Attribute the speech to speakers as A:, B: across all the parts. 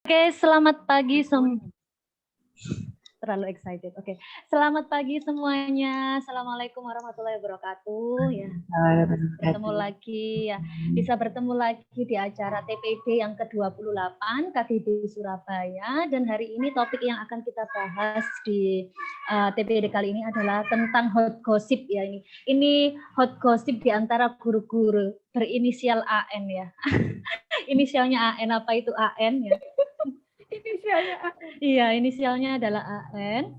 A: Oke, selamat pagi terlalu excited. Oke, selamat pagi semuanya. Assalamualaikum warahmatullahi wabarakatuh. Ya, bertemu lagi ya. Bisa bertemu lagi di acara TPD yang ke-28 KGB Surabaya, dan hari ini topik yang akan kita bahas di TPD kali ini adalah tentang hot gossip ya ini. Ini hot gossip di antara guru-guru berinisial AN ya. Inisialnya AN, apa itu AN ya?
B: Inisialnya A.
A: Iya, inisialnya adalah AN.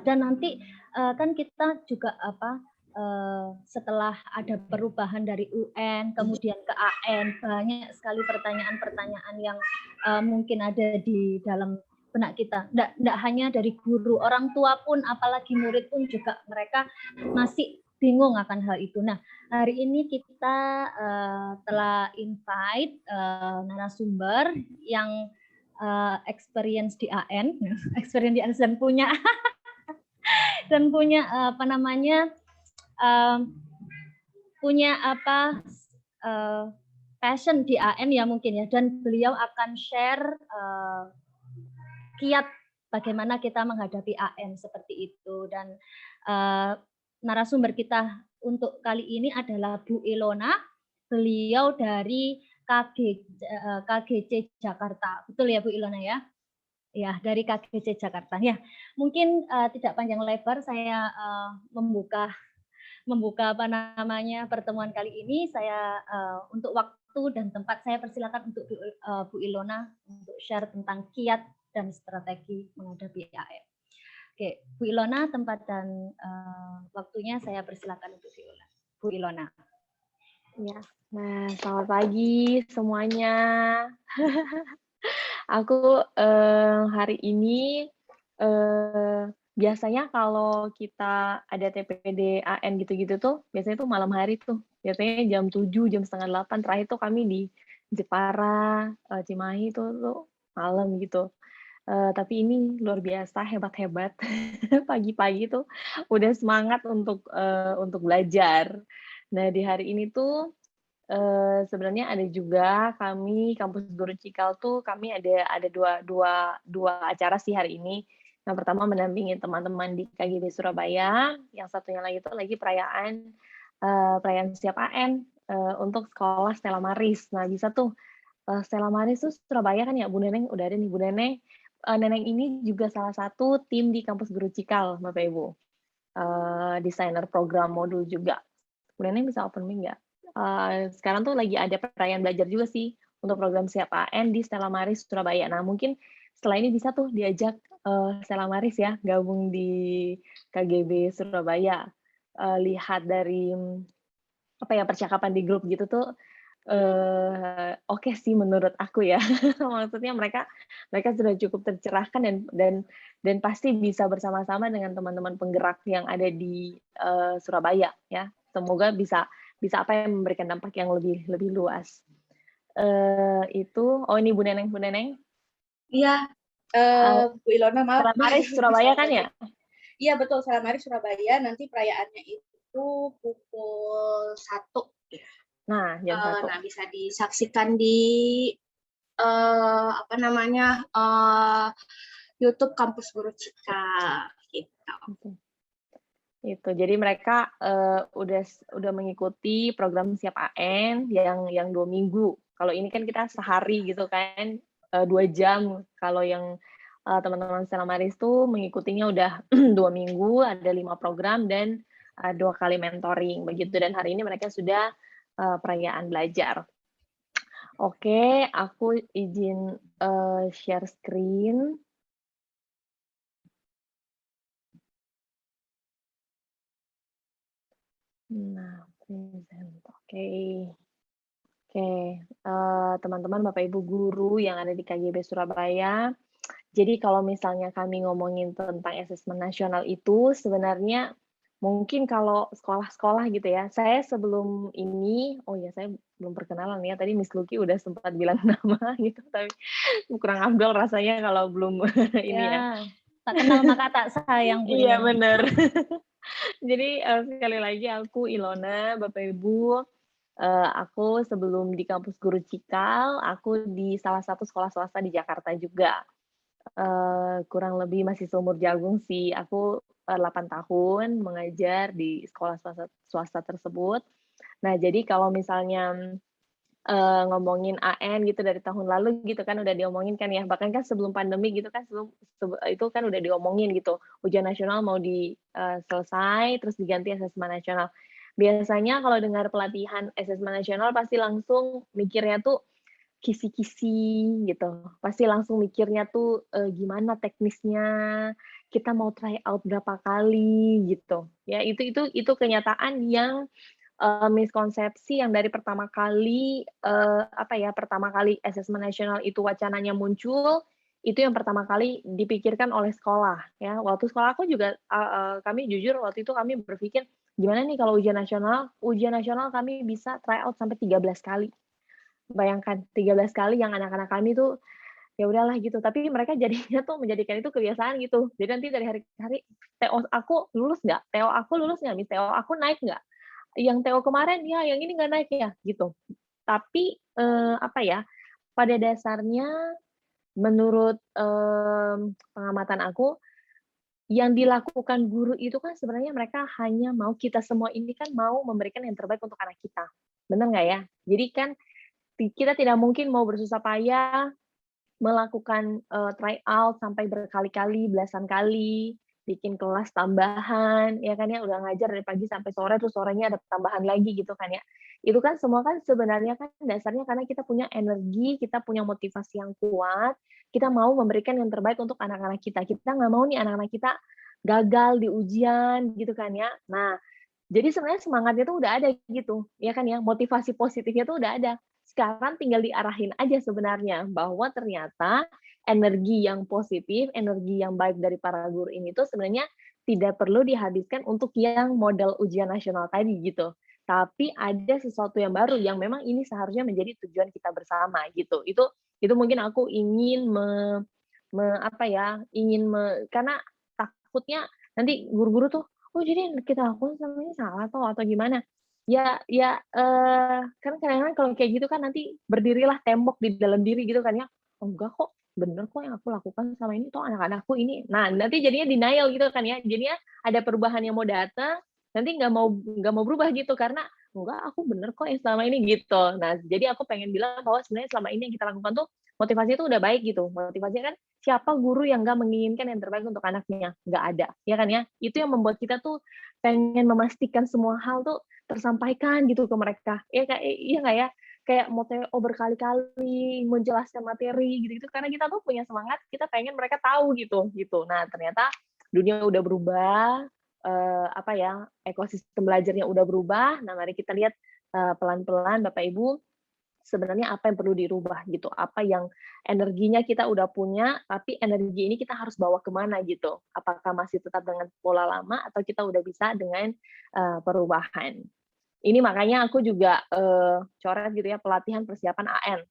A: Dan nanti kan kita juga setelah ada perubahan dari UN kemudian ke AN, banyak sekali pertanyaan-pertanyaan yang mungkin ada di dalam benak kita. Nggak hanya dari guru, orang tua pun, apalagi murid pun juga mereka masih bingung akan hal itu. Nah, hari ini kita telah invite narasumber yang experience di AN, experience di AN dan punya passion di AN ya mungkin ya, dan beliau akan share kiat bagaimana kita menghadapi AN seperti itu. Dan narasumber kita untuk kali ini adalah Bu Ilona, beliau dari KGC Jakarta, betul ya Bu Ilona ya? Ya, dari KGC Jakarta. Ya, mungkin tidak panjang lebar saya membuka pertemuan kali ini. Saya untuk waktu dan tempat saya persilakan untuk Bu Ilona untuk share tentang kiat dan strategi menghadapi AN. Oke, Bu Ilona, tempat dan waktunya saya persilakan untuk Bu Ilona.
B: Ya, nah selamat pagi semuanya. Aku hari ini biasanya kalau kita ada TPD AN gitu-gitu tuh, biasanya tuh malam hari tuh. Biasanya jam 7, jam setengah 8, terakhir tuh kami di Jepara, Cimahi tuh malam gitu. Tapi ini luar biasa, hebat-hebat. Pagi-pagi tuh udah semangat untuk belajar. Nah, di hari ini tuh sebenarnya ada juga kami kampus Guru Cikal tuh kami ada dua acara sih hari ini. Yang pertama mendampingi teman-teman di KGB Surabaya, yang satunya lagi tuh lagi perayaan siap AN untuk sekolah Stella Maris. Nah, bisa tuh Stella Maris tuh Surabaya kan ya, Bu Neneng udah ada nih Bu Neneng. Neneng ini juga salah satu tim di kampus Guru Cikal, Bapak Ibu. Desainer program modul juga. Bu Neneng bisa open mic nggak? Sekarang tuh lagi ada perayaan belajar juga sih untuk program Siap AN di Stella Maris Surabaya. Nah, mungkin setelah ini bisa tuh diajak Stella Maris ya gabung di KGB Surabaya. Lihat dari percakapan di grup gitu tuh oke sih menurut aku ya. Maksudnya mereka sudah cukup tercerahkan dan pasti bisa bersama-sama dengan teman-teman penggerak yang ada di Surabaya ya. Semoga bisa memberikan dampak yang lebih luas. Ini Bu Neneng.
C: Iya, Bu Ilona, maaf.
B: Stella Maris Surabaya kan ya?
C: Iya betul, Stella Maris Surabaya. Nanti perayaannya itu pukul 1.
B: Nah, jam 1.
C: Nah, bisa disaksikan di YouTube Kampus Guru Cikal gitu.
B: Itu. Jadi mereka udah mengikuti program Siap AN yang 2 minggu. Kalau ini kan kita sehari gitu kan, 2 jam. Kalau yang teman-teman Stella Maris tuh mengikutinya udah 2 minggu, ada 5 program dan 2 kali mentoring begitu. Dan hari ini mereka sudah perayaan belajar. Oke, aku izin share screen. Nah, present. Oke, teman-teman Bapak Ibu guru yang ada di KGB Surabaya. Jadi kalau misalnya kami ngomongin tentang asesmen nasional itu sebenarnya mungkin kalau sekolah-sekolah gitu ya. Saya sebelum ini, saya belum perkenalan ya. Tadi Miss Lucky udah sempat bilang nama gitu, tapi kurang afdol rasanya kalau belum ini ya.
A: Tak kenal maka tak sayang.
B: Iya benar. Jadi sekali lagi aku Ilona, Bapak Ibu. Aku sebelum di kampus Guru Cikal, aku di salah satu sekolah swasta di Jakarta juga. Kurang lebih masih seumur jagung sih. Aku 8 tahun mengajar di sekolah swasta swasta tersebut. Nah, jadi kalau misalnya ngomongin AN gitu dari tahun lalu gitu kan udah diomongin kan ya, bahkan kan sebelum pandemi gitu kan itu kan udah diomongin gitu, ujian nasional mau selesai terus diganti asesmen nasional. Biasanya kalau dengar pelatihan asesmen nasional pasti langsung mikirnya tuh kisi-kisi gitu, pasti langsung mikirnya tuh, gimana teknisnya, kita mau try out berapa kali gitu, ya itu kenyataan yang miskonsepsi yang dari pertama kali, pertama kali asesmen nasional itu wacananya muncul, itu yang pertama kali dipikirkan oleh sekolah, ya. Waktu sekolah aku juga, kami jujur waktu itu kami berpikir, "Gimana nih kalau ujian nasional kami bisa try out sampai 13 kali." Bayangkan 13 kali yang anak-anak kami tuh, ya udahlah gitu, tapi mereka jadinya tuh menjadikan itu kebiasaan gitu. Jadi nanti dari hari ke hari, TO aku lulus nggak? TO aku lulus nggak nih? TO aku naik nggak? Yang TO kemarin, ya yang ini nggak naik ya, gitu. Tapi, pada dasarnya menurut, pengamatan aku, yang dilakukan guru itu kan sebenarnya mereka hanya mau kita semua ini kan mau memberikan yang terbaik untuk anak kita. Bener nggak ya? Jadi kan kita tidak mungkin mau bersusah payah melakukan, try out sampai berkali-kali, belasan kali, bikin kelas tambahan, ya kan ya, udah ngajar dari pagi sampai sore, terus sorenya ada tambahan lagi gitu kan ya. Itu kan semua kan sebenarnya kan dasarnya karena kita punya energi, kita punya motivasi yang kuat, kita mau memberikan yang terbaik untuk anak-anak kita. Kita nggak mau nih anak-anak kita gagal di ujian gitu kan ya. Nah, jadi sebenarnya semangatnya tuh udah ada gitu, ya kan ya, motivasi positifnya tuh udah ada. Sekarang tinggal diarahin aja sebenarnya, bahwa ternyata energi yang positif, energi yang baik dari para guru ini tuh sebenarnya tidak perlu dihabiskan untuk yang model ujian nasional tadi gitu. Tapi ada sesuatu yang baru yang memang ini seharusnya menjadi tujuan kita bersama gitu. Itu mungkin aku ingin karena takutnya nanti guru-guru tuh, "Oh jadi yang kita lakukan selama ini salah atau gimana?" Kan kadang-kadang kalau kayak gitu kan nanti berdirilah tembok di dalam diri gitu kan ya, "Oh enggak kok, bener kok yang aku lakukan selama ini, toh anak-anakku ini." Nah, nanti jadinya denial gitu kan ya, jadinya ada perubahan yang mau datang, nanti nggak mau berubah gitu karena, "Enggak, aku bener kok yang selama ini," gitu. Nah, jadi aku pengen bilang bahwa sebenarnya selama ini yang kita lakukan tuh motivasi itu udah baik gitu, motivasinya kan siapa guru yang nggak menginginkan yang terbaik untuk anaknya? Nggak ada, ya kan ya? Itu yang membuat kita tuh pengen memastikan semua hal tuh tersampaikan gitu ke mereka. Iya nggak ya? Kayak mau TO berkali-kali, menjelaskan materi gitu-gitu, karena kita tuh punya semangat, kita pengen mereka tahu gitu. Nah, ternyata dunia udah berubah, ekosistem belajarnya udah berubah. Nah, mari kita lihat, pelan-pelan Bapak Ibu, sebenarnya apa yang perlu dirubah gitu, apa yang energinya kita udah punya, tapi energi ini kita harus bawa kemana gitu. Apakah masih tetap dengan pola lama atau kita udah bisa dengan, perubahan. Ini makanya aku juga, coret gitu ya pelatihan persiapan AN.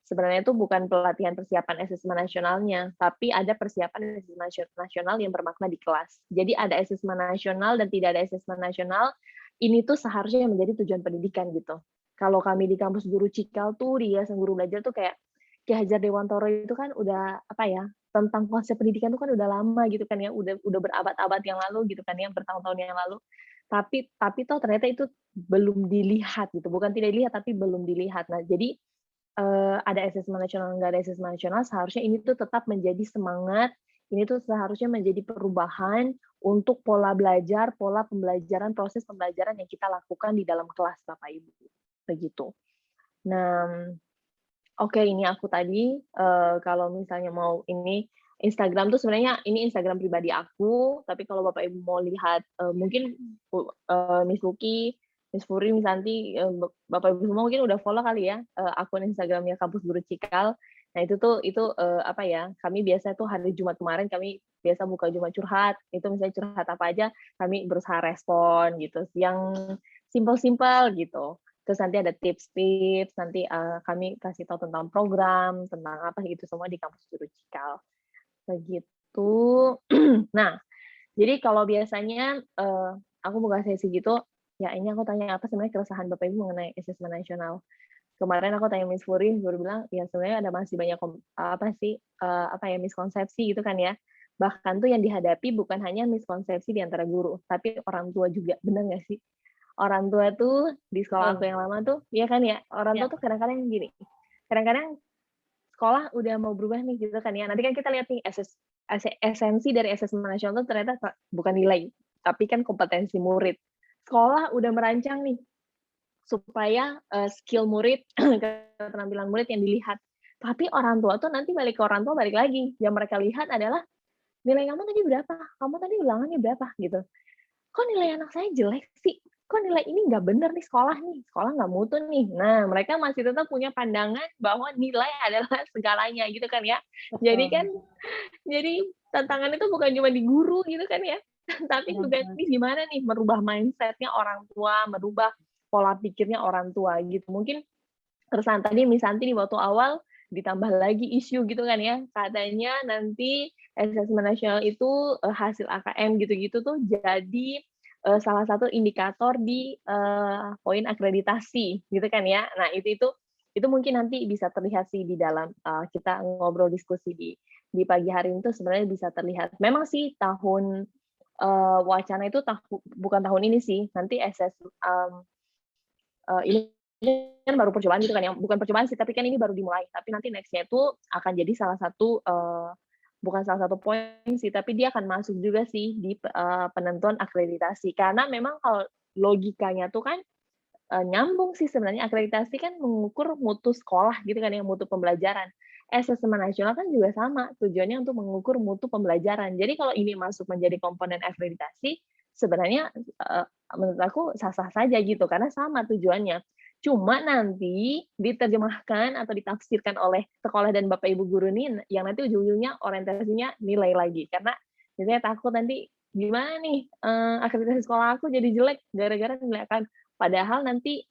B: Sebenarnya itu bukan pelatihan persiapan asesmen nasionalnya, tapi ada persiapan asesmen nasional yang bermakna di kelas. Jadi ada asesmen nasional dan tidak ada asesmen nasional, ini tuh seharusnya menjadi tujuan pendidikan gitu. Kalau kami di kampus Guru Cikal tuh, di Yayasan Guru Belajar tuh kayak Ki Hajar Dewantoro itu kan udah tentang konsep pendidikan itu kan udah lama gitu kan ya, udah berabad-abad yang lalu gitu kan ya, bertahun-tahun yang lalu. Tapi toh ternyata itu belum dilihat gitu, bukan tidak dilihat tapi belum dilihat. Nah, jadi ada asesmen nasional, nggak ada asesmen nasional, seharusnya ini tuh tetap menjadi semangat, ini tuh seharusnya menjadi perubahan untuk pola belajar, pola pembelajaran, proses pembelajaran yang kita lakukan di dalam kelas, Bapak Ibu, begitu. Nah, oke, ini aku tadi, kalau misalnya mau ini, Instagram tuh sebenarnya ini Instagram pribadi aku, tapi kalau Bapak Ibu mau lihat, mungkin Miss Luki, Miss Furi, Miss Santi, Bapak Ibu semua mungkin udah follow kali ya, akun Instagram-nya Kampus Guru Cikal. Nah kami biasa tuh hari Jumat kemarin kami biasa buka Jumat curhat, itu misalnya curhat apa aja, kami berusaha respon gitu, yang simpel-simpel gitu. Terus nanti ada tips-tips, nanti kami kasih tahu tentang program, tentang apa gitu semua di kampus Guru Cikal. Begitu. Nah, jadi kalau biasanya aku buka sesi gitu, Ya, ini aku tanya apa sebenarnya keresahan Bapak Ibu mengenai asesmen nasional. Kemarin aku tanya Miss Furi, baru bilang ya sebenarnya ada masih banyak miskonsepsi gitu kan ya. Bahkan tuh yang dihadapi bukan hanya miskonsepsi di antara guru, tapi orang tua juga. Benar nggak sih? Orang tua tuh di sekolah aku yang lama tuh, ya kan ya, orang tua tuh kadang-kadang gini. Kadang-kadang sekolah udah mau berubah nih gitu kan ya. Nanti kan kita lihat nih esensi dari asesmen nasional tuh ternyata bukan nilai, tapi kan kompetensi murid. Sekolah udah merancang nih supaya skill murid, keterampilan murid yang dilihat. Tapi orang tua tuh nanti balik ke orang tua balik lagi. Yang mereka lihat adalah nilai kamu tadi berapa? Kamu tadi ulangannya berapa gitu. Kok nilai anak saya jelek sih? Kok nilai ini nggak bener nih sekolah nggak mutu nih. Nah, mereka masih tetap punya pandangan bahwa nilai adalah segalanya gitu kan ya. Jadi kan, jadi tantangan itu bukan cuma di guru gitu kan ya, tapi juga ini gimana nih merubah mindset-nya orang tua, merubah pola pikirnya orang tua gitu. Mungkin keresahan tadi Miss Santi di waktu awal ditambah lagi isu gitu kan ya, katanya nanti asesmen nasional itu hasil AKM gitu-gitu tuh jadi salah satu indikator di poin akreditasi gitu kan ya. Nah, itu mungkin nanti bisa terlihat sih di dalam kita ngobrol diskusi di pagi hari ini tuh sebenarnya bisa terlihat. Memang sih tahun wacana itu bukan tahun ini sih, nanti ini kan baru percobaan gitu kan ya, bukan percobaan sih, tapi kan ini baru dimulai. Tapi nanti next-nya itu akan jadi salah satu bukan salah satu poin sih, tapi dia akan masuk juga sih di penentuan akreditasi. Karena memang kalau logikanya tuh kan nyambung sih sebenarnya. Akreditasi kan mengukur mutu sekolah gitu kan ya, mutu pembelajaran. Asesmen nasional kan juga sama, tujuannya untuk mengukur mutu pembelajaran. Jadi kalau ini masuk menjadi komponen akreditasi, sebenarnya menurut aku sah-sah saja gitu, karena sama tujuannya. Cuma nanti diterjemahkan atau ditafsirkan oleh sekolah dan Bapak Ibu guru ini, yang nanti ujung-ujungnya orientasinya nilai lagi. Karena misalnya takut nanti, gimana nih akreditasi sekolah aku jadi jelek gara-gara nilai akan. Padahal nanti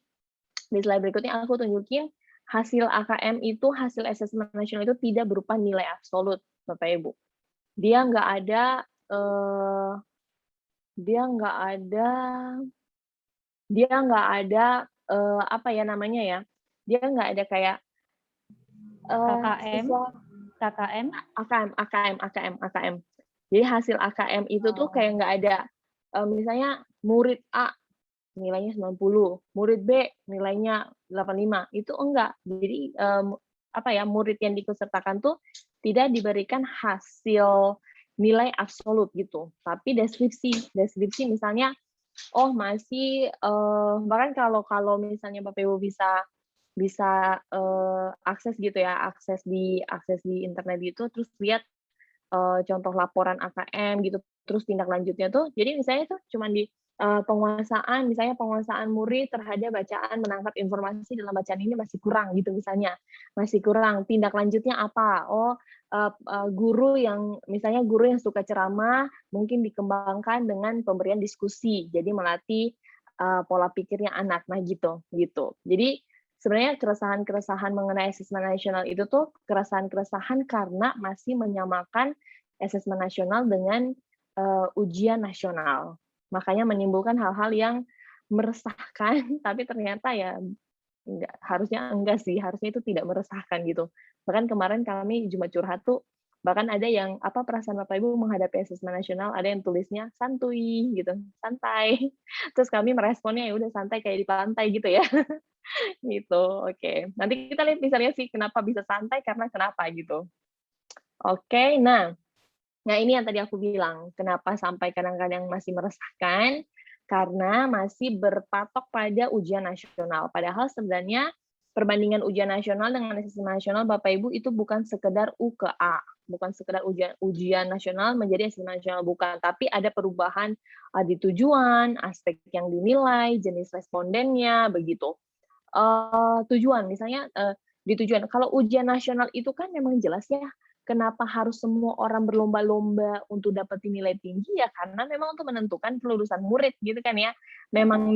B: di slide berikutnya aku tunjukin hasil AKM itu, hasil asesmen nasional itu tidak berupa nilai absolut, Bapak Ibu. Dia nggak ada apa ya namanya ya? Dia nggak ada kayak
A: KKM, KKM,
B: AKM. Jadi hasil AKM itu tuh kayak nggak ada misalnya murid A nilainya 90, murid B nilainya 85, itu enggak. Jadi murid yang diikutsertakan tuh tidak diberikan hasil nilai absolut gitu, tapi deskripsi misalnya masih bahkan kalau misalnya Bapak Ibu bisa akses gitu ya, akses di internet gitu, terus lihat contoh laporan AKM gitu, terus tindak lanjutnya tuh, jadi misalnya tuh cuma di penguasaan murid terhadap bacaan, menangkap informasi dalam bacaan ini masih kurang gitu misalnya, masih kurang. Tindak lanjutnya apa? Guru yang suka ceramah mungkin dikembangkan dengan pemberian diskusi, jadi melatih pola pikirnya anak, nah gitu. Jadi sebenarnya keresahan mengenai asesmen nasional itu tuh keresahan karena masih menyamakan asesmen nasional dengan ujian nasional. Makanya menimbulkan hal-hal yang meresahkan, tapi ternyata ya harusnya itu tidak meresahkan gitu. Bahkan kemarin kami Jumat curhat tuh, bahkan ada yang perasaan Bapak Ibu menghadapi asesmen nasional, ada yang tulisnya santuy gitu, santai. Terus kami meresponnya ya udah santai kayak di pantai gitu ya. Gitu, oke. Nanti kita bisa lihat sih kenapa bisa santai, karena kenapa gitu. Oke, nah ini yang tadi aku bilang, kenapa sampai kadang-kadang masih meresahkan, karena masih berpatok pada ujian nasional. Padahal sebenarnya perbandingan ujian nasional dengan asesmen nasional, Bapak Ibu, itu bukan sekedar U ke A, bukan sekedar ujian nasional menjadi asesmen nasional, bukan. Tapi ada perubahan di tujuan, aspek yang dinilai, jenis respondennya, begitu. Tujuan, misalnya di tujuan, kalau ujian nasional itu kan memang jelas ya, kenapa harus semua orang berlomba-lomba untuk dapetin nilai tinggi, ya karena memang untuk menentukan kelulusan murid gitu kan ya. Memang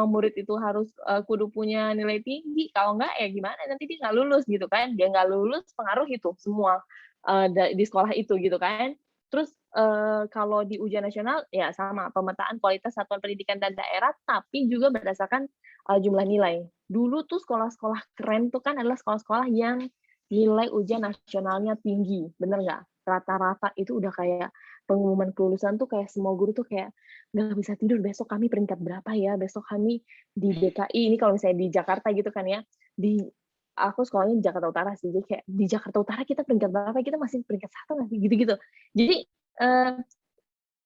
B: murid itu harus kudu punya nilai tinggi, kalau enggak ya gimana, nanti dia nggak lulus gitu kan. Dia nggak lulus, pengaruh itu semua di sekolah itu gitu kan. Terus kalau di ujian nasional ya sama, pemetaan kualitas satuan pendidikan dan daerah, tapi juga berdasarkan jumlah nilai. Dulu tuh sekolah-sekolah keren tuh kan adalah sekolah-sekolah yang nilai ujian nasionalnya tinggi, bener nggak? Rata-rata itu udah kayak pengumuman kelulusan tuh kayak semua guru tuh kayak nggak bisa tidur, besok kami peringkat berapa ya, besok kami di DKI, ini kalau misalnya di Jakarta gitu kan ya, aku sekolahnya di Jakarta Utara sih, jadi kayak di Jakarta Utara kita peringkat berapa, kita masih peringkat 1 nggak sih, gitu-gitu. Jadi,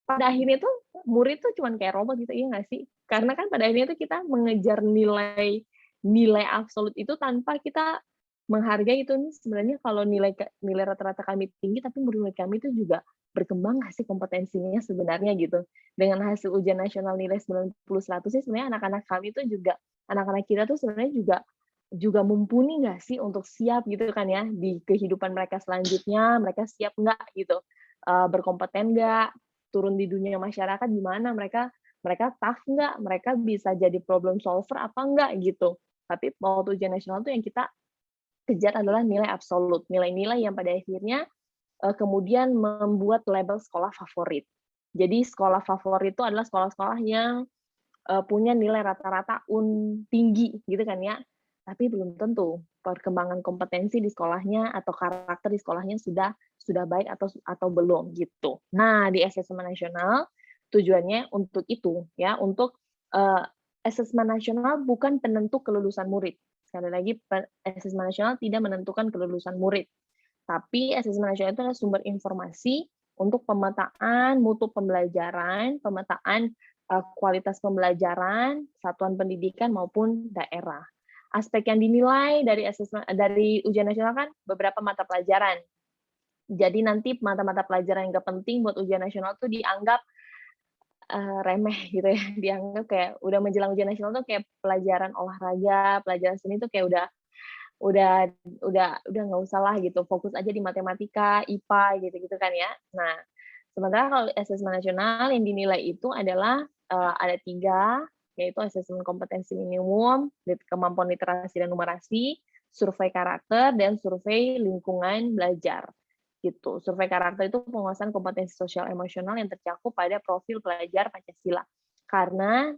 B: pada akhirnya tuh murid tuh cuman kayak robot gitu, iya nggak sih? Karena kan pada akhirnya tuh kita mengejar nilai absolut itu tanpa kita menghargai itu nih sebenarnya kalau nilai rata-rata kami tinggi, tapi murid-murid kami itu juga berkembang nggak sih kompetensinya sebenarnya gitu. Dengan hasil ujian nasional nilai 90, 100 sih sebenarnya anak-anak kami itu juga anak-anak kita tuh sebenarnya juga mumpuni nggak sih untuk siap gitu kan ya, di kehidupan mereka selanjutnya, mereka siap nggak gitu, berkompeten nggak, turun di dunia masyarakat gimana, mereka mereka tough nggak, mereka bisa jadi problem solver apa enggak gitu. Tapi waktu ujian nasional tuh yang kita kejar adalah nilai absolut, nilai-nilai yang pada akhirnya kemudian membuat label sekolah favorit. Jadi sekolah favorit itu adalah sekolah-sekolah yang punya nilai rata-rata tinggi gitu kan ya, tapi belum tentu perkembangan kompetensi di sekolahnya atau karakter di sekolahnya sudah baik atau belum gitu. Nah, di asesmen nasional tujuannya untuk itu ya, untuk asesmen nasional bukan penentu kelulusan murid. Sekali lagi, asesmen nasional tidak menentukan kelulusan murid, tapi asesmen nasional itu adalah sumber informasi untuk pemetaan mutu pembelajaran, pemetaan kualitas pembelajaran, satuan pendidikan maupun daerah. Aspek yang dinilai dari ujian nasional kan beberapa mata pelajaran. Jadi nanti mata-mata pelajaran yang nggak penting buat ujian nasional tuh dianggap remeh gitu ya, dianggap kayak udah menjelang ujian nasional tuh kayak pelajaran olahraga, pelajaran seni tuh kayak udah nggak usah lah gitu, fokus aja di matematika, IPA gitu-gitu kan ya. Nah, sementara kalau asesmen nasional yang dinilai itu adalah ada 3, yaitu asesmen kompetensi minimum, kemampuan literasi dan numerasi, survei karakter, dan survei lingkungan belajar. Gitu. Survei karakter itu penguasaan kompetensi sosial emosional yang tercakup pada profil pelajar Pancasila. Karena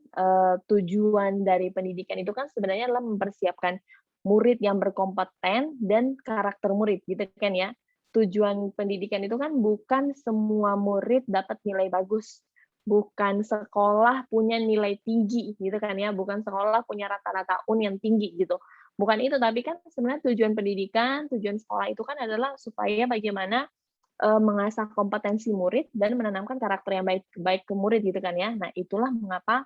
B: tujuan dari pendidikan itu kan sebenarnya adalah mempersiapkan murid yang berkompeten dan karakter murid gitu kan ya. Tujuan pendidikan itu kan bukan semua murid dapat nilai bagus, bukan sekolah punya nilai tinggi gitu kan ya, bukan sekolah punya rata-rata UN yang tinggi gitu. Bukan itu, tapi kan sebenarnya tujuan pendidikan, tujuan sekolah itu kan adalah supaya bagaimana mengasah kompetensi murid dan menanamkan karakter yang baik ke murid gitu kan ya. Nah, itulah mengapa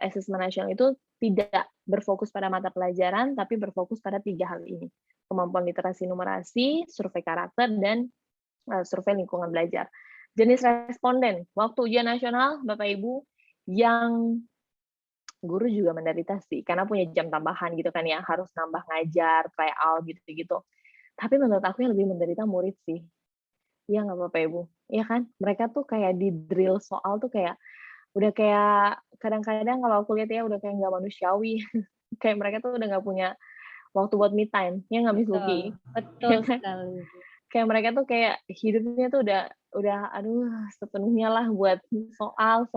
B: asesmen nasional itu tidak berfokus pada mata pelajaran, tapi berfokus pada 3 hal ini. Kemampuan literasi numerasi, survei karakter, dan survei lingkungan belajar. Jenis responden, waktu ujian nasional, Bapak Ibu, yang guru juga menderita sih, karena punya jam tambahan gitu kan ya, harus nambah ngajar, tryout gitu-gitu. Tapi menurut aku yang lebih menderita murid sih. Iya nggak Bapak Ibu? Iya kan? Mereka tuh kayak di drill soal tuh kayak udah kayak kadang-kadang kalau aku lihat ya udah kayak nggak manusiawi. Kayak mereka tuh udah nggak punya waktu buat me time, ya nggak Miss Luki?
A: Betul
B: Ya kan?
A: sekali.
B: Kayak mereka tuh kayak hidupnya tuh udah aduh sepenuhnya lah buat soal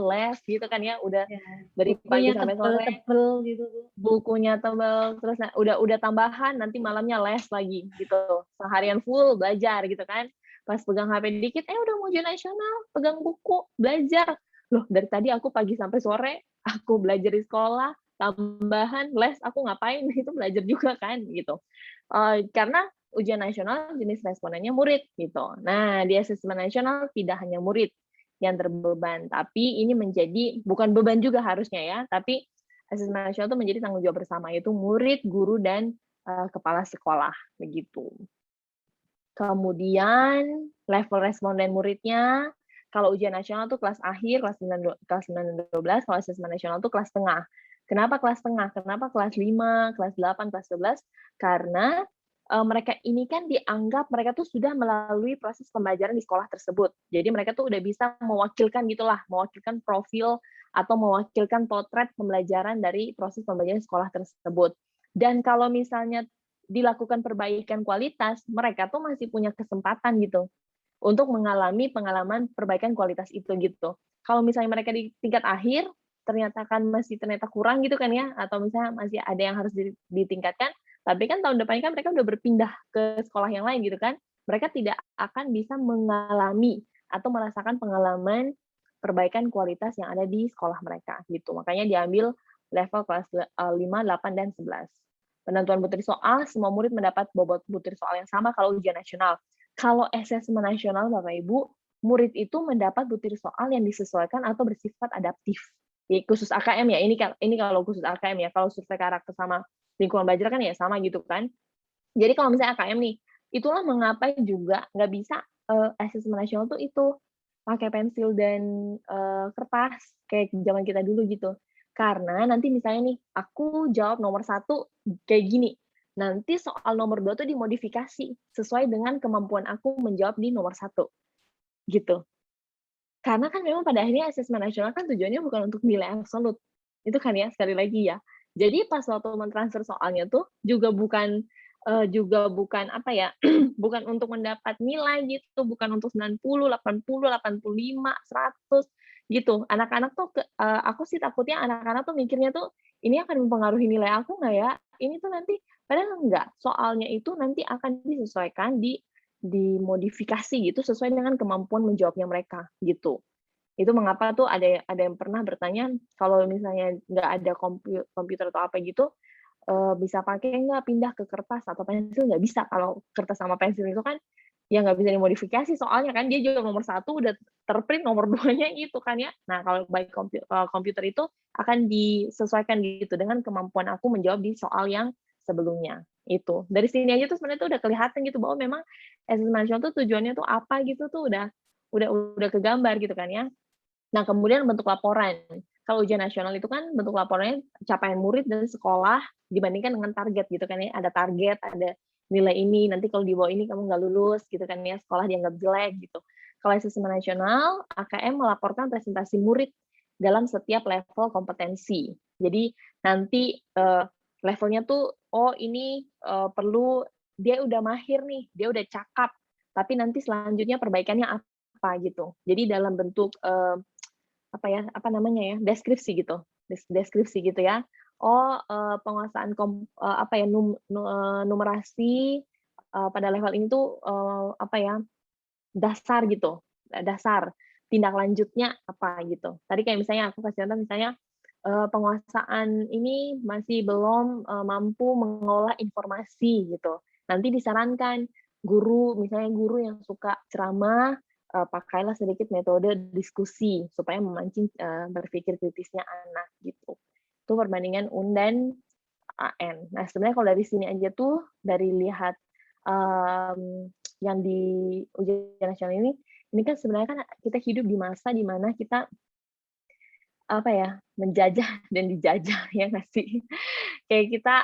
B: les gitu kan ya, udah
A: Ya,
B: dari pagi
A: bukunya
B: sampai sore,
A: tebel-tebel gitu, Bu.
B: bukunya tebel, terus udah tambahan nanti malamnya les lagi gitu. Seharian full belajar gitu kan. Pas pegang HP dikit, udah mau ujian nasional, pegang buku, belajar. Loh, dari tadi aku pagi sampai sore, aku belajar di sekolah, tambahan les, aku ngapain? Itu belajar juga kan gitu. Karena ujian nasional jenis respondennya murid gitu. Nah, di asesmen nasional tidak hanya murid yang terbeban, tapi ini menjadi bukan beban juga harusnya ya, tapi asesmen nasional itu menjadi tanggung jawab bersama, yaitu murid, guru, dan kepala sekolah begitu. Kemudian level responden muridnya, kalau ujian nasional tuh kelas akhir, kelas 9 dan 12, kalau asesmen nasional tuh kelas tengah. Kenapa kelas tengah? Kenapa kelas 5, kelas 8, kelas 12? Karena mereka ini kan dianggap mereka tuh sudah melalui proses pembelajaran di sekolah tersebut. Jadi mereka tuh udah bisa mewakilkan gitulah, mewakilkan profil atau mewakilkan potret pembelajaran dari proses pembelajaran sekolah tersebut. Dan kalau misalnya dilakukan perbaikan kualitas, mereka tuh masih punya kesempatan gitu untuk mengalami pengalaman perbaikan kualitas itu gitu. Kalau misalnya mereka di tingkat akhir ternyata ternyata kurang gitu kan ya, atau misalnya masih ada yang harus ditingkatkan, tapi kan tahun depannya kan mereka udah berpindah ke sekolah yang lain gitu kan. Mereka tidak akan bisa mengalami atau merasakan pengalaman perbaikan kualitas yang ada di sekolah mereka gitu. Makanya diambil level kelas 5, 8, dan 11. Penentuan butir soal, semua murid mendapat bobot butir soal yang sama kalau ujian nasional. Kalau asesmen nasional, Bapak Ibu, murid itu mendapat butir soal yang disesuaikan atau bersifat adaptif. Ya, khusus AKM ya, ini kalau khusus AKM ya, kalau survei karakter sama lingkungan belajar kan ya sama gitu kan. Jadi kalau misalnya AKM nih, itulah mengapa juga nggak bisa asesmen nasional tuh itu pakai pensil dan kertas kayak zaman kita dulu gitu. Karena nanti misalnya nih, aku jawab nomor 1 kayak gini. Nanti soal nomor 2 tuh dimodifikasi sesuai dengan kemampuan aku menjawab di nomor 1 gitu. Karena kan memang pada akhirnya asesmen nasional kan tujuannya bukan untuk nilai absolut. Itu kan ya, sekali lagi ya. Jadi pas waktu mentransfer soalnya tuh juga bukan apa ya, bukan untuk mendapat nilai gitu, bukan untuk 90, 80, 85, 100 gitu. Anak-anak tuh aku sih takutnya anak-anak tuh mikirnya tuh, "Ini akan mempengaruhi nilai aku nggak ya? Ini tuh nanti" padahal enggak, soalnya itu nanti akan disesuaikan, dimodifikasi gitu sesuai dengan kemampuan menjawabnya mereka, gitu. Itu mengapa tuh ada yang pernah bertanya, kalau misalnya nggak ada komputer atau apa gitu, bisa pakai nggak pindah ke kertas atau pensil? Nggak bisa, kalau kertas sama pensil itu kan, ya nggak bisa dimodifikasi soalnya kan dia juga nomor 1 udah terprint nomor 2-nya itu kan ya. Nah, kalau komputer itu akan disesuaikan gitu dengan kemampuan aku menjawab di soal yang sebelumnya, itu. Dari sini aja tuh sebenarnya tuh udah kelihatan gitu bahwa memang asesmen nasional tuh tujuannya tuh apa gitu tuh udah kegambar gitu kan ya. Nah, kemudian bentuk laporan. Kalau ujian nasional itu kan bentuk laporannya capaian murid dan sekolah dibandingkan dengan target gitu kan ya. Ada target, ada nilai ini, nanti kalau di bawah ini kamu nggak lulus gitu kan ya, sekolah dianggap jelek gitu. Kalau asesmen nasional, AKM melaporkan presentasi murid dalam setiap level kompetensi. Jadi nanti levelnya tuh, oh ini perlu dia udah mahir nih, dia udah cakap, tapi nanti selanjutnya perbaikannya apa gitu. Jadi dalam bentuk apa namanya ya, deskripsi gitu, deskripsi gitu ya. Oh, penguasaan numerasi pada level ini tuh apa ya, dasar gitu, dasar. Tindak lanjutnya apa gitu. Tadi kayak misalnya aku kasih contoh misalnya penguasaan ini masih belum mampu mengolah informasi gitu. Nanti disarankan misalnya guru yang suka ceramah, pakailah sedikit metode diskusi supaya memancing berpikir kritisnya anak gitu. Itu perbandingan UN dan AN. Nah, sebenarnya kalau dari sini aja tuh dari lihat yang di ujian nasional ini kan sebenarnya kan kita hidup di masa di mana kita apa ya, menjajah dan dijajah ya nggak sih? Kayak kita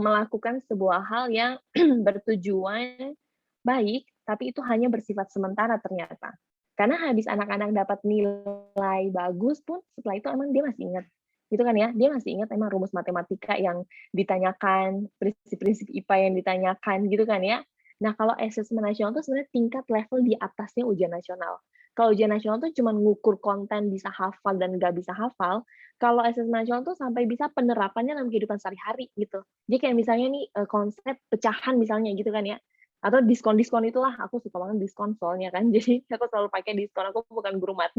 B: melakukan sebuah hal yang bertujuan baik, tapi itu hanya bersifat sementara ternyata. Karena habis anak-anak dapat nilai bagus pun, setelah itu emang dia masih ingat, gitu kan ya, dia masih ingat emang rumus matematika yang ditanyakan, prinsip-prinsip IPA yang ditanyakan, gitu kan ya. Nah, kalau asesmen nasional itu sebenarnya tingkat level di atasnya ujian nasional. Kalau ujian nasional tuh cuma ngukur konten bisa hafal dan nggak bisa hafal, kalau asesmen nasional tuh sampai bisa penerapannya dalam kehidupan sehari-hari, gitu. Jadi kayak misalnya nih, konsep pecahan misalnya gitu kan ya, atau diskon-diskon itulah, aku suka banget diskon soalnya kan, jadi aku selalu pakai diskon, aku bukan guru mat.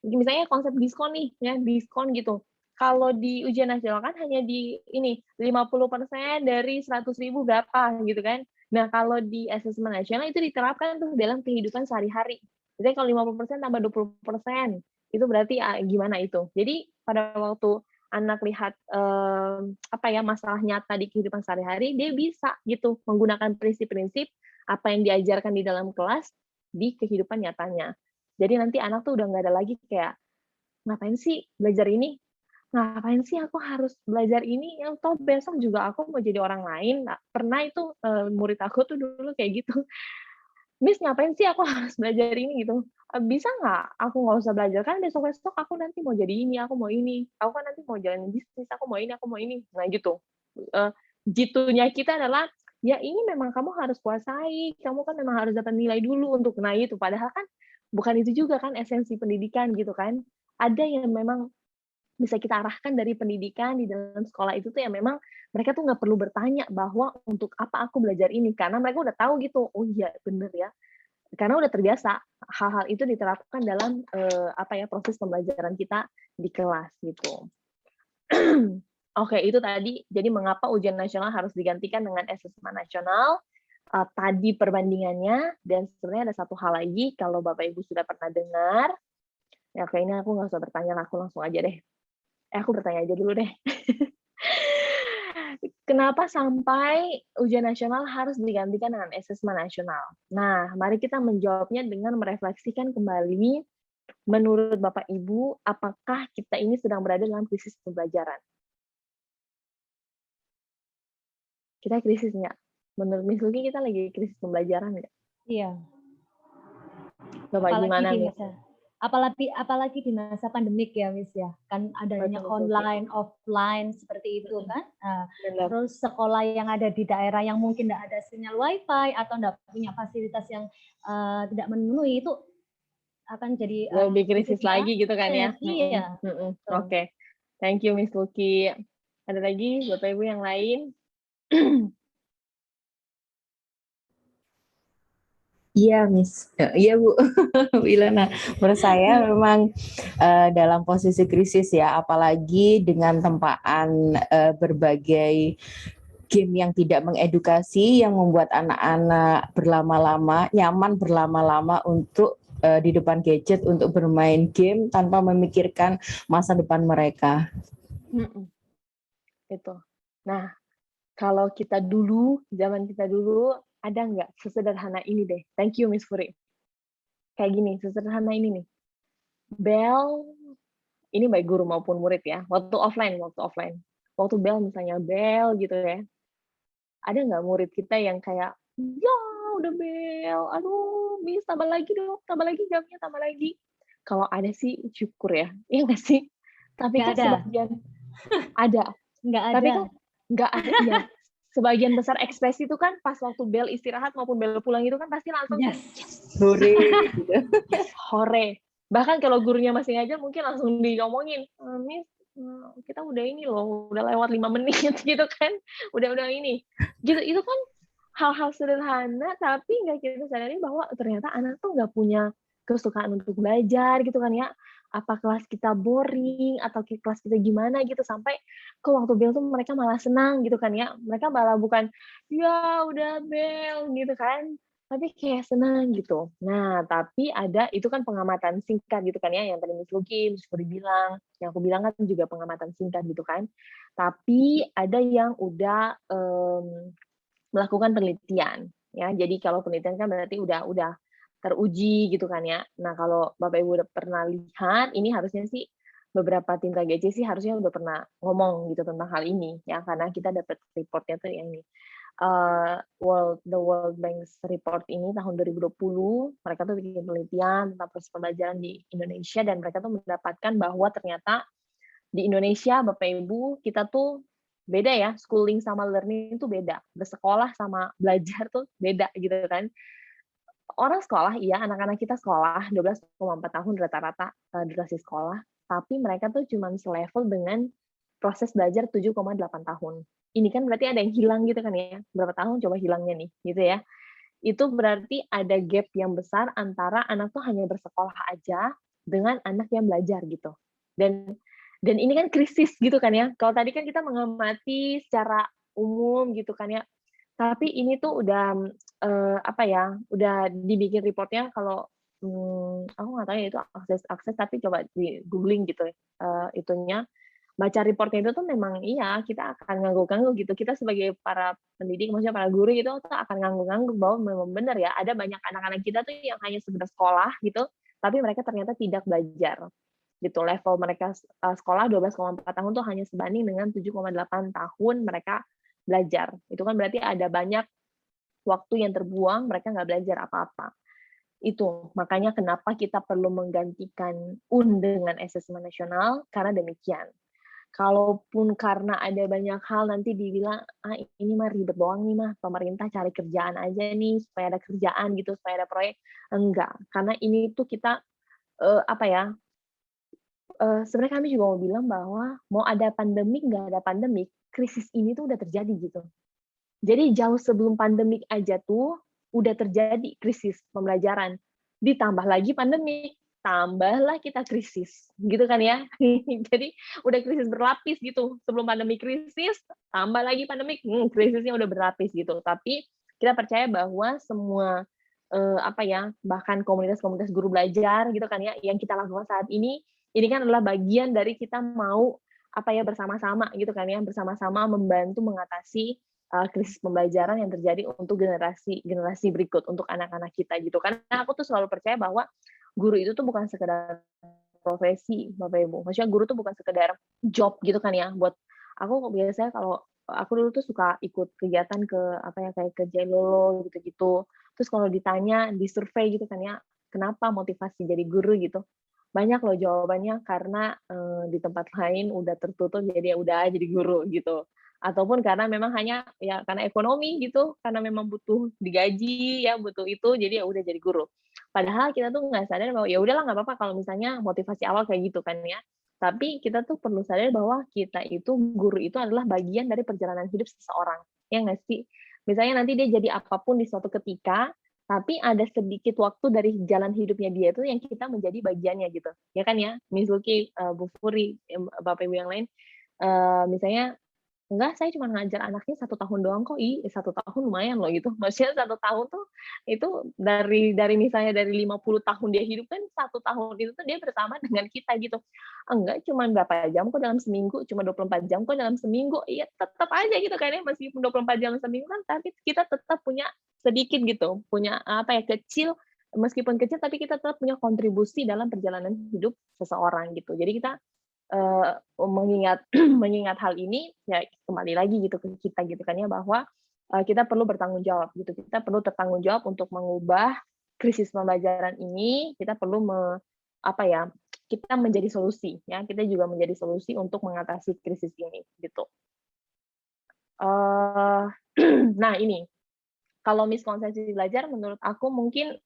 B: Misalnya konsep diskon nih, ya diskon gitu. Kalau di ujian nasional kan hanya di ini 50% dari 100.000 berapa gitu kan. Nah, kalau di asesmen nasional itu diterapkan tuh dalam kehidupan sehari-hari. Jadi kalau 50% tambah 20%, itu berarti gimana itu. Jadi pada waktu anak lihat apa ya masalah nyata di kehidupan sehari-hari, dia bisa gitu menggunakan prinsip-prinsip apa yang diajarkan di dalam kelas di kehidupan nyatanya. Jadi nanti anak tuh udah nggak ada lagi kayak, ngapain sih belajar ini? Ngapain sih aku harus belajar ini? Yang toh besok juga aku mau jadi orang lain. Nah, pernah itu murid aku tuh dulu kayak gitu. Miss, ngapain sih aku harus belajar ini gitu? Bisa nggak aku nggak usah belajar? Kan besok-besok aku nanti mau jadi ini, aku mau ini. Aku kan nanti mau jalanin bisnis, aku mau ini, aku mau ini. Nah gitu. Jitunya kita adalah ya ini memang kamu harus kuasai, kamu kan memang harus dapat nilai dulu untuk nah itu. Padahal kan bukan itu juga kan esensi pendidikan gitu kan. Ada yang memang bisa kita arahkan dari pendidikan di dalam sekolah itu tuh yang memang mereka tuh nggak perlu bertanya bahwa untuk apa aku belajar ini, karena mereka udah tahu gitu, oh iya bener ya, karena udah terbiasa hal-hal itu diterapkan dalam proses pembelajaran kita di kelas gitu. Oke, itu tadi jadi mengapa ujian nasional harus digantikan dengan asesmen nasional. Tadi perbandingannya, dan sebenarnya ada satu hal lagi kalau Bapak Ibu sudah pernah dengar, ya kayaknya aku nggak usah bertanya, aku langsung aja deh. Aku bertanya aja dulu deh. Kenapa sampai ujian nasional harus digantikan dengan asesmen nasional? Nah, mari kita menjawabnya dengan merefleksikan kembali, menurut Bapak Ibu, apakah kita ini sedang berada dalam krisis pembelajaran? Kita krisis nggak? Menurut Miss Luki, kita lagi krisis pembelajaran nggak?
A: Iya.
B: Coba gimana, Miss?
A: Apalagi di masa pandemik ya, Miss ya. Kan adanya online, offline seperti itu kan. Terus sekolah yang ada di daerah yang mungkin tidak ada sinyal wifi atau tidak punya fasilitas yang tidak memenuhi, itu akan jadi
B: lebih krisis lagi gitu kan ya.
A: Iya.
B: Oke. Thank you Miss Luki. Ada lagi Bapak Ibu yang lain?
D: Iya, Miss. Iya, Bu. Ilana, menurut saya memang dalam posisi krisis ya, apalagi dengan tempaan berbagai game yang tidak mengedukasi, yang membuat anak-anak berlama-lama, nyaman berlama-lama untuk di depan gadget untuk bermain game tanpa memikirkan masa depan mereka.
B: Itu. Nah, kalau kita dulu, zaman kita dulu, ada nggak sesederhana ini deh? Thank you Miss Furi. Kayak gini, sesederhana ini nih. Bel, ini baik guru maupun murid ya, waktu offline. Waktu bel misalnya, bel gitu ya. Ada nggak murid kita yang kayak, ya udah bel, aduh Miss tambah lagi dong, tambah lagi jamnya, tambah lagi. Kalau ada sih syukur ya, iya nggak sih? Tapi kan sebagian ada.
A: Nggak ada.
B: Tapi kan nggak ada, ya. Sebagian besar ekspresi itu kan pas waktu bel istirahat maupun bel pulang itu kan pasti langsung
A: yes.
D: Hore.
B: Hore. Bahkan kalau gurunya masih ngajar mungkin langsung diomongin, Miss, kita udah ini loh, udah lewat 5 menit gitu kan, udah ini. Gitu, itu kan hal-hal sederhana tapi nggak kita sadari bahwa ternyata anak tuh nggak punya kesukaan untuk belajar gitu kan ya. Apa kelas kita boring atau kelas kita gimana gitu, sampai ke waktu bel tuh mereka malah senang gitu kan ya. Mereka malah bukan ya udah bel gitu kan, tapi kayak senang gitu. Nah, tapi ada itu kan pengamatan singkat gitu kan ya, yang tadi Miss Luki, Miss Furi bilang, yang aku bilang kan juga pengamatan singkat gitu kan. Tapi ada yang udah melakukan penelitian ya. Jadi kalau penelitian kan berarti udah teruji gitu kan ya. Nah, kalau Bapak Ibu udah pernah lihat, ini harusnya sih beberapa tim KGC sih harusnya udah pernah ngomong gitu tentang hal ini ya, karena kita dapat reportnya tuh yang ini. The World Bank's report ini tahun 2020, mereka tuh bikin penelitian tentang proses pembelajaran di Indonesia, dan mereka tuh mendapatkan bahwa ternyata di Indonesia, Bapak Ibu, kita tuh beda ya, schooling sama learning itu beda. Bersekolah sama belajar tuh beda gitu kan. Orang sekolah, iya, anak-anak kita sekolah 12,4 tahun rata-rata durasi sekolah, tapi mereka tuh cuma selevel dengan proses belajar 7,8 tahun. Ini kan berarti ada yang hilang gitu kan ya, berapa tahun coba hilangnya nih, gitu ya. Itu berarti ada gap yang besar antara anak tuh hanya bersekolah aja dengan anak yang belajar gitu. Dan ini kan krisis gitu kan ya. Kalau tadi kan kita mengamati secara umum gitu kan ya. Tapi ini tuh udah udah dibikin reportnya. Kalau aku nggak tahu ya itu akses tapi coba di googling gitu itunya. Baca reportnya itu tuh memang iya, kita akan ngangguk-ngangguk gitu. Kita sebagai para pendidik, maksudnya para guru gitu, tuh akan ngangguk-ngangguk bahwa memang benar ya, ada banyak anak-anak kita tuh yang hanya sekedar sekolah gitu, tapi mereka ternyata tidak belajar. Gitu, level mereka sekolah 12,4 tahun tuh hanya sebanding dengan 7,8 tahun mereka belajar. Itu kan berarti ada banyak waktu yang terbuang, mereka nggak belajar apa-apa. Itu, makanya kenapa kita perlu menggantikan UN dengan asesmen nasional, karena demikian. Kalaupun karena ada banyak hal nanti dibilang, ah ini mah ribet doang nih mah, pemerintah cari kerjaan aja nih supaya ada kerjaan gitu, supaya ada proyek. Enggak, karena ini tuh kita apa ya? Sebenarnya kami juga mau bilang bahwa mau ada pandemik nggak ada pandemik, krisis ini tuh udah terjadi gitu. Jadi jauh sebelum pandemik aja tuh udah terjadi krisis pembelajaran. Ditambah lagi pandemik, tambahlah kita krisis, gitu kan ya. Jadi udah krisis berlapis gitu. Sebelum pandemi krisis, tambah lagi pandemik, krisisnya udah berlapis gitu. Tapi kita percaya bahwa semua apa ya, bahkan komunitas-komunitas guru belajar gitu kan ya, yang kita lakukan saat ini kan adalah bagian dari kita mau apa ya bersama-sama gitu kan ya, bersama-sama membantu mengatasi krisis pembelajaran yang terjadi untuk generasi berikut, untuk anak-anak kita gitu. Karena aku tuh selalu percaya bahwa guru itu tuh bukan sekedar profesi, Bapak Ibu. Maksudnya guru tuh bukan sekedar job gitu kan ya. Buat aku biasanya kalau aku dulu tuh suka ikut kegiatan ke apa ya kayak ke Jailolo gitu-gitu. Terus kalau ditanya di survei gitu kan ya, kenapa motivasi jadi guru gitu? Banyak loh jawabannya karena di tempat lain udah tertutup jadi ya udah jadi guru gitu ataupun karena memang hanya ya karena ekonomi gitu, karena memang butuh digaji ya, butuh itu, jadi ya udah jadi guru. Padahal kita tuh nggak sadar bahwa ya udahlah nggak apa-apa kalau misalnya motivasi awal kayak gitu kan ya. Tapi kita tuh perlu sadar bahwa kita itu guru itu adalah bagian dari perjalanan hidup seseorang. Ya nggak sih? Misalnya nanti dia jadi apapun di suatu ketika, tapi ada sedikit waktu dari jalan hidupnya dia itu yang kita menjadi bagiannya gitu. Ya kan ya? Miss Lucky, Bu Furi, Bapak Ibu yang lain, misalnya enggak, saya cuma ngajar anaknya 1 tahun doang kok. 1 tahun lumayan loh gitu. Maksudnya 1 tahun tuh itu dari misalnya dari 50 tahun dia hidup kan 1 tahun itu tuh dia bersama dengan kita gitu. Enggak cuma berapa jam kok dalam seminggu, cuma 24 jam kok dalam seminggu. Iya tetap aja gitu kan ya meskipun 24 jam seminggu kan tapi kita tetap punya sedikit gitu, punya apa ya kecil meskipun kecil tapi kita tetap punya kontribusi dalam perjalanan hidup seseorang gitu. Jadi kita mengingat mengingat hal ini ya kembali lagi gitu ke kita gitu kan ya bahwa kita perlu bertanggung jawab gitu kita perlu bertanggung jawab untuk mengubah krisis pembelajaran ini kita perlu apa ya kita menjadi solusi ya kita juga menjadi solusi untuk mengatasi krisis ini gitu nah ini kalau miskonsepsi belajar menurut aku mungkin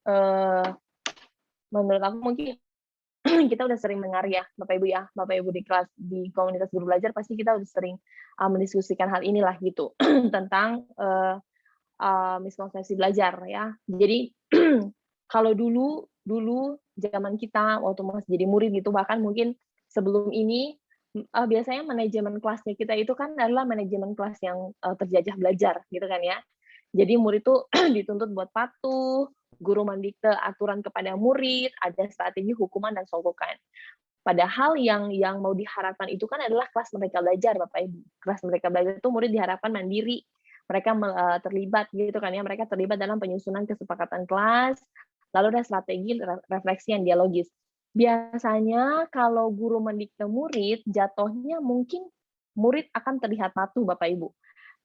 B: kita udah sering dengar ya, Bapak Ibu di kelas di komunitas guru belajar pasti kita udah sering mendiskusikan hal inilah gitu tentang miskonsepsi belajar ya. Jadi kalau dulu zaman kita waktu masih jadi murid gitu bahkan mungkin sebelum ini biasanya manajemen kelasnya kita itu kan adalah manajemen kelas yang terjajah belajar gitu kan ya. Jadi murid tuh dituntut buat patuh, guru mendikte aturan kepada murid, ada strategi hukuman dan sogokan. Padahal yang mau diharapkan itu kan adalah kelas mereka belajar, Bapak Ibu. Kelas mereka belajar itu murid diharapkan mandiri, mereka terlibat gitu kan ya, mereka terlibat dalam penyusunan kesepakatan kelas, lalu ada strategi refleksi yang dialogis. Biasanya kalau guru mendikte murid, jatuhnya mungkin murid akan terlihat patuh, Bapak Ibu.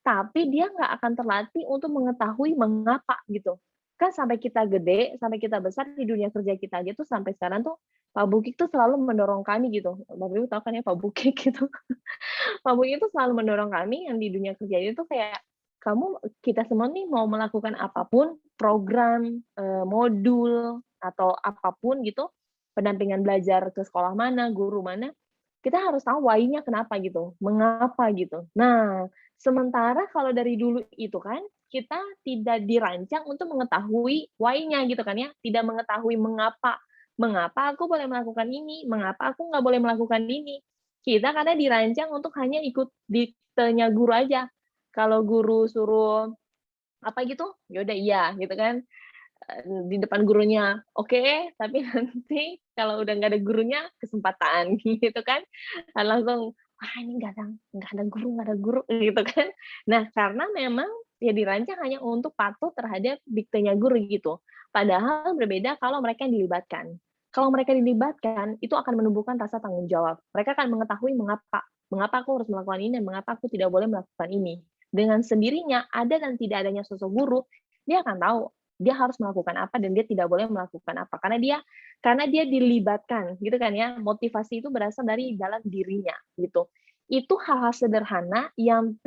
B: Tapi dia nggak akan terlatih untuk mengetahui mengapa gitu. Kan sampai kita gede, sampai kita besar di dunia kerja kita aja tuh sampai sekarang tuh Pak Bukik tuh selalu mendorong kami gitu. Bapak Ibu tahu kan ya Pak Bukik gitu. Pak Bukik tuh selalu mendorong kami yang di dunia kerja itu kayak kita semua nih mau melakukan apapun, program, modul atau apapun gitu, pendampingan belajar ke sekolah mana, guru mana, kita harus tahu why-nya kenapa gitu, mengapa gitu. Nah, sementara kalau dari dulu itu kan, kita tidak dirancang untuk mengetahui why-nya gitu kan ya, tidak mengetahui mengapa. Mengapa aku boleh melakukan ini, mengapa aku nggak boleh melakukan ini. Kita karena dirancang untuk hanya ikut diktenya guru aja. Kalau guru suruh apa gitu, ya udah iya gitu kan di depan gurunya oke, tapi nanti kalau udah nggak ada gurunya kesempatan gitu kan langsung ini nggak ada guru gitu kan. Nah karena memang ya dirancang hanya untuk patuh terhadap diktenya guru gitu. Padahal berbeda kalau mereka yang dilibatkan. Kalau mereka dilibatkan itu akan menumbuhkan rasa tanggung jawab. Mereka akan mengetahui mengapa aku harus melakukan ini dan mengapa aku tidak boleh melakukan ini. Dengan sendirinya ada dan tidak adanya sosok guru, dia akan tahu dia harus melakukan apa dan dia tidak boleh melakukan apa karena dia dilibatkan gitu kan ya. Motivasi itu berasal dari dalam dirinya gitu. itu hal-hal sederhana yang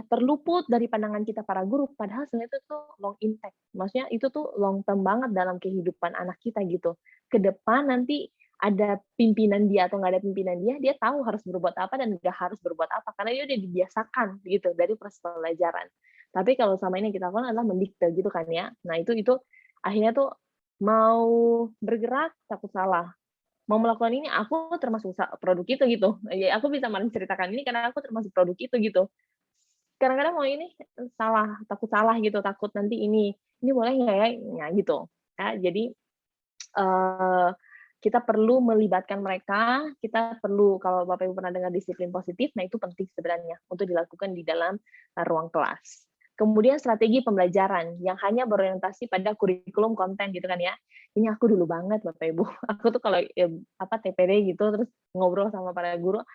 B: terluput dari pandangan kita para guru, padahal sebenarnya itu tuh long impact. Maksudnya itu tuh long term banget dalam kehidupan anak kita gitu. Ke depan nanti ada pimpinan dia atau nggak ada pimpinan dia tahu harus berbuat apa dan nggak harus berbuat apa, karena dia udah dibiasakan gitu dari proses pembelajaran. Tapi kalau sama ini kita lakukan adalah mendikte gitu kan ya. Nah itu akhirnya tuh mau bergerak takut salah. Mau melakukan ini aku termasuk produk itu gitu. Ya, aku bisa menceritakan ini karena aku termasuk produk itu gitu. Kadang-kadang mau ini takut salah gitu, takut nanti ini boleh nggak ya? Nah, gitu. Ya, jadi kita perlu melibatkan mereka, kita perlu, kalau Bapak Ibu pernah dengar disiplin positif, nah itu penting sebenarnya untuk dilakukan di dalam ruang kelas. Kemudian strategi pembelajaran yang hanya berorientasi pada kurikulum konten gitu kan ya. Ini aku dulu banget Bapak Ibu. Aku tuh kalau TPD gitu terus ngobrol sama para guru,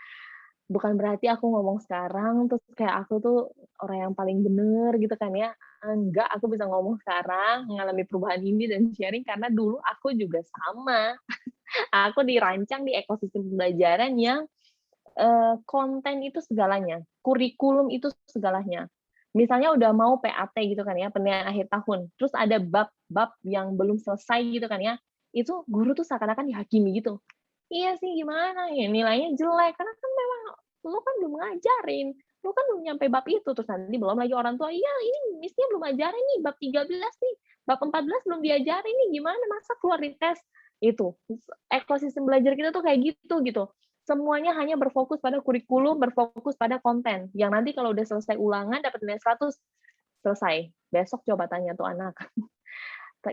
B: bukan berarti aku ngomong sekarang terus kayak aku tuh orang yang paling bener gitu kan ya. Enggak, aku bisa ngomong sekarang, mengalami perubahan ini dan sharing karena dulu aku juga sama. Aku dirancang di ekosistem pembelajaran yang konten itu segalanya, kurikulum itu segalanya. Misalnya udah mau PAT gitu kan ya, penilaian akhir tahun, terus ada bab-bab yang belum selesai gitu kan ya, itu guru tuh seakan-akan dihakimi gitu. Iya sih gimana ya, nilainya jelek, karena kan memang lu kan belum ngajarin, lu kan belum nyampe bab itu, terus nanti belum lagi orang tua, iya ini misalnya belum ngajarin nih, bab 13 nih, bab 14 belum diajarin nih, gimana masa keluar di tes. Itu, ekosistem belajar kita tuh kayak gitu. Semuanya hanya berfokus pada kurikulum, berfokus pada konten. Yang nanti kalau udah selesai ulangan, dapat nilai 100, selesai. Besok coba tanya tuh anak,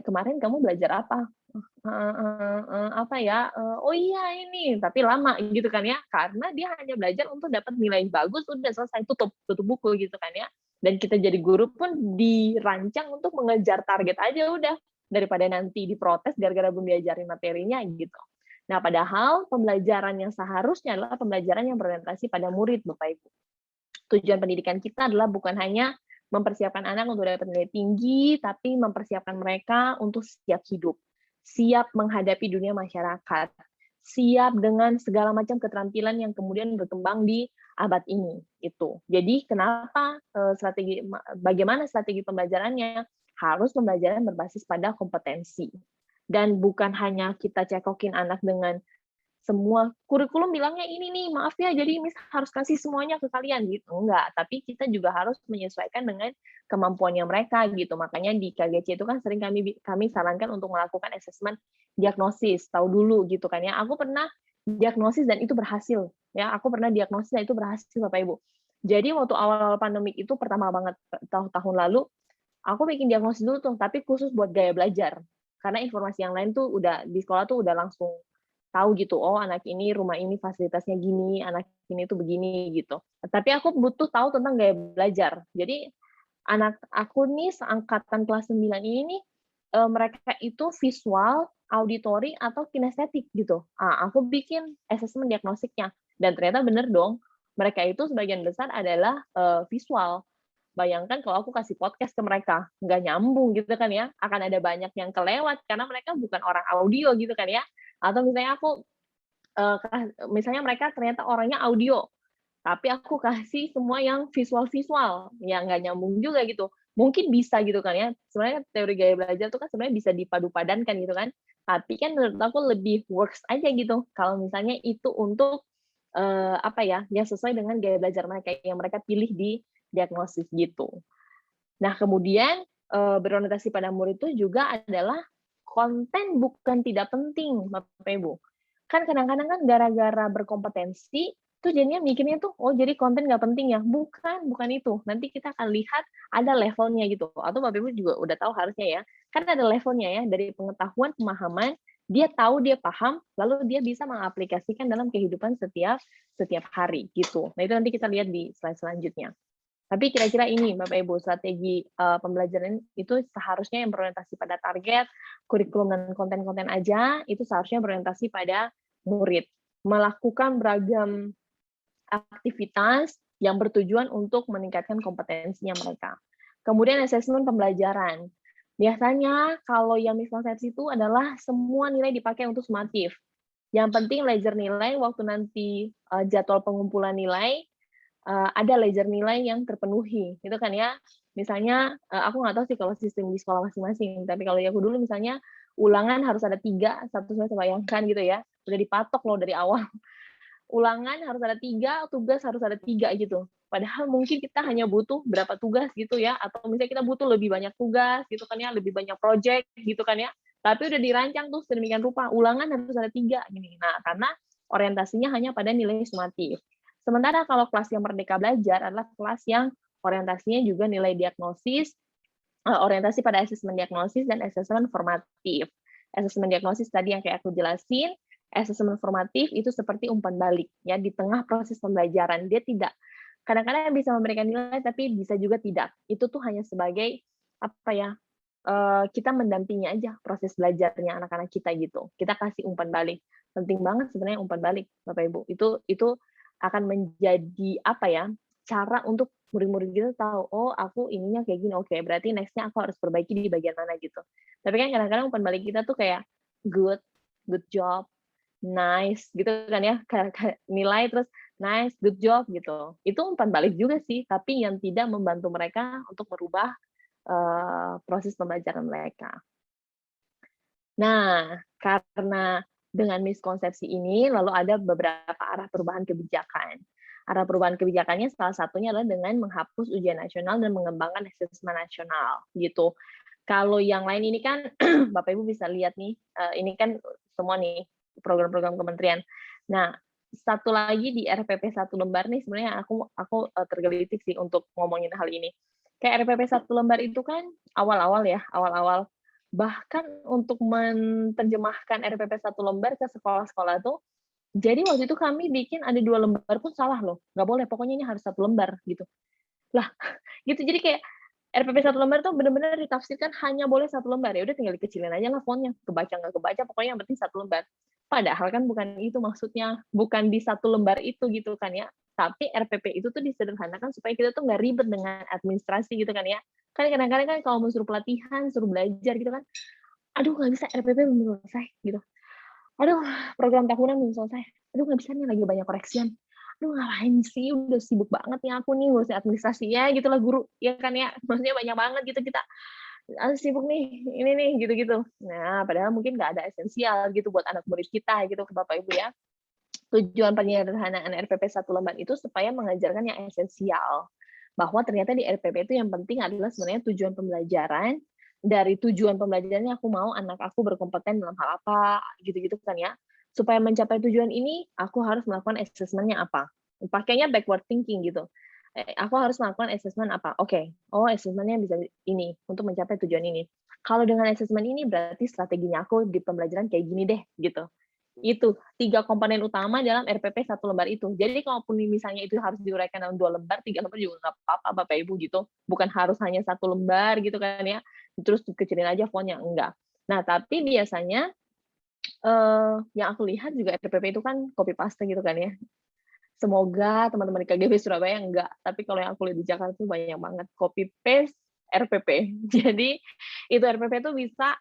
B: kemarin kamu belajar apa? Apa ya? Oh iya ini, tapi lama gitu kan ya, karena dia hanya belajar untuk dapat nilai bagus, udah selesai, tutup buku gitu kan ya. Dan kita jadi guru pun dirancang untuk mengejar target aja udah, daripada nanti diprotes gara-gara belum diajarin materinya gitu. Nah, padahal pembelajaran yang seharusnya adalah pembelajaran yang berorientasi pada murid, Bapak Ibu. Tujuan pendidikan kita adalah bukan hanya mempersiapkan anak untuk dapat nilai tinggi, tapi mempersiapkan mereka untuk siap hidup, siap menghadapi dunia masyarakat, siap dengan segala macam keterampilan yang kemudian berkembang di abad ini. Itu. Jadi kenapa bagaimana strategi pembelajarannya? Harus pembelajaran berbasis pada kompetensi. Dan bukan hanya kita cekokin anak dengan semua kurikulum bilangnya ini nih, maaf ya, jadi Miss harus kasih semuanya ke kalian gitu. Enggak, tapi kita juga harus menyesuaikan dengan kemampuannya mereka gitu. Makanya di KGC itu kan sering kami sarankan untuk melakukan asesmen diagnosis, tahu dulu gitu kan ya. Aku pernah diagnosis dan itu berhasil. Ya, aku pernah diagnosis dan itu berhasil Bapak Ibu. Jadi waktu awal-awal pandemik itu pertama banget tahun lalu, aku bikin diagnosis dulu tuh, tapi khusus buat gaya belajar. Karena informasi yang lain tuh udah di sekolah tuh udah langsung tahu gitu, oh anak ini rumah ini fasilitasnya gini, anak ini tuh begini gitu. Tapi aku butuh tahu tentang gaya belajar. Jadi anak aku nih seangkatan kelas 9 ini nih mereka itu visual, auditori atau kinestetik gitu. Aku bikin asesmen diagnosiknya dan ternyata bener dong. Mereka itu sebagian besar adalah visual. Bayangkan kalau aku kasih podcast ke mereka, nggak nyambung gitu kan ya, akan ada banyak yang kelewat karena mereka bukan orang audio gitu kan ya. Atau misalnya aku, misalnya mereka ternyata orangnya audio, tapi aku kasih semua yang visual-visual, ya nggak nyambung juga gitu. Mungkin bisa gitu kan ya, sebenarnya teori gaya belajar itu kan sebenarnya bisa dipadu-padankan gitu kan, tapi kan menurut aku lebih works aja gitu, kalau misalnya itu untuk, yang sesuai dengan gaya belajar mereka, yang mereka pilih di diagnosis gitu. Nah kemudian, berorientasi pada murid itu juga adalah konten bukan tidak penting, Bapak Ibu. Kan kadang-kadang kan gara-gara berkompetensi, tuh jadinya mikirnya tuh, oh jadi konten nggak penting ya? Bukan itu. Nanti kita akan lihat ada levelnya gitu. Atau Bapak Ibu juga udah tahu harusnya ya, kan ada levelnya ya, dari pengetahuan, pemahaman, dia tahu, dia paham, lalu dia bisa mengaplikasikan dalam kehidupan setiap hari gitu. Nah itu nanti kita lihat di slide selanjutnya. Tapi kira-kira ini Bapak Ibu, strategi pembelajaran itu seharusnya yang berorientasi pada target, kurikulum dan konten-konten aja, itu seharusnya berorientasi pada murid. Melakukan beragam aktivitas yang bertujuan untuk meningkatkan kompetensinya mereka. Kemudian asesmen pembelajaran. Biasanya kalau yang miskonsepsi itu adalah semua nilai dipakai untuk sumatif. Yang penting ledger nilai waktu nanti jadwal pengumpulan nilai ada ledger nilai yang terpenuhi, gitu kan ya. Misalnya aku nggak tahu sih kalau sistem di sekolah masing-masing, tapi kalau aku dulu misalnya ulangan harus ada 3, satu semester bayangkan gitu ya, udah dipatok loh dari awal. Ulangan harus ada 3, tugas harus ada 3 gitu. Padahal mungkin kita hanya butuh berapa tugas gitu ya, atau misalnya kita butuh lebih banyak tugas gitu kan ya, lebih banyak project gitu kan ya. Tapi udah dirancang tuh sedemikian rupa, ulangan harus ada 3 gini. Nah, karena orientasinya hanya pada nilai sumatif. Sementara kalau kelas yang Merdeka Belajar adalah kelas yang orientasinya juga nilai diagnosis, orientasi pada asesmen diagnosis dan asesmen formatif. Asesmen diagnosis tadi yang kayak aku jelasin, asesmen formatif itu seperti umpan balik ya di tengah proses pembelajaran. Dia tidak kadang-kadang bisa memberikan nilai tapi bisa juga tidak. Itu tuh hanya sebagai apa ya? Kita mendampingi aja proses belajarnya anak-anak kita gitu. Kita kasih umpan balik. Penting banget sebenarnya umpan balik, Bapak Ibu. Itu akan menjadi apa ya? Cara untuk murid-murid kita tahu, oh aku ininya kayak gini, oke berarti nextnya aku harus perbaiki di bagian mana gitu. Tapi kan kadang-kadang umpan balik kita tuh kayak good job, nice gitu kan ya, nilai terus nice, good job gitu. Itu umpan balik juga sih, tapi yang tidak membantu mereka untuk merubah proses pembelajaran mereka. Nah, karena dengan miskonsepsi ini, lalu ada beberapa arah perubahan kebijakan. Arah perubahan kebijakannya salah satunya adalah dengan menghapus ujian nasional dan mengembangkan asesmen nasional, gitu. Kalau yang lain ini kan, Bapak Ibu bisa lihat nih, ini kan semua nih program-program kementerian. Nah, satu lagi di RPP 1 lembar nih sebenarnya aku tergelitik sih untuk ngomongin hal ini. Kayak RPP 1 lembar itu kan awal-awal ya, awal-awal bahkan untuk menerjemahkan RPP 1 lembar ke sekolah-sekolah tuh, jadi waktu itu kami bikin ada 2 lembar pun salah loh, nggak boleh, pokoknya ini harus 1 lembar gitu. Lah, gitu jadi kayak RPP 1 lembar tuh benar-benar ditafsirkan hanya boleh 1 lembar, ya udah tinggal dikecilin aja lah fontnya, kebaca nggak kebaca, pokoknya yang penting 1 lembar. Padahal kan bukan itu maksudnya, bukan di 1 lembar itu gitu kan ya. Tapi RPP itu tuh disederhanakan supaya kita tuh nggak ribet dengan administrasi gitu kan ya. Kan kadang-kadang kan kalau mau suruh pelatihan, suruh belajar gitu kan, aduh nggak bisa RPP belum selesai gitu. Aduh program tahunan belum selesai. Aduh nggak bisa nih lagi banyak koreksian. Aduh ngapain sih udah sibuk banget nih aku nih ngurusin administrasi ya gitulah guru ya kan ya. Maksudnya banyak banget gitu kita sibuk nih ini nih gitu-gitu. Nah padahal mungkin nggak ada esensial gitu buat anak murid kita gitu ke Bapak Ibu ya. Tujuan penyederhanaan RPP 1 lembar itu supaya mengajarkan yang esensial. Bahwa ternyata di RPP itu yang penting adalah sebenarnya tujuan pembelajaran. Dari tujuan pembelajarannya aku mau anak aku berkompeten dalam hal apa, gitu-gitu kan ya. Supaya mencapai tujuan ini, aku harus melakukan assessment-nya apa. Pakainya backward thinking gitu. Aku harus melakukan assessment apa? Oke, oh assessment-nya bisa ini, untuk mencapai tujuan ini. Kalau dengan assessment ini berarti strateginya aku di pembelajaran kayak gini deh, gitu. Itu 3 komponen utama dalam RPP 1 lembar itu. Jadi kalaupun misalnya itu harus diuraikan dalam 2 lembar, 3 lembar juga nggak apa-apa Bapak Ibu gitu. Bukan harus hanya 1 lembar gitu kan ya, terus dikecilin aja fontnya, enggak. Nah, tapi biasanya yang aku lihat juga RPP itu kan copy paste gitu kan ya. Semoga teman-teman di KGB Surabaya enggak, tapi kalau yang aku lihat di Jakarta itu banyak banget copy paste RPP. Jadi itu RPP itu bisa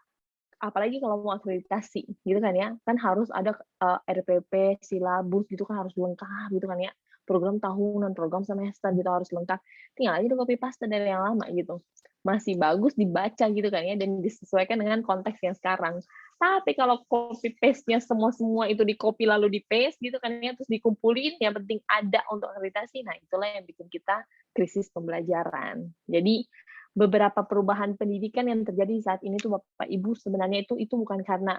B: apalagi kalau mau akreditasi gitu kan ya, kan harus ada RPP, silabus gitu kan harus lengkap gitu kan ya. Program tahunan, program semester gitu harus lengkap. Tinggal aja di copy paste dari yang lama gitu. Masih bagus dibaca gitu kan ya dan disesuaikan dengan konteks yang sekarang. Tapi kalau copy paste-nya semua itu di copy lalu di paste gitu kan ya terus dikumpulin yang penting ada untuk akreditasi. Nah, itulah yang bikin kita krisis pembelajaran. Jadi beberapa perubahan pendidikan yang terjadi saat ini tuh Bapak Ibu sebenarnya itu bukan karena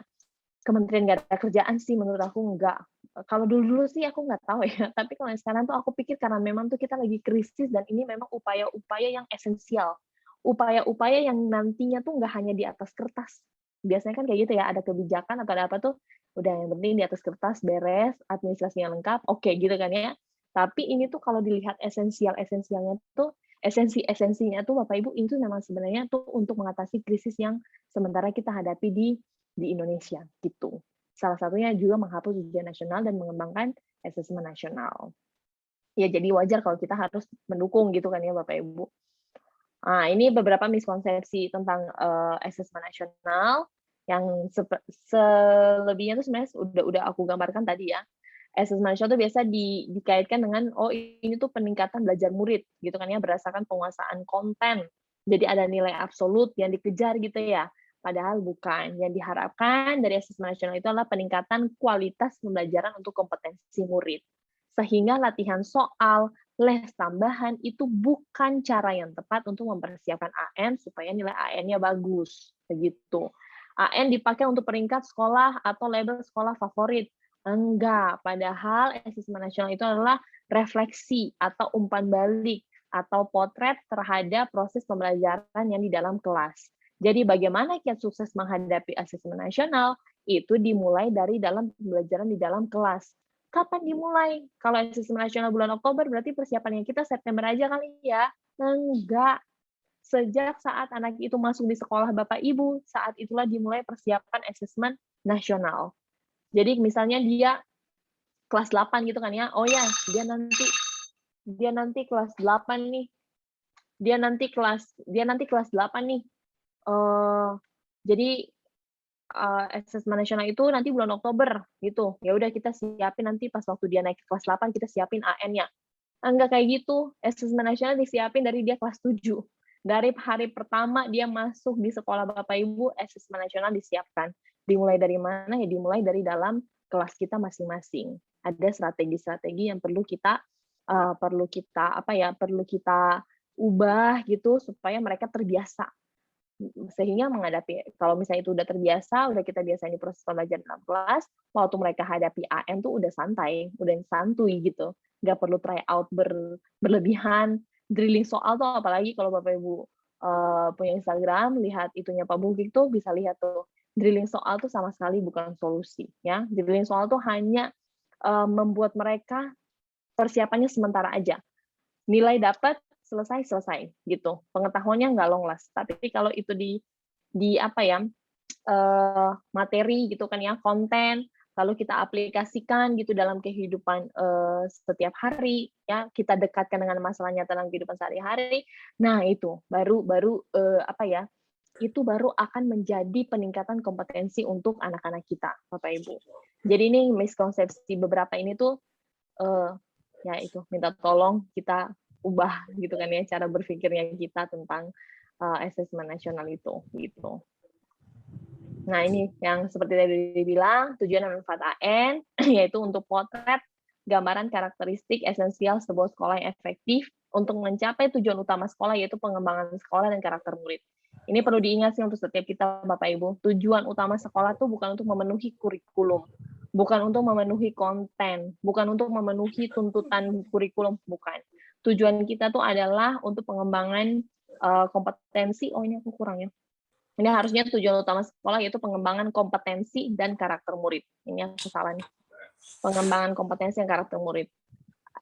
B: kementerian nggak ada kerjaan sih menurut aku enggak. Kalau dulu sih aku nggak tahu ya, tapi kalau yang sekarang tuh aku pikir karena memang tuh kita lagi krisis dan ini memang upaya-upaya yang esensial. Upaya-upaya yang nantinya tuh nggak hanya di atas kertas. Biasanya kan kayak gitu ya, ada kebijakan atau ada apa tuh, udah yang penting di atas kertas beres, administrasinya lengkap, oke gitu kan ya. Tapi ini tuh kalau dilihat esensialnya tuh esensinya tuh Bapak Ibu itu memang sebenarnya tuh untuk mengatasi krisis yang sementara kita hadapi di Indonesia gitu. Salah satunya juga menghapus ujian nasional dan mengembangkan asesmen nasional. Ya jadi wajar kalau kita harus mendukung gitu kan ya Bapak Ibu. Nah, ini beberapa miskonsepsi tentang asesmen nasional. Yang selebihnya tuh sebenarnya udah aku gambarkan tadi ya. Assessment nasional itu biasa dikaitkan dengan ini tuh peningkatan belajar murid gitu kan ya, berdasarkan penguasaan konten. Jadi ada nilai absolut yang dikejar gitu ya. Padahal bukan. Yang diharapkan dari assessment nasional itu adalah peningkatan kualitas pembelajaran untuk kompetensi murid. Sehingga latihan soal, les tambahan itu bukan cara yang tepat untuk mempersiapkan AN supaya nilai AN-nya bagus. Begitu. AN dipakai untuk peringkat sekolah atau label sekolah favorit. Enggak, padahal asesmen nasional itu adalah refleksi atau umpan balik atau potret terhadap proses pembelajaran yang di dalam kelas. Jadi bagaimana kiat sukses menghadapi asesmen nasional itu dimulai dari dalam pembelajaran di dalam kelas. Kapan dimulai? Kalau asesmen nasional bulan Oktober berarti persiapannya kita September aja kali ya? Enggak. Sejak saat anak itu masuk di sekolah Bapak Ibu, saat itulah dimulai persiapan asesmen nasional. Jadi misalnya dia kelas 8 gitu kan ya. Oh ya, dia nanti kelas 8 nih. Dia nanti kelas 8 nih. Jadi asesmen nasional itu nanti bulan Oktober gitu. Ya udah kita siapin nanti pas waktu dia naik ke kelas 8 kita siapin AN-nya. Enggak kayak gitu. Asesmen nasional disiapin dari dia kelas 7. Dari hari pertama dia masuk di sekolah Bapak Ibu, asesmen nasional disiapkan. Dimulai dari mana? Ya dimulai dari dalam kelas kita masing-masing. Ada strategi-strategi yang perlu kita ubah gitu supaya mereka terbiasa. Sehingga menghadapi, kalau misalnya itu udah terbiasa, udah kita biasain di proses pembelajaran dalam kelas, waktu mereka hadapi AN tuh udah santai, udah santuy gitu. Nggak perlu try out berlebihan. Drilling soal tuh apalagi kalau Bapak Ibu punya Instagram, lihat itunya Pak Bukik tuh bisa lihat tuh. Drilling soal tuh sama sekali bukan solusi ya. Drilling soal tuh hanya membuat mereka persiapannya sementara aja. Nilai dapat selesai gitu. Pengetahuannya nggak long last. Tapi kalau itu di apa ya materi gitu kan ya, konten, lalu kita aplikasikan gitu dalam kehidupan setiap hari ya, kita dekatkan dengan masalah nyata dalam kehidupan sehari-hari. Nah itu baru itu baru akan menjadi peningkatan kompetensi untuk anak-anak kita, Bapak Ibu. Jadi ini miskonsepsi beberapa ini tuh ya itu minta tolong kita ubah gitu kan ya cara berpikirnya kita tentang asesmen nasional itu gitu. Nah ini yang seperti tadi dibilang tujuan dan manfaat AN yaitu untuk potret gambaran karakteristik esensial sebuah sekolah yang efektif untuk mencapai tujuan utama sekolah yaitu pengembangan sekolah dan karakter murid. Ini perlu diingat sih untuk setiap kita Bapak Ibu. Tujuan utama sekolah itu bukan untuk memenuhi kurikulum, bukan untuk memenuhi konten, bukan untuk memenuhi tuntutan kurikulum, bukan. Tujuan kita tuh adalah untuk pengembangan kompetensi. Oh ini aku kurang ya. Ini harusnya tujuan utama sekolah yaitu pengembangan kompetensi dan karakter murid. Ini aku salah nih. Pengembangan kompetensi dan karakter murid.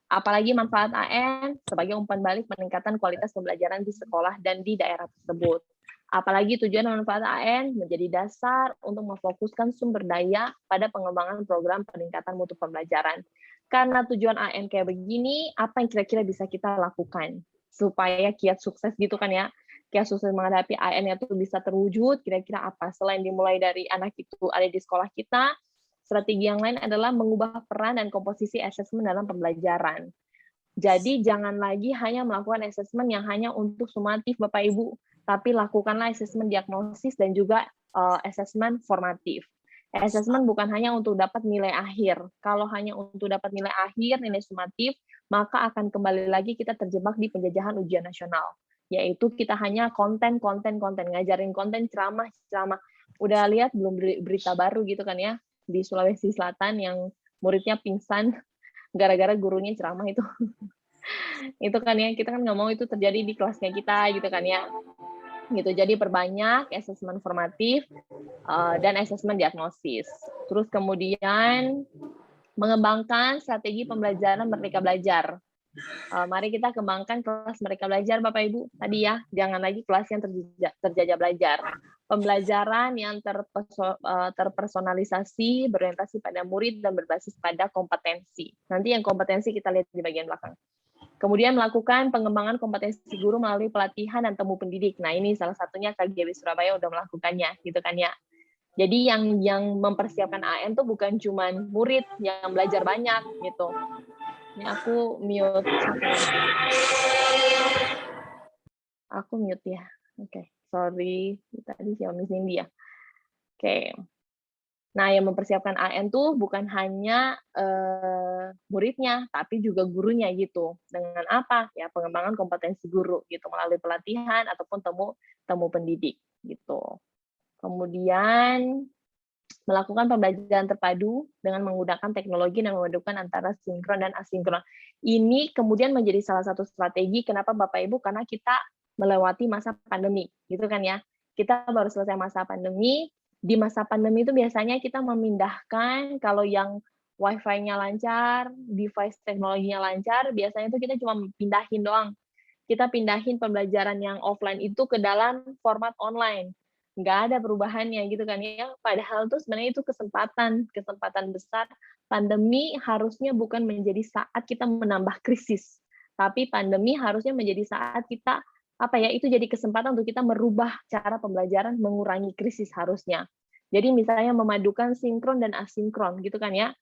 B: Apalagi manfaat AN sebagai umpan balik peningkatan kualitas pembelajaran di sekolah dan di daerah tersebut. Apalagi tujuan dan manfaat AN menjadi dasar untuk memfokuskan sumber daya pada pengembangan program peningkatan mutu pembelajaran. Karena tujuan AN kayak begini, apa yang kira-kira bisa kita lakukan supaya kiat sukses gitu kan ya, kiat sukses menghadapi AN itu bisa terwujud, kira-kira apa? Selain dimulai dari anak itu ada di sekolah kita, strategi yang lain adalah mengubah peran dan komposisi asesmen dalam pembelajaran. Jadi jangan lagi hanya melakukan asesmen yang hanya untuk sumatif Bapak Ibu, tapi lakukanlah asesmen diagnosis dan juga asesmen formatif. Asesmen bukan hanya untuk dapat nilai akhir. Kalau hanya untuk dapat nilai akhir, nilai sumatif, maka akan kembali lagi kita terjebak di penjajahan ujian nasional. Yaitu kita hanya konten, ngajarin konten, ceramah. Udah lihat belum berita baru gitu kan ya, di Sulawesi Selatan yang muridnya pingsan gara-gara gurunya ceramah itu. Itu kan ya, kita kan nggak mau itu terjadi di kelasnya kita gitu kan ya. Gitu. Jadi perbanyak asesmen formatif dan asesmen diagnosis. Terus kemudian mengembangkan strategi pembelajaran Merdeka Belajar. Mari kita kembangkan kelas Merdeka Belajar Bapak Ibu. Tadi ya, jangan lagi kelas yang terjajah belajar. Pembelajaran yang terpersonalisasi, berorientasi pada murid dan berbasis pada kompetensi. Nanti yang kompetensi kita lihat di bagian belakang. Kemudian melakukan pengembangan kompetensi guru melalui pelatihan dan temu pendidik. Nah, ini salah satunya KGB Surabaya udah melakukannya, gitu kan ya. Jadi yang mempersiapkan AN tuh bukan cuman murid yang belajar banyak gitu. Ini aku mute siapa nih? Aku mute ya. Oke, sorry. Tadi Xiaomi Cindy ya. Oke. Nah, yang mempersiapkan AN tuh bukan hanya muridnya, tapi juga gurunya gitu. Dengan apa? Ya, pengembangan kompetensi guru gitu melalui pelatihan ataupun temu pendidik gitu. Kemudian melakukan pembelajaran terpadu dengan menggunakan teknologi dan memadukan antara sinkron dan asinkron. Ini kemudian menjadi salah satu strategi kenapa Bapak Ibu, karena kita melewati masa pandemi, gitu kan ya. Kita baru selesai masa pandemi, di masa pandemi itu biasanya kita memindahkan, kalau yang Wi-Fi-nya lancar, device teknologinya lancar, biasanya itu kita cuma pindahin doang. Kita pindahin pembelajaran yang offline itu ke dalam format online. Nggak ada perubahannya gitu kan ya. Padahal tuh sebenarnya itu kesempatan besar. Pandemi harusnya bukan menjadi saat kita menambah krisis, tapi pandemi harusnya menjadi saat kita itu jadi kesempatan untuk kita merubah cara pembelajaran, mengurangi krisis harusnya. Jadi misalnya memadukan sinkron dan asinkron gitu kan ya.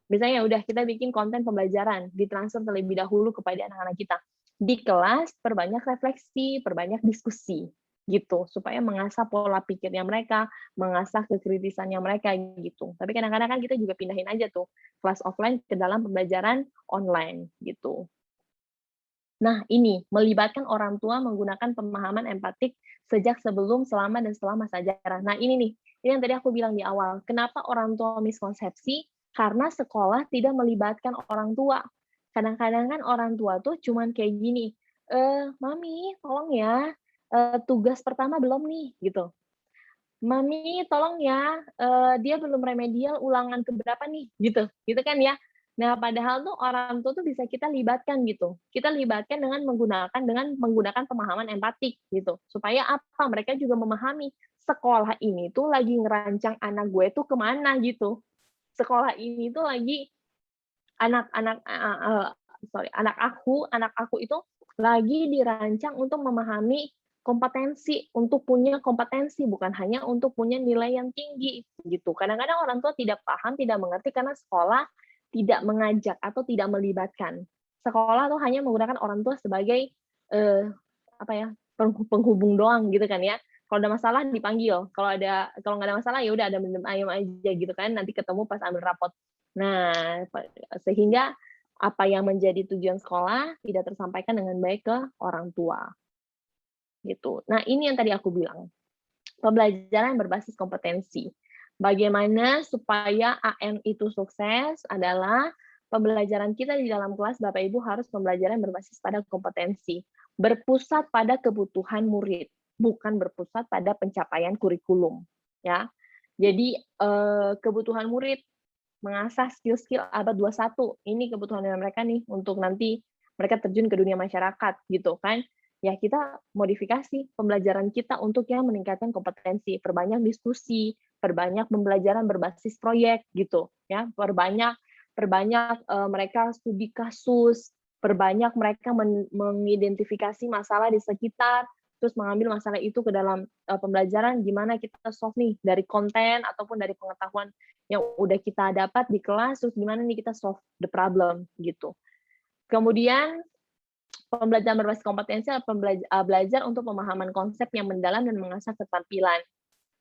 B: Misalnya udah kita bikin konten pembelajaran, ditransfer terlebih dahulu kepada anak-anak kita. Di kelas perbanyak refleksi, perbanyak diskusi gitu, supaya mengasah pola pikirnya mereka, mengasah kekritisannya mereka gitu. Tapi kadang-kadang kan kita juga pindahin aja tuh kelas offline ke dalam pembelajaran online gitu. Nah, ini melibatkan orang tua menggunakan pemahaman empatik sejak sebelum, selama, dan setelah masa ajaran. Nah, ini yang tadi aku bilang di awal. Kenapa orang tua miskonsepsi? Karena sekolah tidak melibatkan orang tua. Kadang-kadang kan orang tua tuh cuman kayak gini, Mami, tolong ya, tugas pertama belum nih, gitu. Mami, tolong ya, dia belum remedial ulangan keberapa nih, gitu kan ya. Nah, padahal tuh orang tua tuh bisa kita libatkan gitu. Kita libatkan dengan menggunakan pemahaman empatik gitu. Supaya apa? Mereka juga memahami sekolah ini tuh lagi ngerancang anak gue tuh kemana gitu. Sekolah ini tuh lagi anak aku itu lagi dirancang untuk memahami kompetensi, untuk punya kompetensi, bukan hanya untuk punya nilai yang tinggi gitu. Kadang-kadang orang tua tidak paham, tidak mengerti karena sekolah tidak mengajak atau tidak melibatkan. Sekolah tuh hanya menggunakan orang tua sebagai penghubung doang gitu kan ya. Kalau ada masalah dipanggil, kalau nggak ada masalah ya udah ada mendem ayam aja gitu kan, nanti ketemu pas ambil rapot. Nah, sehingga apa yang menjadi tujuan sekolah tidak tersampaikan dengan baik ke orang tua. Gitu. Nah, ini yang tadi aku bilang. Pembelajaran berbasis kompetensi. Bagaimana supaya AN itu sukses adalah pembelajaran kita di dalam kelas, Bapak Ibu, harus pembelajaran berbasis pada kompetensi, berpusat pada kebutuhan murid, bukan berpusat pada pencapaian kurikulum, ya. Jadi kebutuhan murid mengasah skill-skill abad 21. Ini kebutuhan mereka nih untuk nanti mereka terjun ke dunia masyarakat gitu kan. Ya kita modifikasi pembelajaran kita untuk yang meningkatkan kompetensi, perbanyak diskusi, perbanyak pembelajaran berbasis proyek gitu ya, perbanyak mereka studi kasus, perbanyak mereka mengidentifikasi masalah di sekitar, terus mengambil masalah itu ke dalam pembelajaran, gimana kita solve nih dari konten ataupun dari pengetahuan yang udah kita dapat di kelas, terus gimana nih kita solve the problem gitu. Kemudian pembelajaran berbasis kompetensi adalah belajar untuk pemahaman konsep yang mendalam dan mengasah keterampilan.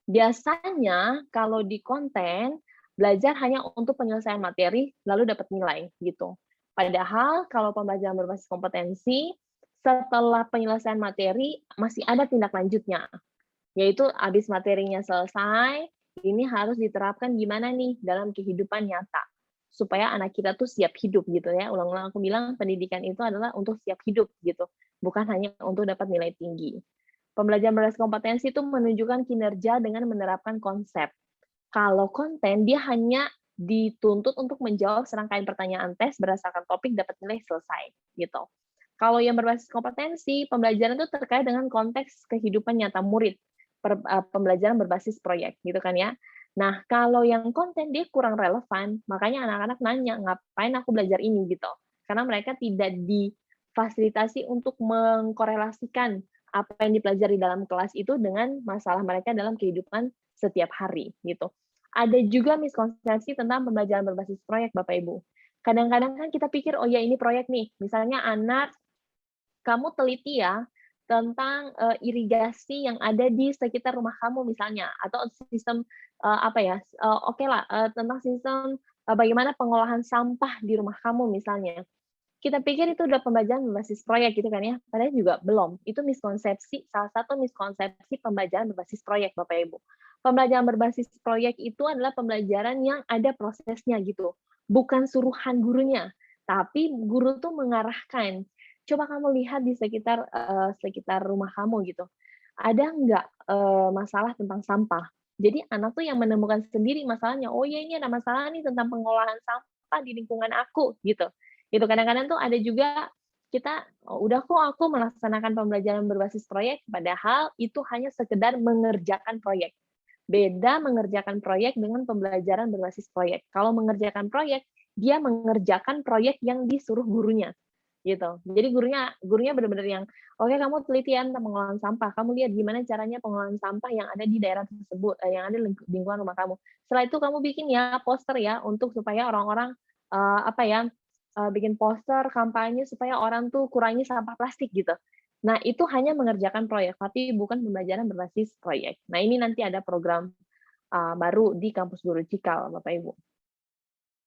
B: Biasanya kalau di konten belajar hanya untuk penyelesaian materi lalu dapat nilai gitu. Padahal kalau pembelajaran berbasis kompetensi setelah penyelesaian materi masih ada tindak lanjutnya, yaitu habis materinya selesai, ini harus diterapkan gimana nih dalam kehidupan nyata supaya anak kita tuh siap hidup gitu ya. Ulang-ulang aku bilang pendidikan itu adalah untuk siap hidup gitu, bukan hanya untuk dapat nilai tinggi. Pembelajaran berbasis kompetensi itu menunjukkan kinerja dengan menerapkan konsep. Kalau konten dia hanya dituntut untuk menjawab serangkaian pertanyaan tes berdasarkan topik dapat nilai selesai gitu. Kalau yang berbasis kompetensi, pembelajaran itu terkait dengan konteks kehidupan nyata murid, pembelajaran berbasis proyek gitu kan ya. Nah, kalau yang konten dia kurang relevan, makanya anak-anak nanya, ngapain aku belajar ini gitu. Karena mereka tidak difasilitasi untuk mengkorelasikan apa yang dipelajari dalam kelas itu dengan masalah mereka dalam kehidupan setiap hari gitu. Ada juga miskonsepsi tentang pembelajaran berbasis proyek, Bapak Ibu. Kadang-kadang kan kita pikir, oh ya ini proyek nih, misalnya anak, kamu teliti ya tentang irigasi yang ada di sekitar rumah kamu misalnya, atau sistem oke lah tentang sistem bagaimana pengolahan sampah di rumah kamu misalnya. Kita pikir itu udah pembelajaran berbasis proyek gitu kan ya, padahal juga belum. Itu miskonsepsi, salah satu miskonsepsi pembelajaran berbasis proyek, Bapak Ibu. Pembelajaran berbasis proyek itu adalah pembelajaran yang ada prosesnya gitu, bukan suruhan gurunya, tapi guru tuh mengarahkan. Coba kamu lihat di sekitar rumah kamu gitu, ada nggak masalah tentang sampah? Jadi anak tuh yang menemukan sendiri masalahnya, oh ya ini ada masalah nih tentang pengolahan sampah di lingkungan aku gitu. Gitu, kadang-kadang tuh ada juga kita, oh, udah kok aku melaksanakan pembelajaran berbasis proyek, padahal itu hanya sekedar mengerjakan proyek. Beda mengerjakan proyek dengan pembelajaran berbasis proyek. Kalau mengerjakan proyek, dia mengerjakan proyek yang disuruh gurunya, gitu. Jadi gurunya benar-benar yang, oke kamu teliti ya tentang pengolahan sampah, kamu lihat gimana caranya pengolahan sampah yang ada di daerah tersebut, yang ada di lingkungan rumah kamu. Setelah itu kamu bikin ya poster ya untuk supaya orang-orang bikin poster kampanye supaya orang tuh kurangi sampah plastik gitu. Nah, itu hanya mengerjakan proyek, tapi bukan pembelajaran berbasis proyek. Nah, ini nanti ada program baru di kampus Guru Cikal, Bapak Ibu.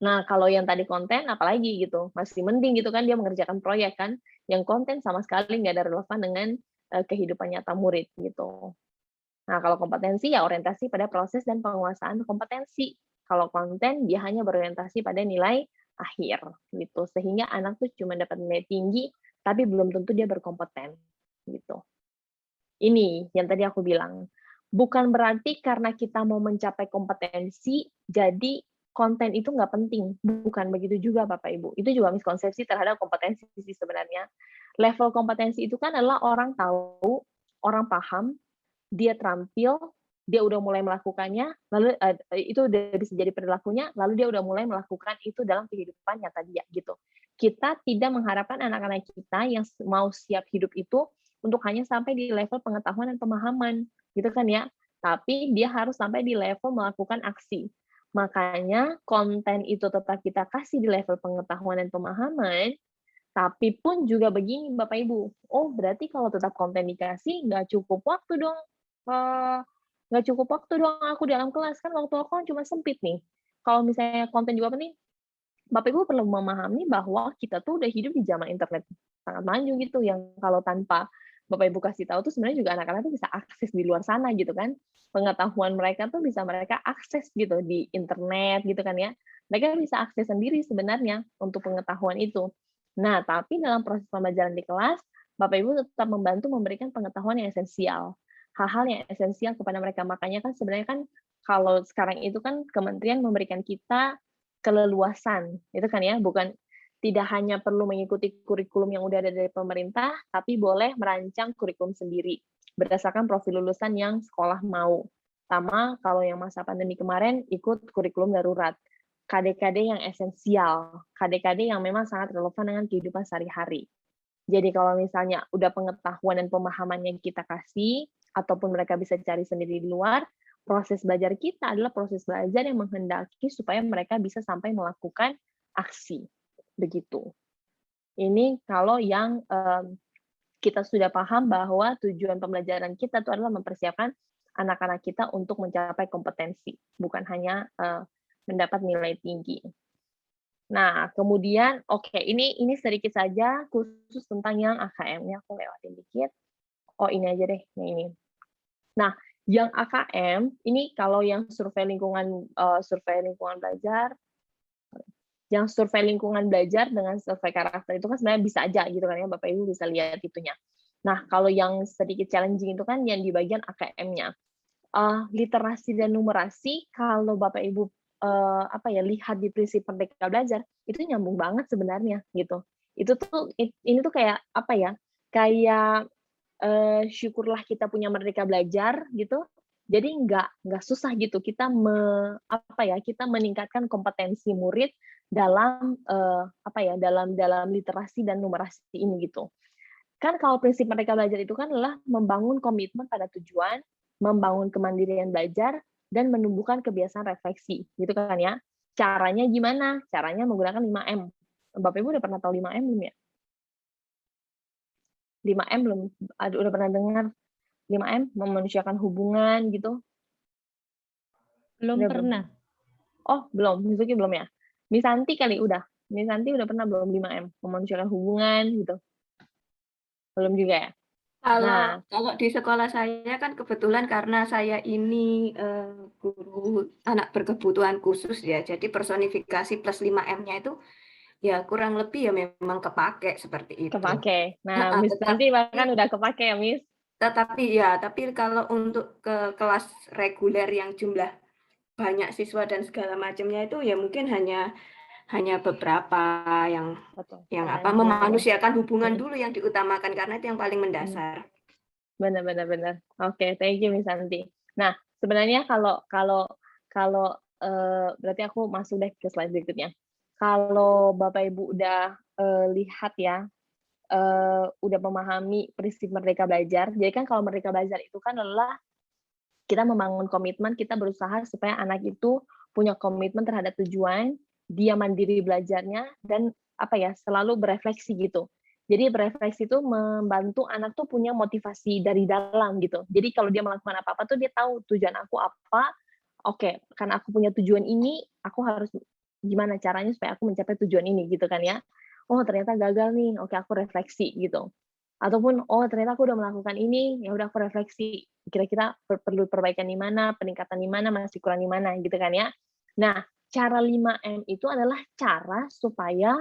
B: Nah, kalau yang tadi konten, apalagi gitu, masih mending gitu kan dia mengerjakan proyek kan, yang konten sama sekali nggak ada relevan dengan kehidupan nyata murid gitu. Nah, kalau kompetensi ya orientasi pada proses dan penguasaan kompetensi. Kalau konten dia hanya berorientasi pada nilai akhir gitu. Sehingga anak tuh cuma dapat nilai tinggi tapi belum tentu dia berkompeten gitu. Ini yang tadi aku bilang. Bukan berarti karena kita mau mencapai kompetensi jadi konten itu nggak penting. Bukan begitu juga Bapak Ibu. Itu juga miskonsepsi terhadap kompetensi sih sebenarnya. Level kompetensi itu kan adalah orang tahu, orang paham, dia terampil, dia udah mulai melakukannya, lalu itu udah bisa jadi perilakunya, lalu dia udah mulai melakukan itu dalam kehidupan nyata dia gitu. Kita tidak mengharapkan anak-anak kita yang mau siap hidup itu untuk hanya sampai di level pengetahuan dan pemahaman, gitu kan ya. Tapi dia harus sampai di level melakukan aksi. Makanya konten itu tetap kita kasih di level pengetahuan dan pemahaman, tapi pun juga begini Bapak Ibu, oh berarti kalau tetap konten dikasih nggak cukup waktu dong, nggak cukup waktu dong aku dalam kelas, kan waktu aku kan cuma sempit nih. Kalau misalnya konten juga penting, Bapak Ibu perlu memahami bahwa kita tuh udah hidup di zaman internet sangat maju gitu, yang kalau tanpa Bapak Ibu kasih tahu tuh sebenarnya juga anak-anak tuh bisa akses di luar sana gitu kan. Pengetahuan mereka tuh bisa mereka akses gitu di internet gitu kan ya. Mereka bisa akses sendiri sebenarnya untuk pengetahuan itu. Nah, tapi dalam proses pembelajaran di kelas, Bapak Ibu tetap membantu memberikan pengetahuan yang esensial. Hal-hal yang esensial kepada mereka. Makanya kan sebenarnya kan kalau sekarang itu kan kementerian memberikan kita keleluasan, itu kan ya, bukan tidak hanya perlu mengikuti kurikulum yang udah ada dari pemerintah, tapi boleh merancang kurikulum sendiri berdasarkan profil lulusan yang sekolah mau. Sama kalau yang masa pandemi kemarin ikut kurikulum darurat. KD-KD yang esensial, KD-KD yang memang sangat relevan dengan kehidupan sehari-hari. Jadi kalau misalnya udah pengetahuan dan pemahamannya kita kasih, ataupun mereka bisa cari sendiri di luar, proses belajar kita adalah proses belajar yang menghendaki supaya mereka bisa sampai melakukan aksi. Begitu. Ini kalau yang kita sudah paham bahwa tujuan pembelajaran kita itu adalah mempersiapkan anak-anak kita untuk mencapai kompetensi, bukan hanya mendapat nilai tinggi. Nah, kemudian oke, ini sedikit saja khusus tentang yang AKM-nya, aku lewatin dikit. Oh, ini aja deh, yang ini. Nah, yang AKM ini kalau yang survei lingkungan belajar, yang survei lingkungan belajar dengan survei karakter itu kan sebenarnya bisa aja gitu kan ya, Bapak Ibu bisa lihat itunya. Nah, kalau yang sedikit challenging itu kan yang di bagian AKM-nya. Literasi dan numerasi kalau Bapak Ibu lihat di prinsip Merdeka Belajar itu nyambung banget sebenarnya gitu. Ini tuh kayak apa ya? Kayak syukurlah kita punya Merdeka Belajar gitu. Jadi nggak susah gitu kita kita meningkatkan kompetensi murid dalam dalam literasi dan numerasi ini gitu. Kan kalau prinsip Merdeka Belajar itu kan adalah membangun komitmen pada tujuan, membangun kemandirian belajar, dan menumbuhkan kebiasaan refleksi, gitu kan ya. Caranya gimana? Caranya menggunakan 5M. Bapak Ibu udah pernah tahu 5M belum ya? 5M belum? Udah pernah dengar 5M? Memanusiakan hubungan gitu?
A: Belum
B: Udah belum?
A: pernah.
B: Oh, belum. Mizuki belum ya? Misanti kali udah. Misanti udah pernah belum 5M? Memanusiakan hubungan gitu. Belum juga ya? Nah,
E: Kalau di sekolah saya kan kebetulan karena saya ini guru anak berkebutuhan khusus ya, jadi personifikasi plus 5M-nya itu ya kurang lebih ya memang kepake seperti itu.
B: kepake. Nah,
E: Nah,
B: Miss Santi bahkan udah kepake ya, Miss?
E: tapi kalau untuk ke kelas reguler yang jumlah banyak siswa dan segala macamnya itu ya mungkin hanya beberapa yang
B: Betul.
E: memanusiakan hubungan dulu yang diutamakan karena itu yang paling mendasar.
B: Benar. Oke, thank you Miss Santi. Nah, sebenarnya kalau berarti aku masuk deh ke slide berikutnya. Kalau Bapak Ibu udah lihat ya, udah memahami prinsip Merdeka Belajar. Jadi kan kalau Merdeka Belajar itu kan adalah kita membangun komitmen, kita berusaha supaya anak itu punya komitmen terhadap tujuan, dia mandiri belajarnya, dan selalu berefleksi gitu. Jadi berefleksi itu membantu anak tuh punya motivasi dari dalam gitu. Jadi kalau dia melakukan apa-apa tuh dia tahu tujuan aku apa. Oke, karena aku punya tujuan ini, aku harus gimana caranya supaya aku mencapai tujuan ini gitu kan ya. Oh, ternyata gagal nih. Oke, aku refleksi gitu. Ataupun oh ternyata aku udah melakukan ini, ya udah aku refleksi. Kira-kira perlu perbaikan di mana, peningkatan di mana, masih kurang di mana gitu kan ya. Nah, cara 5M itu adalah cara supaya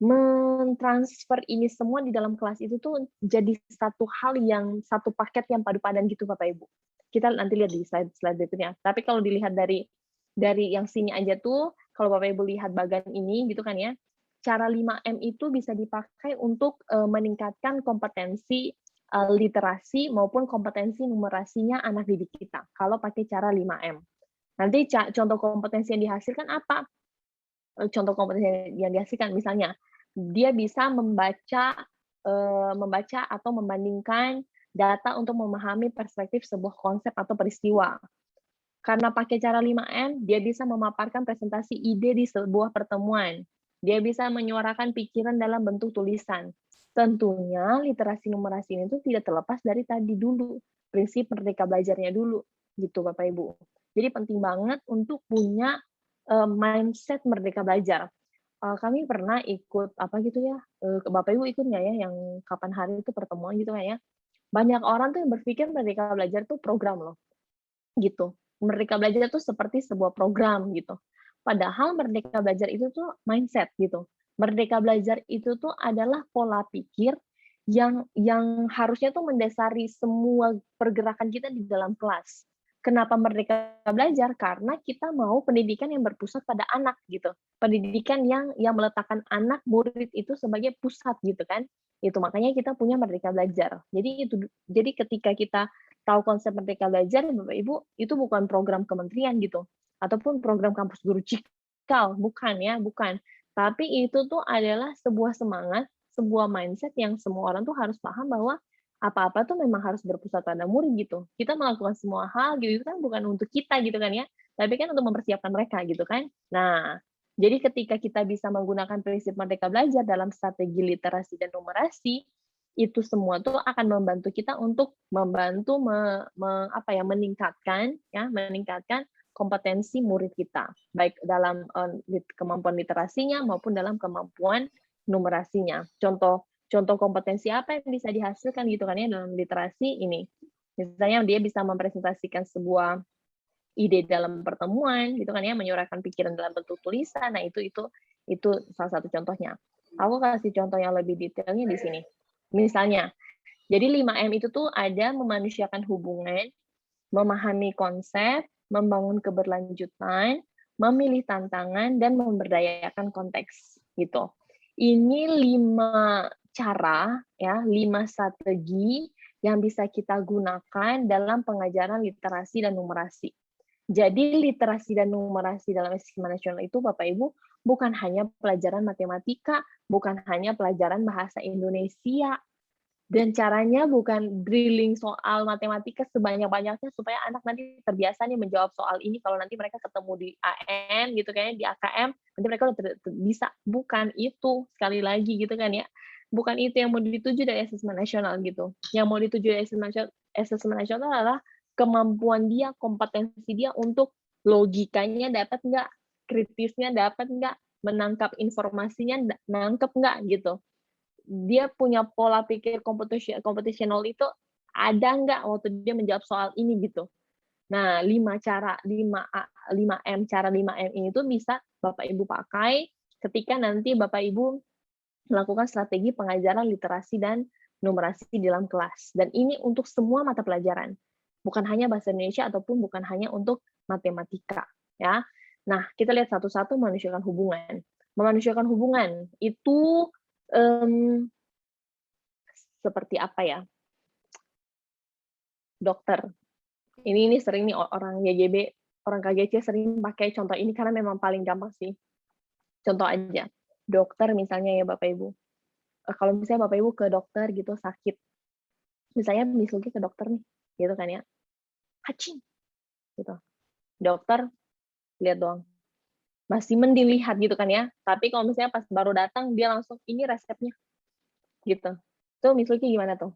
B: mentransfer ini semua di dalam kelas itu tuh jadi satu hal yang satu paket yang padu padan gitu Bapak Ibu. Kita nanti lihat di slide berikutnya. Tapi kalau dilihat dari yang sini aja tuh, kalau Bapak Ibu lihat bagian ini gitu kan ya, cara 5M itu bisa dipakai untuk meningkatkan kompetensi literasi maupun kompetensi numerasinya anak didik kita kalau pakai cara 5M. Nanti contoh kompetensi yang dihasilkan apa? Contoh kompetensi yang dihasilkan misalnya dia bisa membaca atau membandingkan data untuk memahami perspektif sebuah konsep atau peristiwa. Karena pakai cara 5M, dia bisa memaparkan presentasi ide di sebuah pertemuan. Dia bisa menyuarakan pikiran dalam bentuk tulisan. Tentunya literasi numerasi ini tuh tidak terlepas dari tadi dulu, prinsip Merdeka Belajarnya dulu, gitu Bapak Ibu. Jadi penting banget untuk punya mindset Merdeka Belajar. Kami pernah ikut apa gitu ya, Bapak Ibu ikut nggak ya yang kapan hari itu pertemuan gitu kan ya. Banyak orang tuh yang berpikir Merdeka Belajar tuh program loh, gitu. Merdeka Belajar tuh seperti sebuah program gitu. Padahal Merdeka Belajar itu tuh mindset gitu. Merdeka Belajar itu tuh adalah pola pikir yang harusnya tuh mendasari semua pergerakan kita di dalam kelas. Kenapa Merdeka Belajar? Karena kita mau pendidikan yang berpusat pada anak gitu. Pendidikan yang meletakkan anak murid itu sebagai pusat gitu kan. Itu makanya kita punya Merdeka Belajar. Jadi ketika kita tahu konsep Merdeka Belajar, Bapak Ibu, itu bukan program kementerian gitu, ataupun program kampus guru cikal, bukan ya, bukan. Tapi itu tuh adalah sebuah semangat, sebuah mindset yang semua orang tuh harus paham bahwa apa-apa tuh memang harus berpusat pada murid gitu. Kita melakukan semua hal gitu itu kan bukan untuk kita gitu kan ya, tapi kan untuk mempersiapkan mereka gitu kan. Nah, jadi ketika kita bisa menggunakan prinsip Merdeka Belajar dalam strategi literasi dan numerasi, itu semua tuh akan membantu kita untuk membantu meningkatkan kompetensi murid kita, baik dalam kemampuan literasinya maupun dalam kemampuan numerasinya. Contoh kompetensi apa yang bisa dihasilkan gitu kan ya dalam literasi ini. Misalnya dia bisa mempresentasikan sebuah ide dalam pertemuan gitu kan ya, menyuarakan pikiran dalam bentuk tulisan. Nah, itu salah satu contohnya. Aku kasih contoh yang lebih detailnya di sini. Misalnya, jadi 5M itu tuh ada memanusiakan hubungan, memahami konsep, membangun keberlanjutan, memilih tantangan, dan memberdayakan konteks gitu. Ini 5 cara ya, 5 strategi yang bisa kita gunakan dalam pengajaran literasi dan numerasi. Jadi literasi dan numerasi dalam sistem nasional itu Bapak Ibu bukan hanya pelajaran matematika, bukan hanya pelajaran bahasa Indonesia, Dan caranya bukan drilling soal matematika sebanyak-banyaknya supaya anak nanti terbiasa nih menjawab soal ini kalau nanti mereka ketemu di AN gitu kayaknya di AKM nanti mereka udah bisa. Bukan itu, sekali lagi gitu kan ya. Bukan itu yang mau dituju dari asesmen nasional gitu. Yang mau dituju dari asesmen nasional adalah kemampuan dia, kompetensi dia untuk logikanya dapat nggak, kritisnya dapat nggak, menangkap informasinya nangkep nggak gitu. Dia punya pola pikir kompetisional itu ada nggak waktu dia menjawab soal ini gitu. Nah, 5 5M ini tuh bisa Bapak Ibu pakai ketika nanti Bapak Ibu melakukan strategi pengajaran literasi dan numerasi di dalam kelas. Dan ini untuk semua mata pelajaran. Bukan hanya bahasa Indonesia ataupun bukan hanya untuk matematika, ya. Nah, kita lihat satu-satu memanusiakan hubungan. Memanusiakan hubungan itu seperti apa ya? Dokter. Ini sering nih orang YGB, orang KGC sering pakai contoh ini karena memang paling gampang sih. Contoh aja, dokter misalnya ya Bapak Ibu. Kalau misalnya Bapak Ibu ke dokter gitu sakit, misalnya misalnya ke dokter nih, gitu kan ya, hacing, gitu. Dokter lihat doang, masih mending lihat gitu kan ya. Tapi kalau misalnya pas baru datang dia langsung ini resepnya, gitu. Tuh misalnya gimana tuh?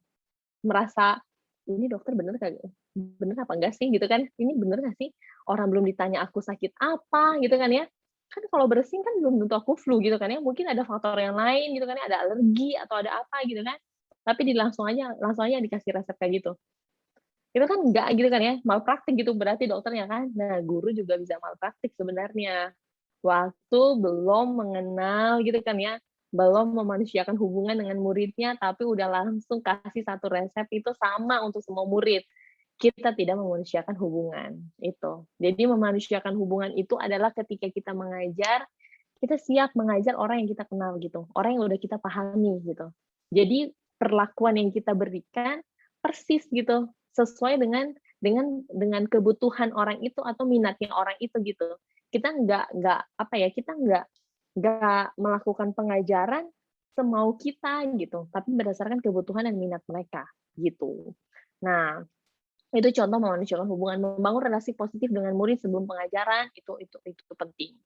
B: Merasa ini dokter bener apa enggak sih gitu kan? Ini bener nggak sih? Orang belum ditanya aku sakit apa gitu kan ya? Kan kalau bersin kan belum tentu aku flu gitu kan ya? Mungkin ada faktor yang lain gitu kan ya? Ada alergi atau ada apa gitu kan? Tapi langsung aja dikasih resep kayak gitu. Itu kan enggak gitu kan ya? Malpraktik gitu berarti dokternya kan? Nah, guru juga bisa malpraktik sebenarnya. Waktu belum mengenal gitu kan ya, belum memanusiakan hubungan dengan muridnya, tapi udah langsung kasih satu resep itu sama untuk semua murid. Kita tidak memanusiakan hubungan itu. Jadi memanusiakan hubungan itu adalah ketika kita mengajar, kita siap mengajar orang yang kita kenal gitu, orang yang udah kita pahami gitu. Jadi perlakuan yang kita berikan persis gitu, sesuai dengan kebutuhan orang itu atau minatnya orang itu gitu. Kita kita nggak melakukan pengajaran semau kita gitu, tapi berdasarkan kebutuhan dan minat mereka gitu. Nah, itu contoh memanusiakan hubungan, membangun relasi positif dengan murid sebelum pengajaran itu penting.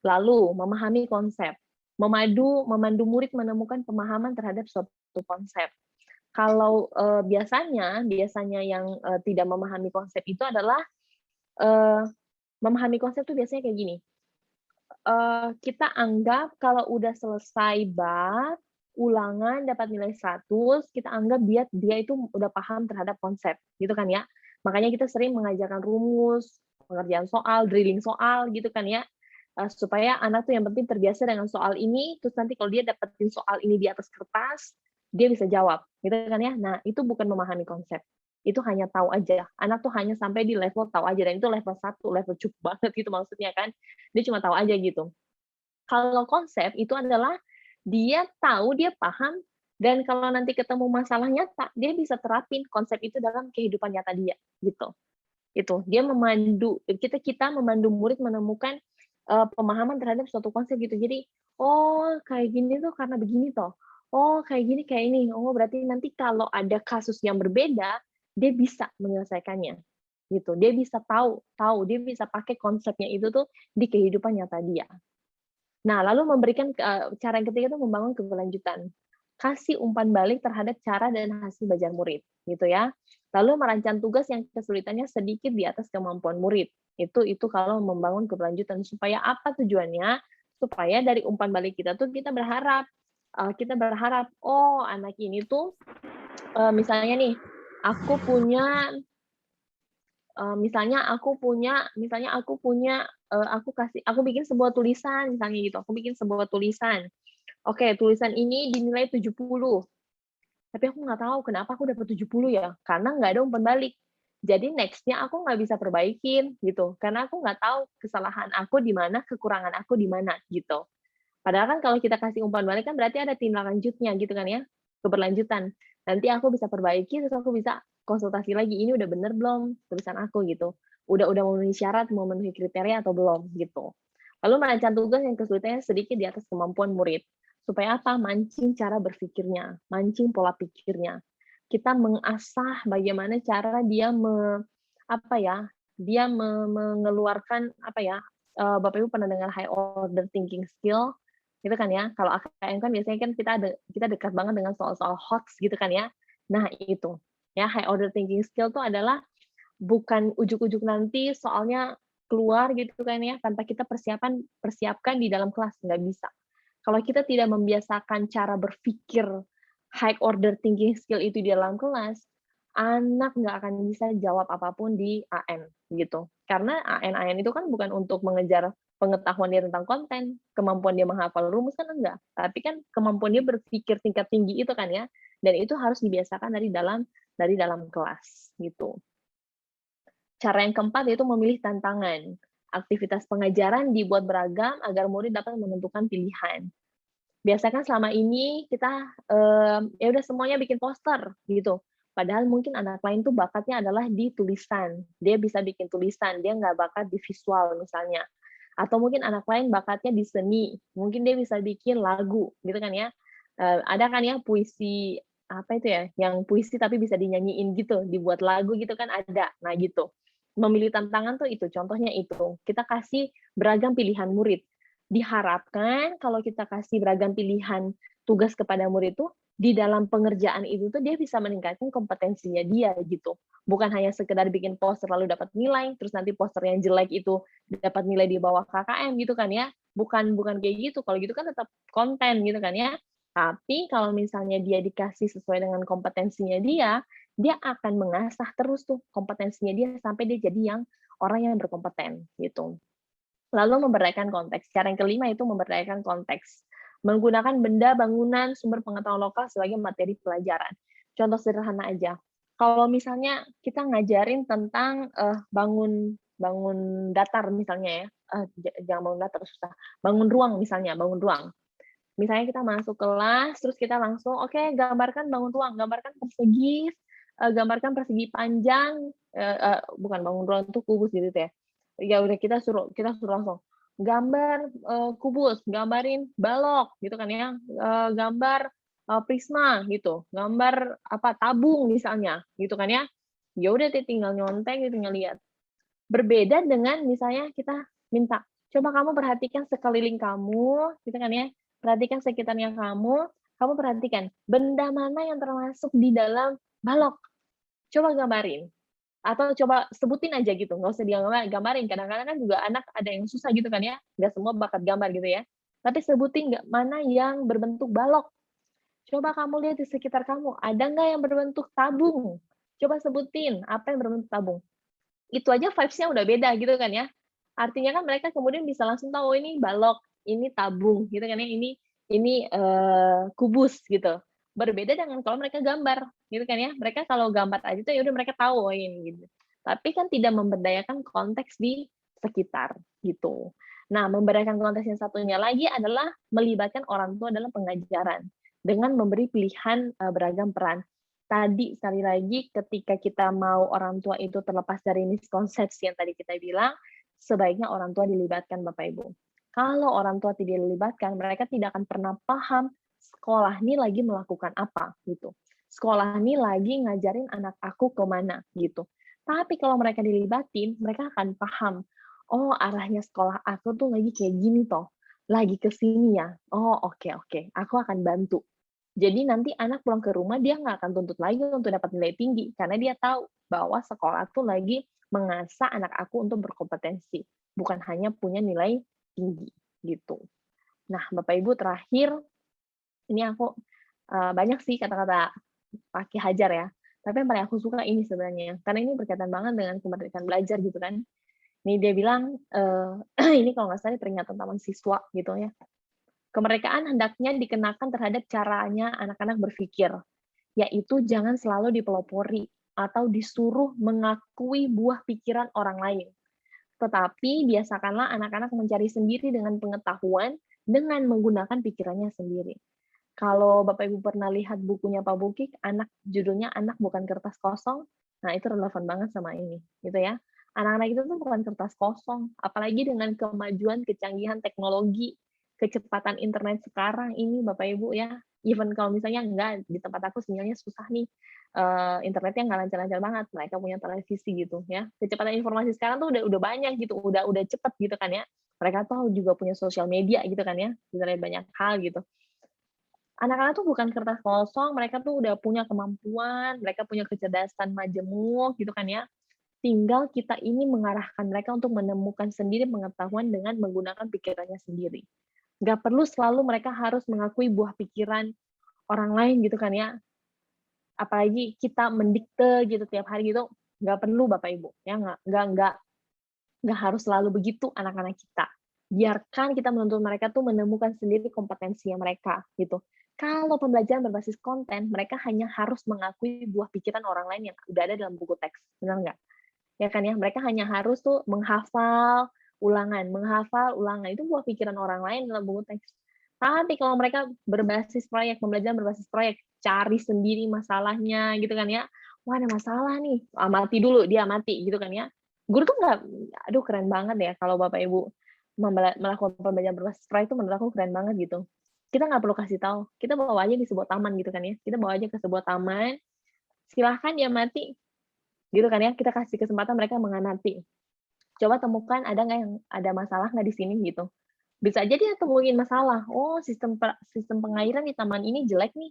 B: Lalu memahami konsep, memandu murid menemukan pemahaman terhadap suatu konsep. Kalau biasanya yang tidak memahami konsep itu adalah memahami konsep itu biasanya kayak gini. Kita anggap kalau udah selesai bab, ulangan dapat nilai 100, kita anggap dia itu udah paham terhadap konsep, gitu kan ya. Makanya kita sering mengajarkan rumus, pengerjaan soal, drilling soal, gitu kan ya. Supaya anak tuh yang penting terbiasa dengan soal ini, terus nanti kalau dia dapetin soal ini di atas kertas, dia bisa jawab, gitu kan ya. Nah, itu bukan memahami konsep. Itu hanya tahu aja. Anak tuh hanya sampai di level tahu aja, dan itu level 1, level cukup banget gitu maksudnya kan. Dia cuma tahu aja gitu. Kalau konsep itu adalah dia tahu, dia paham, dan kalau nanti ketemu masalah nyata, dia bisa terapin konsep itu dalam kehidupan nyata dia, gitu. Itu dia memandu kita memandu murid menemukan pemahaman terhadap suatu konsep gitu. Jadi, oh kayak gini tuh karena begini toh. Oh kayak gini kayak ini. Oh berarti nanti kalau ada kasus yang berbeda, dia bisa menyelesaikannya. Gitu. Dia bisa tahu, dia bisa pakai konsepnya itu tuh di kehidupan nyata dia. Nah, lalu memberikan cara yang ketiga itu membangun keberlanjutan. Kasih umpan balik terhadap cara dan hasil belajar murid, gitu ya. Lalu merancang tugas yang kesulitannya sedikit di atas kemampuan murid. Itu kalau membangun keberlanjutan. Supaya apa tujuannya? Supaya dari umpan balik kita tuh kita berharap, oh anak ini tuh misalnya nih, aku bikin sebuah tulisan misalnya gitu. Aku bikin sebuah tulisan. Oke, tulisan ini dinilai 70. Tapi aku nggak tahu kenapa aku dapat 70 ya. Karena nggak ada umpan balik. Jadi next-nya aku nggak bisa perbaikin gitu. Karena aku nggak tahu kesalahan aku di mana, kekurangan aku di mana gitu. Padahal kan kalau kita kasih umpan balik kan berarti ada tindak lanjutnya gitu kan ya. Keberlanjutan. Nanti aku bisa perbaiki, terus aku bisa konsultasi lagi, ini udah bener belum tulisan aku gitu. Udah memenuhi syarat, memenuhi kriteria atau belum gitu. Lalu merancang tugas yang kesulitannya sedikit di atas kemampuan murid. Supaya apa? Mancing cara berpikirnya, mancing pola pikirnya. Kita mengasah bagaimana cara dia mengeluarkan Bapak Ibu pernah dengar high order thinking skill gitu kan ya. Kalau AKM kan biasanya kan kita dekat banget dengan soal-soal hoax gitu kan ya. Nah, itu. Ya, high order thinking skill itu adalah bukan ujuk-ujuk nanti soalnya keluar gitu kan ya tanpa kita persiapkan di dalam kelas, nggak bisa. Kalau kita tidak membiasakan cara berpikir high order thinking skill itu di dalam kelas, anak nggak akan bisa jawab apapun di AN gitu. Karena AN itu kan bukan untuk mengejar pengetahuan dia tentang konten, kemampuan dia menghafal rumus kan enggak, tapi kan kemampuan dia berpikir tingkat tinggi itu kan ya, dan itu harus dibiasakan dari dalam kelas gitu. Cara yang keempat yaitu memilih tantangan. Aktivitas pengajaran dibuat beragam agar murid dapat menentukan pilihan. Biasanya kan selama ini kita ya udah semuanya bikin poster gitu. Padahal mungkin anak lain tuh bakatnya adalah di tulisan. Dia bisa bikin tulisan, dia nggak bakat di visual misalnya. Atau mungkin anak lain bakatnya di seni, mungkin dia bisa bikin lagu gitu kan ya. Ada kan ya puisi apa itu ya, yang puisi tapi bisa dinyanyiin gitu, dibuat lagu gitu kan ada. Nah gitu. Memilih tantangan tuh itu, contohnya itu. Kita kasih beragam pilihan murid. Diharapkan kalau kita kasih beragam pilihan tugas kepada murid itu, di dalam pengerjaan itu tuh dia bisa meningkatkan kompetensinya dia gitu. Bukan hanya sekedar bikin poster lalu dapat nilai, terus nanti poster yang jelek itu dapat nilai di bawah KKM gitu kan ya. Bukan kayak gitu. Kalau gitu kan tetap konten gitu kan ya. Tapi kalau misalnya dia dikasih sesuai dengan kompetensinya dia akan mengasah terus tuh kompetensinya dia sampai dia jadi yang orang yang berkompeten gitu. Lalu memberdayakan konteks. Cara yang kelima itu memberdayakan konteks. Menggunakan benda, bangunan, sumber pengetahuan lokal sebagai materi pelajaran. Contoh sederhana aja. Kalau misalnya kita ngajarin tentang bangun datar misalnya ya, jangan bangun datar susah. Bangun ruang misalnya, bangun ruang. Misalnya kita masuk kelas, terus kita langsung, oke, gambarkan bangun ruang, gambarkan persegi panjang, bukan bangun ruang itu kubus gitu ya. Ya udah kita suruh langsung gambar kubus, gambarin balok gitu kan ya, gambar prisma gitu, gambar apa tabung misalnya gitu kan ya. Ya udah tinggal nyontek, tinggal lihat. Berbeda dengan misalnya kita minta, coba kamu perhatikan sekeliling kamu, gitu kan ya. Perhatikan sekitarnya kamu perhatikan benda mana yang termasuk di dalam balok. Coba gambarin. Atau coba sebutin aja gitu, nggak usah dia gambarin. Kadang-kadang kan juga anak ada yang susah gitu kan ya, nggak semua bakat gambar gitu ya. Tapi sebutin nggak mana yang berbentuk balok. Coba kamu lihat di sekitar kamu, ada nggak yang berbentuk tabung? Coba sebutin apa yang berbentuk tabung. Itu aja vibes-nya udah beda gitu kan ya. Artinya kan mereka kemudian bisa langsung tahu, oh ini balok, ini tabung gitu kan ya, ini kubus gitu. Berbeda dengan kalau mereka gambar gitu kan ya. Mereka kalau gambar aja tuh ya udah mereka tahu oh ini gitu. Tapi kan tidak memberdayakan konteks di sekitar gitu. Nah, memberdayakan konteks yang satunya lagi adalah melibatkan orang tua dalam pengajaran dengan memberi pilihan beragam peran. Tadi sekali lagi ketika kita mau orang tua itu terlepas dari miskonsepsi yang tadi kita bilang, sebaiknya orang tua dilibatkan Bapak Ibu. Kalau orang tua tidak dilibatkan, mereka tidak akan pernah paham sekolah ini lagi melakukan apa gitu. Sekolah ini lagi ngajarin anak aku kemana gitu. Tapi kalau mereka dilibatin, mereka akan paham, oh arahnya sekolah aku tuh lagi kayak gini toh, lagi ke sini ya. Oh oke, aku akan bantu. Jadi nanti anak pulang ke rumah dia nggak akan tuntut lagi untuk dapat nilai tinggi karena dia tahu bahwa sekolah tuh lagi mengasah anak aku untuk berkompetensi, bukan hanya punya nilai tinggi gitu. Nah, Bapak Ibu terakhir ini aku banyak sih kata-kata Pak Ki Hajar ya, tapi yang paling aku suka ini sebenarnya karena ini berkaitan banget dengan kemerdekaan belajar gitu kan. Ini dia bilang ini kalau nggak salah peringatan taman siswa gitu ya. Kemerdekaan hendaknya dikenakan terhadap caranya anak-anak berpikir, yaitu jangan selalu dipelopori atau disuruh mengakui buah pikiran orang lain. Tetapi biasakanlah anak-anak mencari sendiri dengan pengetahuan dengan menggunakan pikirannya sendiri. Kalau Bapak Ibu pernah lihat bukunya Pak Bukik, judulnya Anak Bukan Kertas Kosong, nah itu relevan banget sama ini, gitu ya. Anak-anak itu tuh bukan kertas kosong, apalagi dengan kemajuan kecanggihan teknologi kecepatan internet sekarang ini Bapak Ibu ya, even kalau misalnya enggak di tempat aku sinyalnya susah nih, internetnya nggak lancar-lancar banget, mereka punya televisi gitu ya. Kecepatan informasi sekarang tuh udah banyak gitu, udah cepet gitu kan ya. Mereka tuh juga punya sosial media gitu kan ya, bisa lihat banyak hal gitu. Anak-anak tuh bukan kertas kosong, mereka tuh udah punya kemampuan, mereka punya kecerdasan majemuk gitu kan ya. Tinggal kita ini mengarahkan mereka untuk menemukan sendiri pengetahuan dengan menggunakan pikirannya sendiri. Nggak perlu selalu mereka harus mengakui buah pikiran orang lain gitu kan ya. Apalagi kita mendikte gitu tiap hari gitu, nggak perlu Bapak Ibu ya, nggak harus selalu begitu anak-anak kita. Biarkan kita menuntut mereka tuh menemukan sendiri kompetensinya mereka gitu. Kalau pembelajaran berbasis konten, mereka hanya harus mengakui buah pikiran orang lain yang udah ada dalam buku teks, benar nggak? Ya kan ya, mereka hanya harus tuh menghafal ulangan itu buah pikiran orang lain dalam buku teks. Tapi kalau mereka berbasis proyek, pembelajaran berbasis proyek, cari sendiri masalahnya gitu kan ya. Wah, ada masalah nih, amati dulu, dia amati gitu kan ya. Guru tuh nggak, aduh keren banget ya kalau Bapak Ibu melakukan pembelajaran berbasis proyek itu menurut aku keren banget gitu. Kita nggak perlu kasih tahu, kita bawa aja di sebuah taman gitu kan ya. Kita bawa aja ke sebuah taman, silahkan dia mati gitu kan ya, kita kasih kesempatan mereka mengamati. Coba temukan ada nggak yang ada masalah nggak di sini gitu. Bisa aja dia temuin masalah. Oh, sistem pengairan di taman ini jelek nih.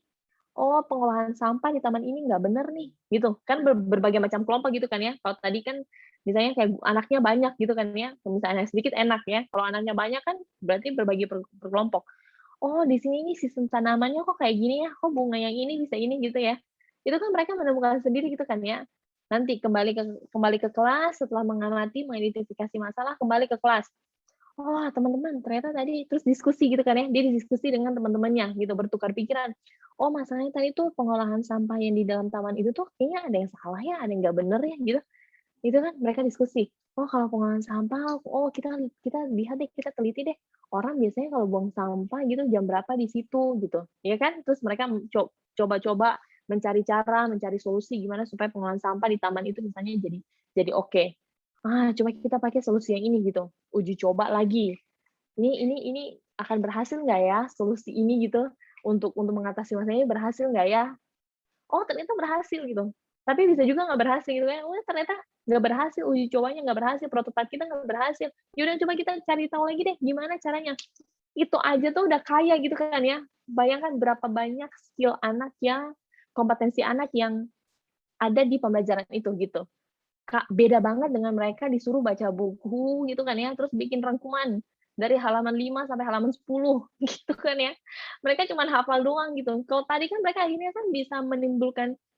B: Oh, pengolahan sampah di taman ini nggak bener nih, gitu. Kan berbagai macam kelompok gitu kan ya. Kalau tadi kan misalnya kayak anaknya banyak gitu kan ya. Kalau misalnya anak sedikit enak ya. Kalau anaknya banyak kan berarti berbagi per kelompok. Oh, di sini ini sistem tanamannya kok kayak gini ya. Kok bunga yang ini bisa ini gitu ya. Itu kan mereka menemukan sendiri gitu kan ya. Nanti kembali ke kelas setelah mengamati, mengidentifikasi masalah, kembali ke kelas. Oh, teman-teman, ternyata tadi terus diskusi gitu kan ya. Dia diskusi dengan teman-temannya gitu, bertukar pikiran. Oh, masalahnya tadi tuh pengolahan sampah yang di dalam taman itu tuh kayaknya ada yang salah ya, ada yang nggak bener ya gitu. Itu kan mereka diskusi. Oh, kalau pengolahan sampah, oh kita lihat deh, kita teliti deh. Orang biasanya kalau buang sampah gitu jam berapa di situ gitu. Ya kan? Terus mereka coba-coba mencari cara, mencari solusi gimana supaya pengolahan sampah di taman itu misalnya jadi oke. Coba kita pakai solusi yang ini gitu. Uji coba lagi. Ini akan berhasil nggak ya solusi ini gitu untuk mengatasi masalah ini berhasil nggak ya? Oh, ternyata berhasil gitu. Tapi bisa juga nggak berhasil gitu kan. Wah, ternyata nggak berhasil, uji cobanya nggak berhasil, prototipe kita nggak berhasil. Yaudah coba kita cari tahu lagi deh gimana caranya. Itu aja tuh udah kaya gitu kan ya. Bayangkan berapa banyak skill anak yang kompetensi anak yang ada di pembelajaran itu gitu. Kak, beda banget dengan mereka disuruh baca buku gitu kan ya, terus bikin rangkuman dari halaman 5 sampai halaman 10 gitu kan ya. Mereka cuma hafal doang gitu. Kalau tadi kan mereka akhirnya kan bisa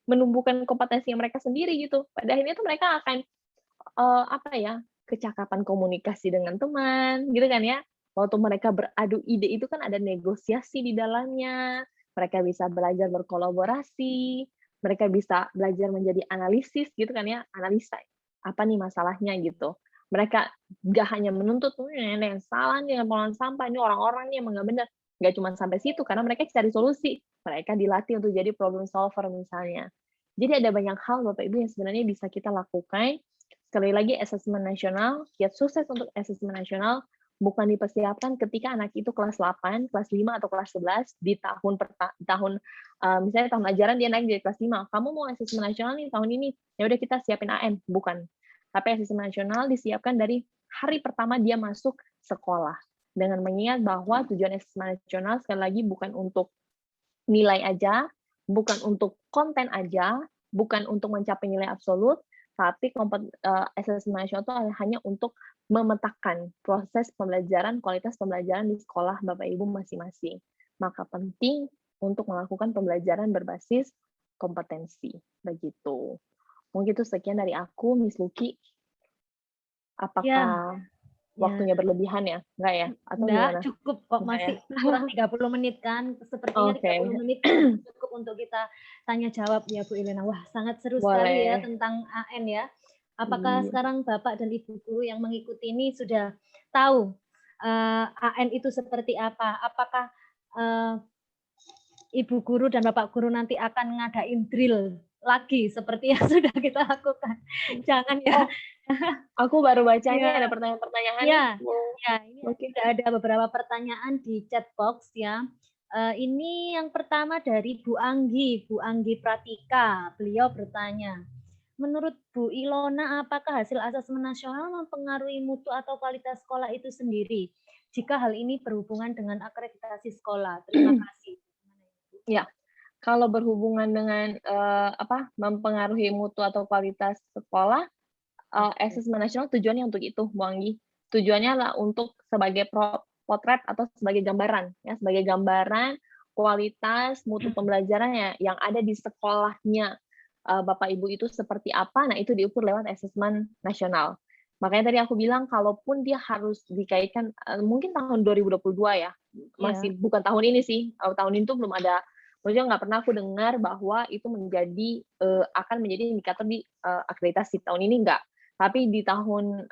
B: menumbuhkan kompetensi mereka sendiri gitu. Pada akhirnya tuh mereka akan kecakapan komunikasi dengan teman gitu kan ya. Waktu mereka beradu ide itu kan ada negosiasi di dalamnya. Mereka bisa belajar berkolaborasi, mereka bisa belajar menjadi analisis gitu kan ya, analisa apa nih masalahnya gitu. Mereka nggak hanya menuntut ada yang salah nih dengan pengolahan sampah, ini orang-orang nih emang nggak benar. Nggak cuma sampai situ karena mereka cari solusi. Mereka dilatih untuk jadi problem solver misalnya. Jadi ada banyak hal Bapak Ibu yang sebenarnya bisa kita lakukan. Sekali lagi asesmen nasional, kiat sukses untuk asesmen nasional bukan dipersiapkan ketika anak itu kelas 8, kelas 5 atau kelas 11 di misalnya tahun ajaran dia naik dari kelas 5. Kamu mau asesmen nasional nih tahun ini. Ya udah kita siapin AM, bukan. Tapi asesmen nasional disiapkan dari hari pertama dia masuk sekolah. Dengan mengingat bahwa tujuan asesmen nasional sekali lagi bukan untuk nilai aja, bukan untuk konten aja, bukan untuk mencapai nilai absolut, tapi asesmen nasional itu hanya untuk memetakan proses pembelajaran, kualitas pembelajaran di sekolah Bapak Ibu masing-masing. Maka penting untuk melakukan pembelajaran berbasis kompetensi. Begitu. Mungkin itu sekian dari aku, Miss Luki. Apakah waktunya berlebihan ya? Enggak ya? Atau
A: enggak,
B: gimana?
A: cukup kok, masih kurang 30 menit kan. Sepertinya 30 menit cukup untuk kita tanya jawab ya Bu Ilena. Wah, sangat seru sekali ya tentang AN ya. Apakah sekarang Bapak dan Ibu guru yang mengikuti ini sudah tahu AN itu seperti apa? Apakah Ibu guru dan Bapak guru nanti akan ngadain drill lagi seperti yang sudah kita lakukan? Jangan ya.
B: Aku baru bacanya
A: Ya.
B: ada pertanyaan-pertanyaan.
A: Ya,
B: Oh,
A: ya, ini
B: oke.
A: sudah ada beberapa pertanyaan di chat box ya. Ini yang pertama dari Bu Anggi Pratika. Beliau bertanya, menurut Bu Ilona, apakah hasil asesmen nasional mempengaruhi mutu atau kualitas sekolah itu sendiri? Jika hal ini berhubungan dengan akreditasi sekolah. Terima kasih.
B: Ya, kalau berhubungan dengan mempengaruhi mutu atau kualitas sekolah, asesmen nasional tujuannya untuk itu, Bu Anggi. Tujuannya adalah untuk sebagai potret atau sebagai gambaran, ya, sebagai gambaran kualitas mutu pembelajarannya yang ada di sekolahnya Bapak Ibu itu seperti apa. Nah, itu diukur lewat asesmen nasional. Makanya tadi aku bilang, kalaupun dia harus dikaitkan, mungkin tahun 2022 ya, masih bukan tahun ini sih, tahun ini tuh belum ada, maksudnya nggak pernah aku dengar bahwa itu menjadi akan menjadi indikator di akreditasi. Tahun ini nggak. Tapi di tahun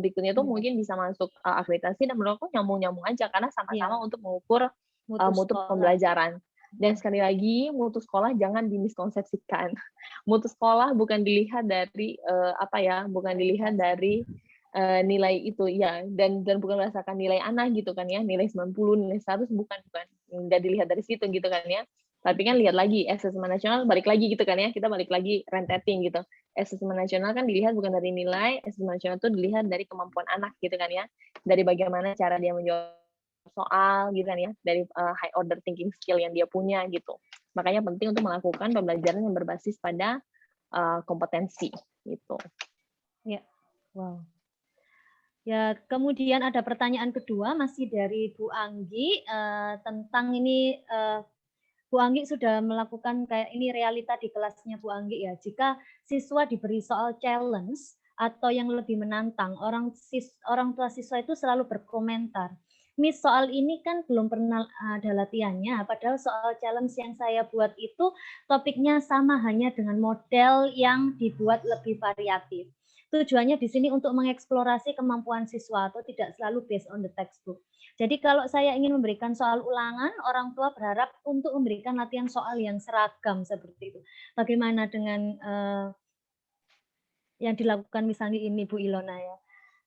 B: berikutnya tuh mungkin bisa masuk akreditasi, dan menurut aku nyambung-nyambung aja karena sama-sama untuk mengukur mutu pembelajaran. Dan sekali lagi, mutu sekolah jangan dimiskonsepsikan. Mutu sekolah bukan dilihat dari bukan dilihat dari nilai itu ya, dan bukan berdasarkan nilai anak gitu kan ya, nilai 90, nilai 100, bukan nggak dilihat dari situ gitu kan ya. Tapi kan lihat lagi asesmen nasional, balik lagi gitu kan ya, kita balik lagi renteting gitu. Asesmen nasional kan dilihat bukan dari nilai, asesmen nasional itu dilihat dari kemampuan anak gitu kan ya, dari bagaimana cara dia menjawab soal gitu kan ya, dari high order thinking skill yang dia punya gitu. Makanya penting untuk melakukan pembelajaran yang berbasis pada kompetensi gitu.
A: Ya, wow. Ya, kemudian ada pertanyaan kedua masih dari Bu Anggi tentang ini. Bu Anggi sudah melakukan kayak ini realita di kelasnya Bu Anggi ya. Jika siswa diberi soal challenge atau yang lebih menantang, orang tua siswa itu selalu berkomentar, Miss, soal ini kan belum pernah ada latihannya, padahal soal challenge yang saya buat itu topiknya sama, hanya dengan model yang dibuat lebih variatif. Tujuannya di sini untuk mengeksplorasi kemampuan siswa atau tidak selalu based on the textbook. Jadi kalau saya ingin memberikan soal ulangan, orang tua berharap untuk memberikan latihan soal yang seragam seperti itu. Bagaimana dengan yang dilakukan misalnya ini Bu Ilona ya?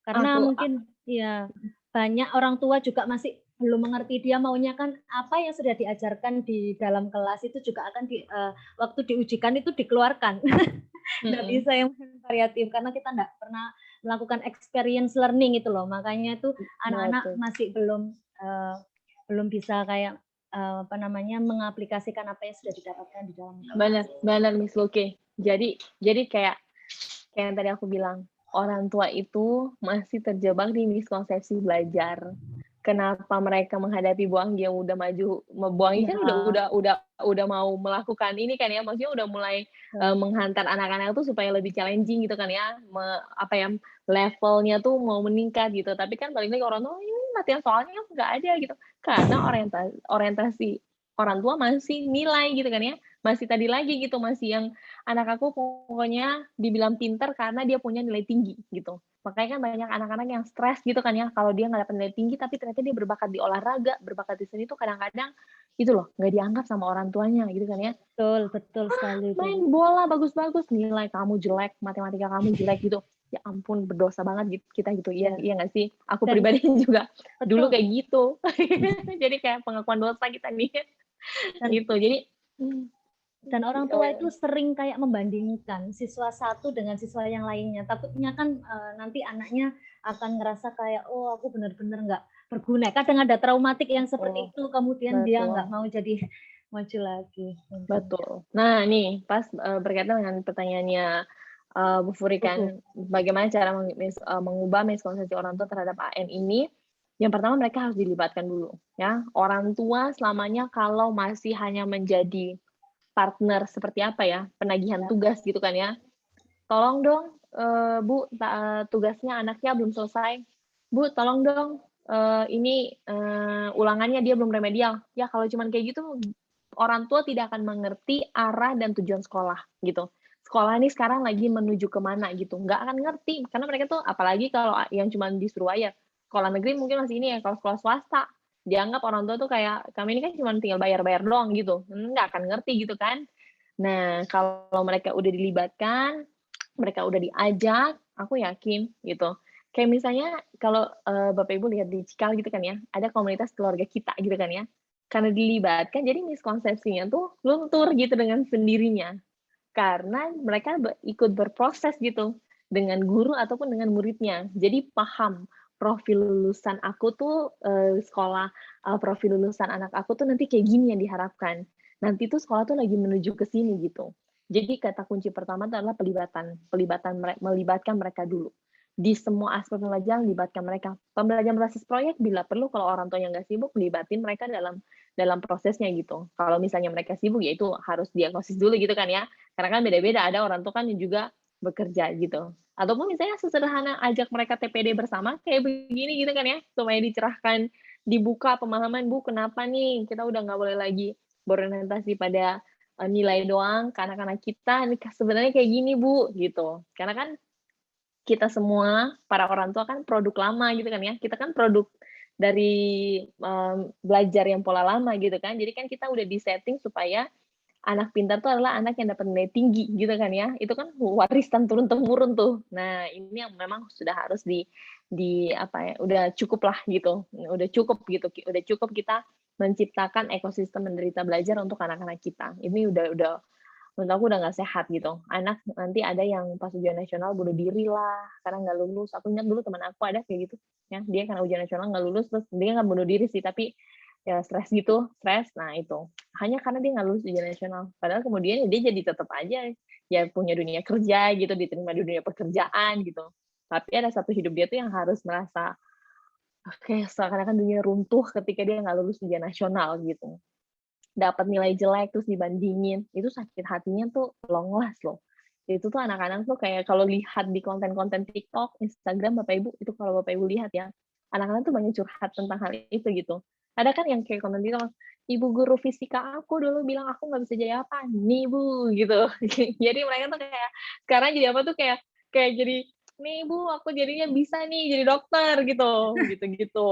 A: Karena mungkin ya banyak orang tua juga masih belum mengerti, dia maunya kan apa yang sudah diajarkan di dalam kelas itu juga akan waktu diujikan itu dikeluarkan. Nggak bisa yang variatif karena kita nggak pernah melakukan experience learning itu loh, makanya itu anak-anak masih belum bisa kayak mengaplikasikan apa yang sudah didapatkan di dalam kelas.
B: Benar Miss Luki. Jadi kayak yang tadi aku bilang, orang tua itu masih terjebak di miskonsepsi belajar. Kenapa mereka menghadapi Bu Anggi yang udah maju, Bu Anggi kan udah mau melakukan ini kan ya, maksudnya udah mulai menghantar anak-anak tuh supaya lebih challenging gitu kan ya, levelnya tuh mau meningkat gitu. Tapi kan balik lagi orang tua, ini latihan soalnya nggak ada gitu, karena orientasi orang tua masih nilai gitu kan ya, masih tadi lagi gitu, masih yang anak aku pokoknya dibilang pinter karena dia punya nilai tinggi gitu. Makanya kan banyak anak-anak yang stres gitu kan ya, kalau dia nggak dapat nilai tinggi tapi ternyata dia berbakat di olahraga, berbakat di seni, tuh kadang-kadang itu loh nggak dianggap sama orang tuanya gitu kan ya.
A: Betul sekali.
B: Main bola bagus-bagus, nilai kamu jelek, matematika kamu jelek gitu. Ya ampun, berdosa banget kita gitu. Iya nggak sih? Aku pribadi juga dulu kayak gitu. Jadi kayak pengakuan dosa kita nih. Gitu. Jadi
A: dan orang tua itu sering kayak membandingkan siswa satu dengan siswa yang lainnya. Takutnya kan nanti anaknya akan ngerasa kayak, oh aku benar-benar nggak berguna. Kadang ada traumatik yang seperti itu, kemudian dia nggak mau jadi maju lagi.
B: Betul. Nah nih, pas berkaitan dengan pertanyaannya Bu Furi kan, bagaimana cara mengubah miskonsepsi orang tua terhadap AN ini? Yang pertama mereka harus dilibatkan dulu. Ya, orang tua selamanya kalau masih hanya menjadi partner seperti apa ya, penagihan tugas gitu kan ya. Tolong dong, Bu, tugasnya anaknya belum selesai. Bu, tolong dong, ini ulangannya dia belum remedial. Ya kalau cuman kayak gitu, orang tua tidak akan mengerti arah dan tujuan sekolah gitu. Sekolah ini sekarang lagi menuju kemana gitu, nggak akan ngerti. Karena mereka tuh, apalagi kalau yang cuman disuruh aja. Sekolah negeri mungkin masih ini ya, kalau sekolah swasta, dianggap orang tua tuh kayak, kami ini kan cuma tinggal bayar-bayar doang gitu. Nggak akan ngerti gitu kan. Nah, kalau mereka udah dilibatkan, mereka udah diajak, aku yakin gitu. Kayak misalnya kalau Bapak Ibu lihat di Cikal gitu kan ya, ada komunitas keluarga kita gitu kan ya. Karena dilibatkan jadi miskonsepsinya tuh luntur gitu dengan sendirinya. Karena mereka ikut berproses gitu dengan guru ataupun dengan muridnya. Jadi paham profil lulusan aku tuh sekolah profil lulusan anak aku tuh nanti kayak gini yang diharapkan. Nanti tuh sekolah tuh lagi menuju ke sini gitu. Jadi kata kunci pertama itu adalah melibatkan mereka dulu. Di semua aspek pembelajaran libatkan mereka. Pembelajaran berbasis proyek bila perlu kalau orang tua yang nggak sibuk libatin mereka dalam prosesnya gitu. Kalau misalnya mereka sibuk ya itu harus diagnosis dulu gitu kan ya. Karena kan beda-beda, ada orang tua kan yang juga bekerja gitu. Ataupun misalnya sesederhana ajak mereka TPD bersama kayak begini gitu kan ya, supaya dicerahkan, dibuka pemahaman, Bu, kenapa nih kita udah nggak boleh lagi berorientasi pada nilai doang ke anak-anak kita, ini sebenarnya kayak gini, Bu, gitu. Karena kan kita semua, para orang tua kan produk lama gitu kan ya, kita kan produk dari belajar yang pola lama gitu kan, jadi kan kita udah di-setting supaya anak pintar tuh adalah anak yang dapat nilai tinggi gitu kan ya. Itu kan warisan turun-temurun tuh. Nah, ini yang memang sudah harus di apa ya, udah cukup lah gitu. Udah cukup gitu. Udah cukup kita menciptakan ekosistem menderita belajar untuk anak-anak kita. Ini udah menurut aku udah nggak sehat gitu. Anak nanti ada yang pas ujian nasional bunuh diri lah karena nggak lulus. Aku ingat dulu teman aku ada kayak gitu. Ya, dia karena ujian nasional nggak lulus, terus dia nggak bunuh diri sih, tapi ya stres gitu, stres. Nah itu hanya karena dia nggak lulus ujian nasional. Padahal kemudian dia jadi tetap aja ya punya dunia kerja gitu, diterima di dunia pekerjaan gitu. Tapi ada satu hidup dia tuh yang harus merasa oke, seakan-akan dunia runtuh ketika dia nggak lulus ujian nasional gitu. Dapat nilai jelek terus dibandingin, itu sakit hatinya tuh long last loh. Itu tuh anak-anak tuh kayak kalau lihat di konten-konten TikTok, Instagram Bapak Ibu, itu kalau Bapak Ibu lihat ya, anak-anak tuh banyak curhat tentang hal itu gitu. Ada kan yang kayak komen TikTok, "Ibu guru fisika aku dulu bilang aku nggak bisa jadi apa, nih Bu," gitu. Jadi mereka tuh kayak sekarang jadi apa tuh kayak kayak jadi, "Nih Bu, aku jadinya bisa nih jadi dokter," gitu, gitu-gitu.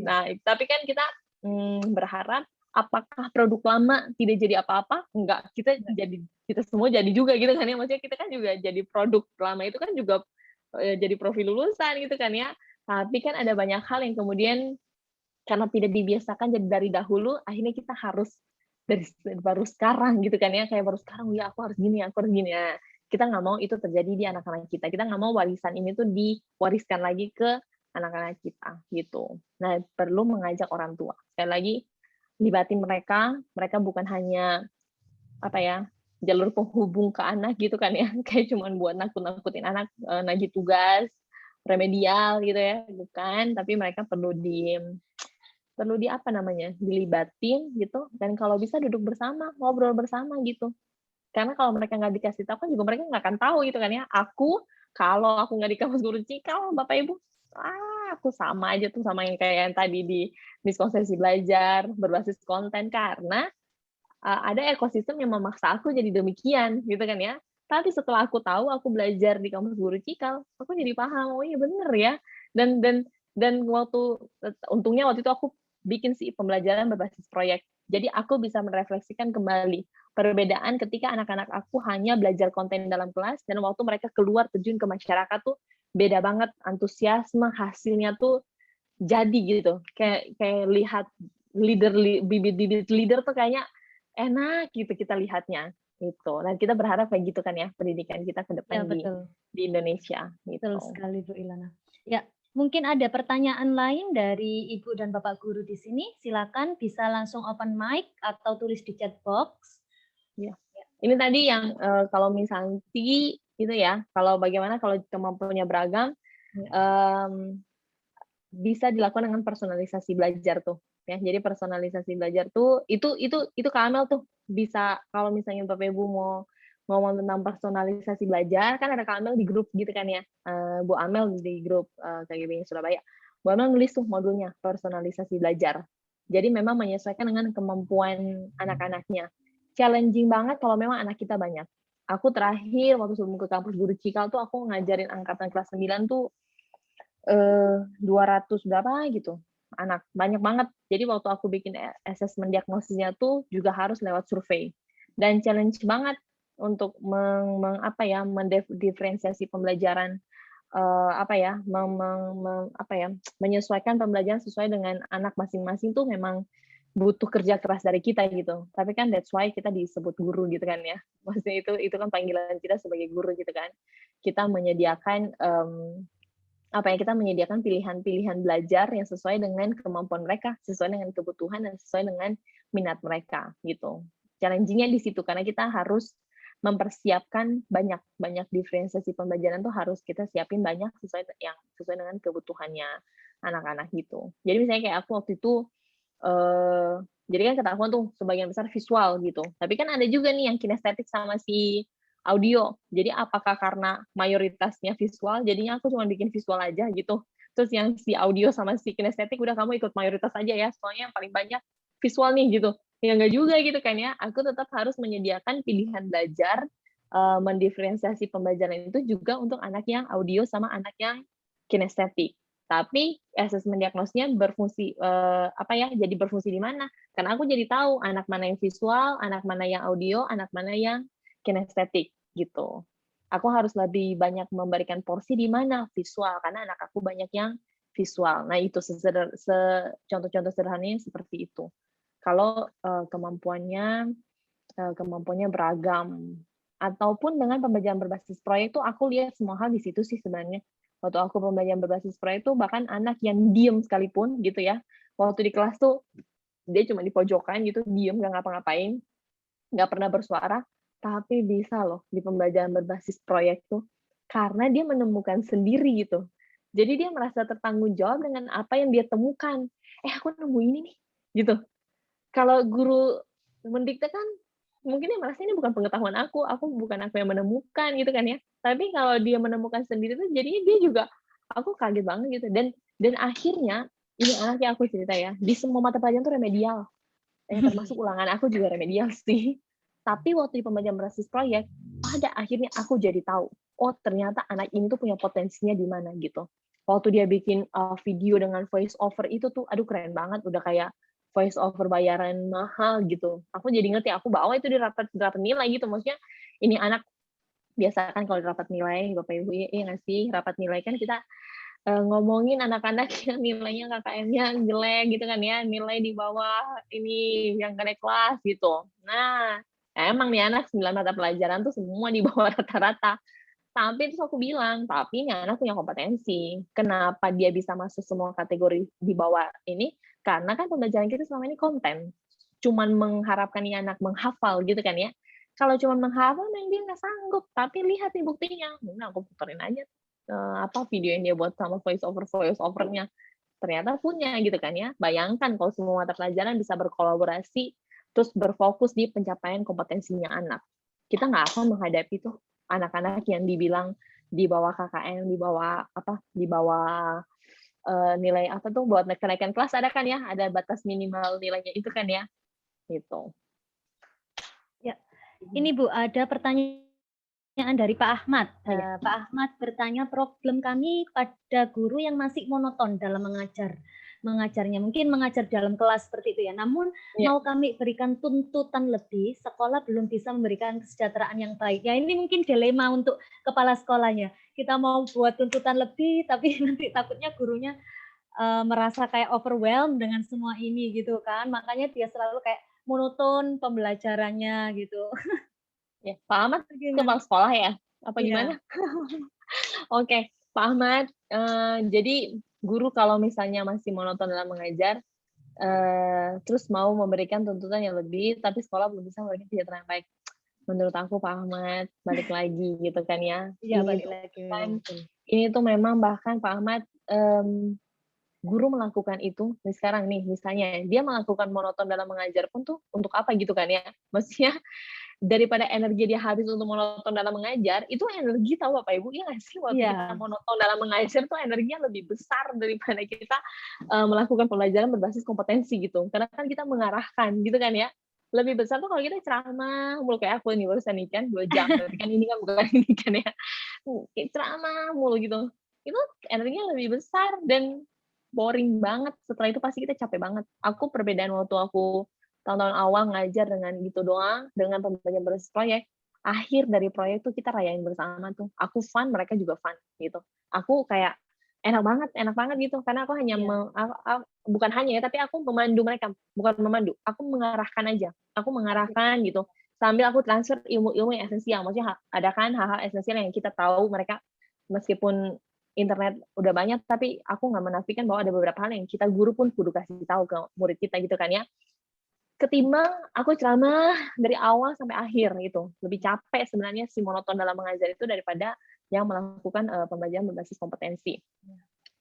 B: Nah, tapi kan kita berharap apakah produk lama tidak jadi apa-apa? Enggak, kita semua jadi juga gitu kan ya, maksudnya kita kan juga jadi produk lama itu kan juga, jadi profil lulusan gitu kan ya. Tapi kan ada banyak hal yang kemudian karena tidak dibiasakan jadi dari dahulu, akhirnya kita harus dari baru sekarang gitu kan ya, kayak baru sekarang, "Ya aku harus gini, aku harus gini." Nah, kita nggak mau itu terjadi di anak-anak kita. Kita nggak mau warisan ini tuh diwariskan lagi ke anak-anak kita, gitu. Nah, perlu mengajak orang tua. Sekali lagi, libatin mereka, mereka bukan hanya apa ya, jalur penghubung ke anak gitu kan ya, kayak cuman buat nakut-nakutin anak, nagih tugas, remedial gitu ya, bukan, tapi mereka perlu di apa namanya, dilibatin gitu, dan kalau bisa duduk bersama, ngobrol bersama gitu. Karena kalau mereka nggak dikasih tahu kan juga mereka nggak akan tahu gitu kan ya. Kalau aku nggak di kampus guru Cikal, Bapak Ibu, aku sama aja tuh sama yang kayak yang tadi di miskonsepsi belajar berbasis konten karena ada ekosistem yang memaksa aku jadi demikian gitu kan ya. Tapi setelah aku tahu aku belajar di kampus guru Cikal, aku jadi paham, oh iya bener ya. Dan untungnya waktu itu aku bikin sih pembelajaran berbasis proyek. Jadi aku bisa merefleksikan kembali perbedaan ketika anak-anak aku hanya belajar konten dalam kelas dan waktu mereka keluar terjun ke masyarakat tuh beda banget antusiasme hasilnya tuh jadi gitu. Kayak lihat bibit-bibit leader tuh kayaknya enak gitu kita lihatnya gitu. Dan kita berharap kayak gitu kan ya pendidikan kita ke
A: Ya,
B: depan
A: betul.
B: di Indonesia
A: Betul
B: gitu.
A: sekali Bu Ilana. Ya, mungkin ada pertanyaan lain dari Ibu dan Bapak guru di sini. Silakan bisa langsung open mic atau tulis di chat box.
B: Ya. Ini tadi yang kalau misalnya itu ya, kalau bagaimana kalau kemampuannya beragam bisa dilakukan dengan personalisasi belajar tuh ya. Jadi personalisasi belajar tuh itu Kak Amel tuh bisa kalau misalnya Bapak Ibu mau ngomong tentang personalisasi belajar kan ada Kak Amel di grup gitu kan ya. Bu Amel di grup KGB Surabaya. Bu Amel nulis tuh modulnya personalisasi belajar. Jadi memang menyesuaikan dengan kemampuan anak-anaknya. Challenging banget kalau memang anak kita banyak. Aku terakhir waktu sebelum ke kampus guru Cikal tuh aku ngajarin angkatan kelas 9 tuh 200 berapa gitu anak, banyak banget. Jadi waktu aku bikin asesmen diagnosisnya tuh juga harus lewat survei dan challenge banget untuk mendifferensiasi pembelajaran menyesuaikan pembelajaran sesuai dengan anak masing-masing tuh memang butuh kerja keras dari kita gitu. Tapi kan that's why kita disebut guru gitu kan ya. Maksudnya itu kan panggilan kita sebagai guru gitu kan. Kita menyediakan kita menyediakan pilihan-pilihan belajar yang sesuai dengan kemampuan mereka, sesuai dengan kebutuhan dan sesuai dengan minat mereka gitu. Challenging-nya di situ karena kita harus mempersiapkan banyak diferensiasi pembelajaran tuh harus kita siapin banyak sesuai dengan kebutuhannya anak-anak gitu. Jadi misalnya kayak aku waktu itu jadi kan ketahuan tuh sebagian besar visual gitu. Tapi kan ada juga nih yang kinestetik sama si audio. Jadi apakah karena mayoritasnya visual, jadinya aku cuma bikin visual aja gitu. Terus yang si audio sama si kinestetik udah kamu ikut mayoritas aja ya, soalnya yang paling banyak visual nih gitu. Ya enggak juga gitu kan ya. Aku tetap harus menyediakan pilihan belajar, mendiferensiasi pembelajaran itu juga untuk anak yang audio sama anak yang kinestetik. Tapi asesmen diagnosnya berfungsi jadi berfungsi di mana? Karena aku jadi tahu anak mana yang visual, anak mana yang audio, anak mana yang kinestetik gitu. Aku harus lebih banyak memberikan porsi di mana visual karena anak aku banyak yang visual. Nah, itu contoh-contoh sederhananya seperti itu. Kalau kemampuannya beragam ataupun dengan pembelajaran berbasis proyek tuh aku lihat semua hal di situ sih sebenarnya. Waktu aku pembelajaran berbasis proyek tuh bahkan anak yang diem sekalipun gitu ya, waktu di kelas tuh dia cuma di pojokan gitu, diem nggak ngapa-ngapain, nggak pernah bersuara, tapi bisa loh di pembelajaran berbasis proyek tuh karena dia menemukan sendiri gitu. Jadi dia merasa tertanggung jawab dengan apa yang dia temukan. Aku nemu ini nih, gitu. Kalau guru mendikte kan mungkin dia merasa ini bukan pengetahuan aku bukan aku yang menemukan gitu kan ya. Tapi kalau dia menemukan sendiri tuh jadinya dia juga, aku kaget banget gitu. Dan akhirnya, ini anak yang aku cerita ya, di semua mata pelajaran tuh remedial. Termasuk ulangan aku juga remedial sih. Tapi waktu di pembelajaran berbasis proyek, pada akhirnya aku jadi tahu, oh ternyata anak ini tuh punya potensinya di mana gitu. Waktu dia bikin video dengan voice over itu tuh, aduh keren banget, udah kayak voice over bayaran mahal gitu. Aku jadi ngerti, aku bawa itu di rapat nilai gitu. Maksudnya ini anak biasa kan kalau di rapat nilai, Bapak Ibu ya nggak sih, rapat nilai kan kita ngomongin anak-anak yang nilainya KKM-nya jelek gitu kan ya, nilai di bawah ini yang kena kelas gitu. Nah, emang nih anak 9 mata pelajaran tuh semua di bawah rata-rata. Tapi terus aku bilang, tapi ini anak punya kompetensi. Kenapa dia bisa masuk semua kategori di bawah ini? Karena kan pembelajaran kita selama ini konten. Cuman mengharapkan ini anak menghafal gitu kan ya. Kalau cuma menghafal, memang dia nggak sanggup. Tapi lihat nih buktinya. Nah, aku puterin aja video yang dia buat sama voice overnya. Ternyata punya gitu kan ya. Bayangkan kalau semua mata pelajaran bisa berkolaborasi, terus berfokus di pencapaian kompetensinya anak. Kita nggak akan menghadapi tuh anak-anak yang dibilang di bawah KKM, di bawah nilai apa tuh buat kenaikan kelas ada kan ya, ada batas minimal nilainya itu kan ya, gitu.
A: Ya, ini Bu ada pertanyaan dari Pak Ahmad. Pak Ahmad bertanya, problem kami pada guru yang masih monoton dalam mengajarnya, mungkin mengajar dalam kelas seperti itu ya. Namun mau kami berikan tuntutan lebih, sekolah belum bisa memberikan kesejahteraan yang baik. Ya ini mungkin dilema untuk kepala sekolahnya. Kita mau buat tuntutan lebih, tapi nanti takutnya gurunya merasa kayak overwhelmed dengan semua ini gitu kan. Makanya dia selalu kayak monoton pembelajarannya gitu.
B: Ya, Pak Ahmad kepala sekolah ya? Apa gimana? Oke, Pak Ahmad. Jadi guru kalau misalnya masih monoton dalam mengajar, terus mau memberikan tuntutan yang lebih, tapi sekolah belum bisa memberikan kesejahteraan yang baik. Menurut aku Pak Ahmad, balik lagi gitu kan ya.
A: Iya, balik lagi.
B: Ini tuh memang bahkan Pak Ahmad, guru melakukan itu, sekarang nih misalnya, dia melakukan monoton dalam mengajar pun tuh untuk apa gitu kan ya. Maksudnya, daripada energi dia habis untuk monoton dalam mengajar, itu energi tahu Bapak Ibu, ya nggak sih? Waktu kita monoton dalam mengajar tuh energinya lebih besar daripada kita melakukan pembelajaran berbasis kompetensi gitu. Karena kan kita mengarahkan gitu kan ya. Lebih besar tuh kalau kita ceramah, mulu kayak aku nih barusan nih kan 2 jam, tapi kan ini kan bukan ini kan ya. Kayak ceramah mulu gitu. Itu energinya lebih besar dan boring banget. Setelah itu pasti kita capek banget. Aku perbedaan waktu aku tahun-tahun awal ngajar dengan gitu doang, dengan pembelajaran berbasis proyek, akhir dari proyek tuh kita rayain bersama tuh. Aku fun, mereka juga fun gitu. Aku kayak enak banget gitu. Karena aku hanya bukan hanya ya, tapi aku memandu mereka, bukan memandu. Aku mengarahkan aja. Aku mengarahkan gitu. Sambil aku transfer ilmu-ilmu yang esensial. Maksudnya ada kan hal-hal esensial yang kita tahu mereka meskipun internet udah banyak, tapi aku nggak menafikan bahwa ada beberapa hal yang kita guru pun kudu kasih tahu ke murid kita gitu kan ya. Ketimbang aku ceramah dari awal sampai akhir gitu. Lebih capek sebenarnya si monoton dalam mengajar itu daripada yang melakukan pembelajaran berbasis kompetensi.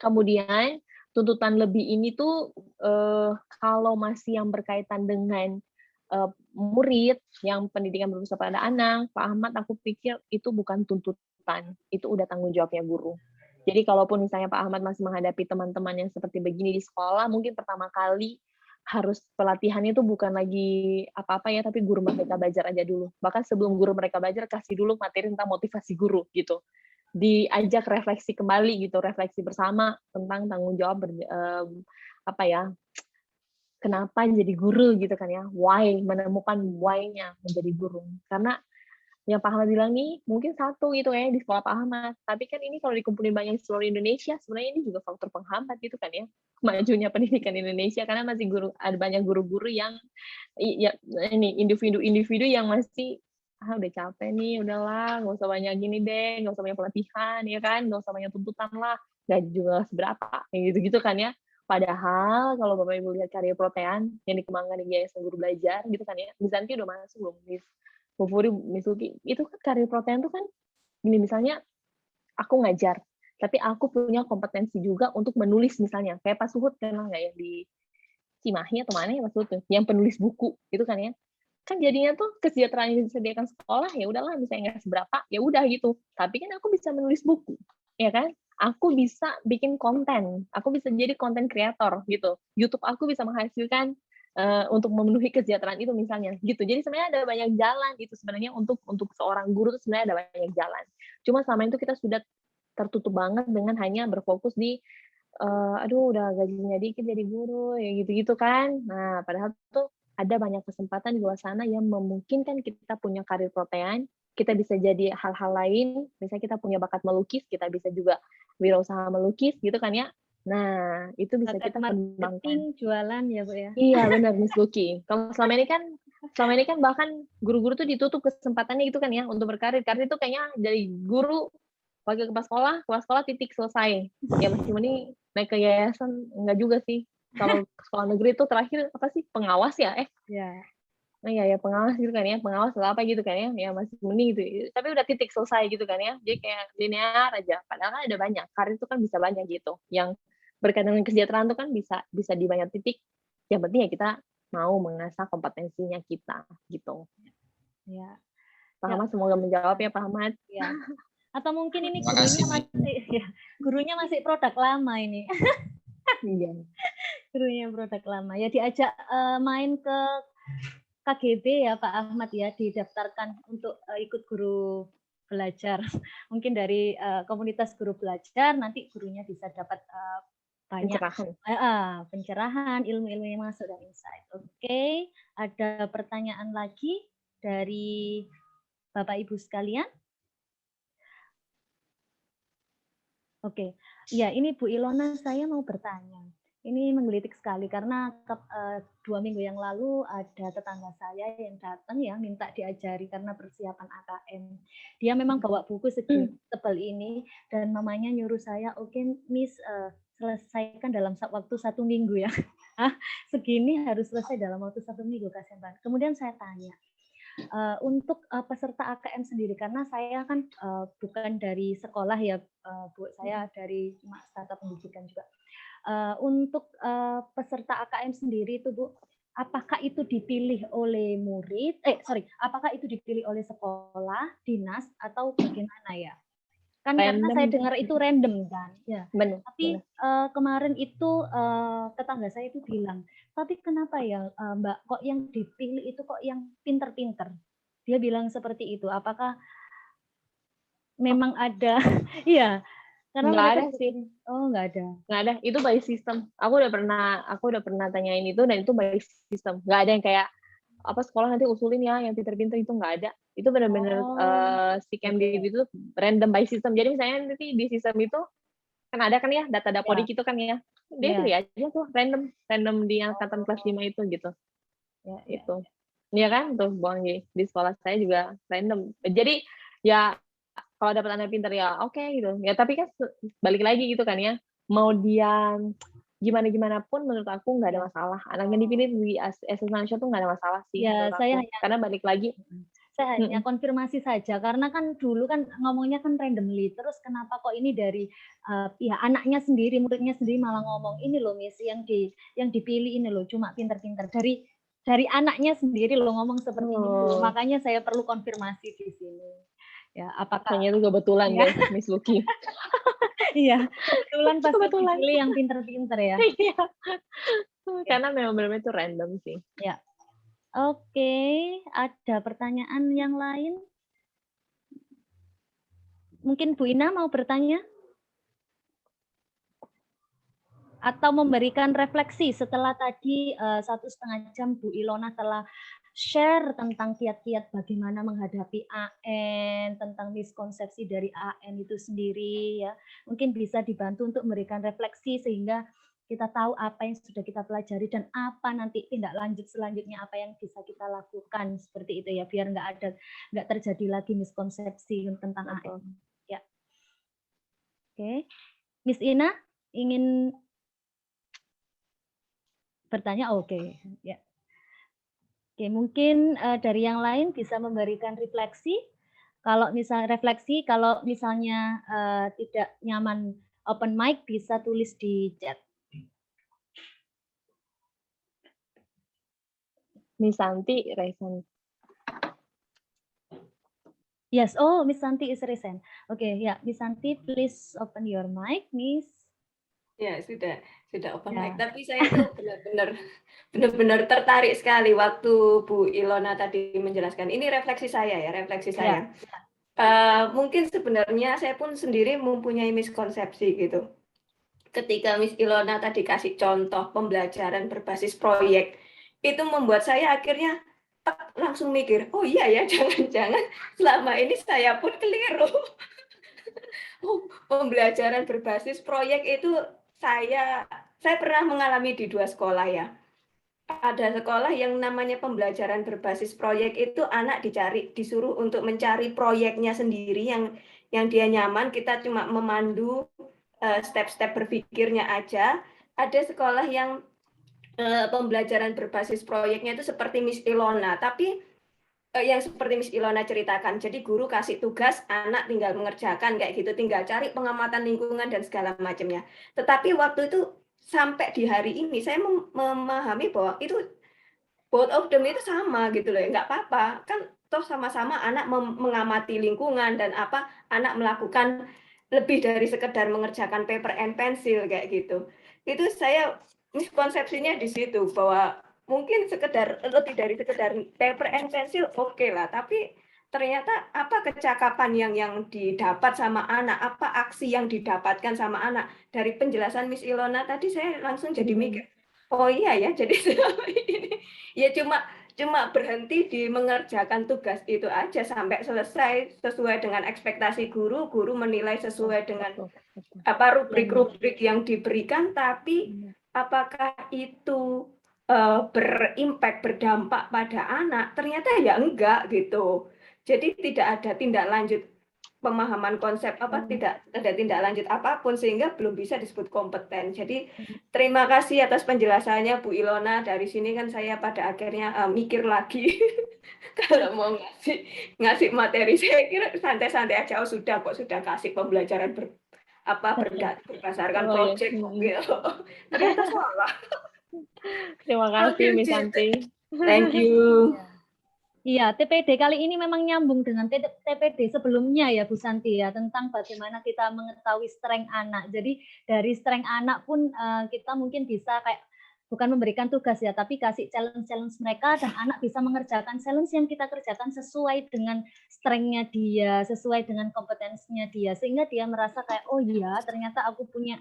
B: Kemudian tuntutan lebih ini tuh kalau masih yang berkaitan dengan murid yang pendidikan berpusat pada anak, Pak Ahmad aku pikir itu bukan tuntutan, itu udah tanggung jawabnya guru. Jadi kalaupun misalnya Pak Ahmad masih menghadapi teman-teman yang seperti begini di sekolah, mungkin pertama kali harus pelatihannya itu bukan lagi apa-apa ya, tapi guru mereka belajar aja dulu. Bahkan sebelum guru mereka belajar, kasih dulu materi tentang motivasi guru gitu. Diajak refleksi kembali gitu, refleksi bersama tentang tanggung jawab kenapa jadi guru gitu kan ya, why, menemukan why-nya menjadi guru. Karena yang Pak Ahmad bilang nih, mungkin satu gitu ya di sekolah Pak Ahmad, tapi kan ini kalau dikumpulin banyak di seluruh Indonesia, sebenarnya ini juga faktor penghambat gitu kan ya, majunya pendidikan Indonesia, karena masih ada banyak guru-guru yang ya ini individu-individu yang masih udah capek nih, udahlah, nggak usah banyak gini deh, nggak usah banyak pelatihan ya kan, nggak usah banyak tuntutan lah, gaji juga seberapa, kayak gitu-gitu kan ya. Padahal kalau Bapak Ibu lihat karya protean yang dikembangkan di Yayasan Guru Belajar gitu kan ya, Bizanti udah masuk belum, Bu Furi, Misuki, itu kan karir protean tuh kan gini, misalnya aku ngajar, tapi aku punya kompetensi juga untuk menulis misalnya, kayak Pak Suhut kenal nggak ya di Cimahi atau mana ya Pak Suhut tuh, yang penulis buku itu kan ya, kan jadinya tuh kesejahteraan yang disediakan sekolah ya udahlah misalnya nggak seberapa ya udah gitu, tapi kan aku bisa menulis buku, ya kan? Aku bisa bikin konten, aku bisa jadi konten kreator gitu, YouTube aku bisa menghasilkan untuk memenuhi kesejahteraan itu misalnya gitu. Jadi sebenarnya ada banyak jalan itu sebenarnya untuk seorang guru itu sebenarnya ada banyak jalan. Cuma selama itu kita sudah tertutup banget dengan hanya berfokus di aduh udah gajinya dikit jadi guru ya gitu-gitu kan. Nah, padahal tuh ada banyak kesempatan di luar sana yang memungkinkan kita punya karir protean, kita bisa jadi hal-hal lain, misalnya kita punya bakat melukis, kita bisa juga wirausaha melukis gitu kan ya. Nah, itu bisa
A: Bakat
B: kita kembangkan.
A: marketing, jualan ya Bu ya.
B: Iya benar Miss Lucky. Kalau selama ini kan bahkan guru-guru tuh ditutup kesempatannya gitu kan ya untuk berkarir. Karir itu kayaknya dari guru wakil kepala sekolah titik selesai. Ya masih mending naik ke yayasan, enggak juga sih. Kalau sekolah negeri itu terakhir apa sih, pengawas ya?
A: Ya.
B: Nah, ya pengawas gitu kan ya, pengawas atau apa gitu kan ya, ya masih mending gitu. Tapi udah titik selesai gitu kan ya, jadi kayak linear aja. Padahal kan ada banyak, karir itu kan bisa banyak gitu. Yang berkaitan dengan kesejahteraan itu kan bisa di banyak titik. Yang penting ya kita mau mengasah kompetensinya kita gitu.
A: Ya.
B: Pak Ahmad semoga menjawab ya Pak Ahmad.
A: Ya. Atau mungkin ini
F: Terima kasih,
A: gurunya masih produk lama ini.
B: Iya.
A: Gurunya produk lama. Ya diajak main ke KGB ya Pak Ahmad ya, didaftarkan untuk ikut guru belajar. Mungkin dari komunitas guru belajar nanti gurunya bisa dapat banyak pencerahan, ilmu-ilmu yang masuk dan insight. Oke, ada pertanyaan lagi dari Bapak Ibu sekalian? Oke, ya ini Bu Ilona, saya mau bertanya. Ini menggelitik sekali karena 2 minggu yang lalu ada tetangga saya yang datang ya minta diajari karena persiapan AKM. Dia memang bawa buku segini tebal ini dan mamanya nyuruh saya, oke Miss selesaikan dalam waktu 1 minggu ya. Segini harus selesai dalam waktu 1 minggu kasihan banget. Kemudian saya tanya, untuk peserta AKM sendiri karena saya kan bukan dari sekolah ya Bu, saya dari cuma startup pendidikan juga. Untuk peserta AKM sendiri itu Bu, apakah itu dipilih oleh murid? Apakah itu dipilih oleh sekolah, dinas atau bagaimana ya? Kan random. Karena saya dengar itu random kan, ya.
B: Benar.
A: Tapi kemarin itu tetangga saya itu bilang, tapi kenapa ya Mbak kok yang dipilih itu kok yang pinter-pinter? Dia bilang seperti itu. Apakah memang ada? Iya. Karena
B: nggak ada sih.
A: Oh, nggak ada.
B: Nggak ada. Itu by system. Aku udah pernah tanyain itu dan itu by system. Nggak ada yang kayak apa sekolah nanti usulin ya yang pinter-pinter, itu nggak ada. Itu benar-benar si Kemdikbud itu random by system. Jadi misalnya nanti di sistem itu kan ada kan ya data Dapodik itu kan ya. Dia pilih aja tuh random di angkatan kelas 5 itu gitu. Ya, itu. Iya kan tuh Bang G. Di sekolah saya juga random. Jadi ya kalau dapat anak pinter ya oke gitu. Ya tapi kan balik lagi gitu kan ya. Mau dia gimana pun menurut aku nggak ada masalah. Anak yang dipilih di SS Nasional tuh nggak ada masalah sih menurut aku. Karena balik lagi
A: saya hanya konfirmasi saja karena kan dulu kan ngomongnya kan randomly, terus kenapa kok ini dari pihak anaknya sendiri, muridnya sendiri malah ngomong ini loh Miss yang dipilih ini loh cuma pinter-pinter, dari anaknya sendiri loh ngomong seperti itu. Makanya saya perlu konfirmasi di sini. Ya, apakah
B: hanya itu kebetulan ya Miss Lucky.
A: Iya, kebetulan pasti dipilih yang pinter-pinter ya.
B: Iya. Karena memang benar-benar itu random sih.
A: Ya. Oke, ada pertanyaan yang lain? Mungkin Bu Ina mau bertanya? Atau memberikan refleksi setelah tadi 1,5 jam Bu Ilona telah share tentang kiat-kiat bagaimana menghadapi AN, tentang miskonsepsi dari AN itu sendiri ya. Mungkin bisa dibantu untuk memberikan refleksi sehingga kita tahu apa yang sudah kita pelajari dan apa nanti tindak lanjut selanjutnya apa yang bisa kita lakukan seperti itu ya biar nggak terjadi lagi miskonsepsi tentang AN. Ya. Oke. Miss Ina ingin bertanya? Oke. Ya. Oke, mungkin dari yang lain bisa memberikan refleksi. Kalau misalnya tidak nyaman open mic bisa tulis di chat.
B: Miss Santi raisen.
A: Yes, oh Miss Santi is raisen. Oke, ya Miss Santi please open your mic, Miss.
E: Ya sudah open mic. Tapi saya tuh benar-benar tertarik sekali waktu Bu Ilona tadi menjelaskan. Ini refleksi saya. Mungkin sebenarnya saya pun sendiri mempunyai miskonsepsi gitu. Ketika Miss Ilona tadi kasih contoh pembelajaran berbasis proyek, itu membuat saya akhirnya langsung mikir, oh iya ya, jangan-jangan selama ini saya pun keliru. Pembelajaran berbasis proyek itu saya pernah mengalami di 2 sekolah ya. Ada sekolah yang namanya pembelajaran berbasis proyek itu anak disuruh untuk mencari proyeknya sendiri yang dia nyaman, kita cuma memandu step-step berpikirnya aja. Ada sekolah yang pembelajaran berbasis proyeknya itu seperti Miss Ilona, tapi yang seperti Miss Ilona ceritakan, jadi guru kasih tugas, anak tinggal mengerjakan kayak gitu, tinggal cari pengamatan lingkungan dan segala macamnya. Tetapi waktu itu sampai di hari ini saya memahami bahwa itu both of them itu sama gitu loh, nggak apa-apa kan, toh sama-sama anak mengamati lingkungan dan anak melakukan lebih dari sekedar mengerjakan paper and pencil kayak gitu. Itu saya miskonsepsinya di situ bahwa mungkin lebih dari sekedar paper and pencil oke lah, tapi ternyata apa kecakapan yang didapat sama anak, apa aksi yang didapatkan sama anak. Dari penjelasan Miss Ilona tadi saya langsung jadi mikir, oh iya ya, jadi selama ini ya cuma berhenti di mengerjakan tugas itu aja sampai selesai sesuai dengan ekspektasi guru menilai sesuai dengan rubrik-rubrik yang diberikan, tapi apakah itu berdampak pada anak? Ternyata ya enggak gitu. Jadi tidak ada tindak lanjut pemahaman konsep tidak ada tindak lanjut apapun sehingga belum bisa disebut kompeten. Jadi terima kasih atas penjelasannya Bu Ilona. Dari sini kan saya pada akhirnya mikir lagi kalau mau ngasih materi, saya kira santai-santai aja. Oh sudah kasih pembelajaran berdasarkan proyek gitu. Ternyata salah.
B: Terima kasih Miss Santi.
E: Thank you.
A: Iya, TPD kali ini memang nyambung dengan TPD sebelumnya ya Bu Santi ya, tentang bagaimana kita mengetahui strength anak. Jadi dari strength anak pun kita mungkin bisa kayak bukan memberikan tugas ya, tapi kasih challenge mereka dan anak bisa mengerjakan challenge yang kita kerjakan sesuai dengan strength-nya dia, sesuai dengan kompetensinya dia, sehingga dia merasa kayak oh iya ternyata aku punya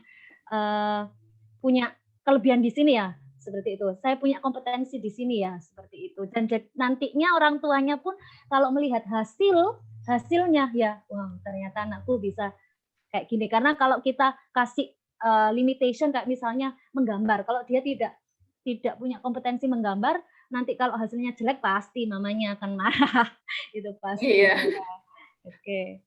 A: kelebihan di sini ya. seperti itu. Saya punya kompetensi di sini ya, seperti itu. Dan nantinya orang tuanya pun kalau melihat hasilnya ya, wah ternyata anakku bisa kayak gini. Karena kalau kita kasih limitation kayak misalnya menggambar, kalau dia tidak punya kompetensi menggambar, nanti kalau hasilnya jelek pasti mamanya akan marah. Itu pasti.
E: Iya.
A: Oke.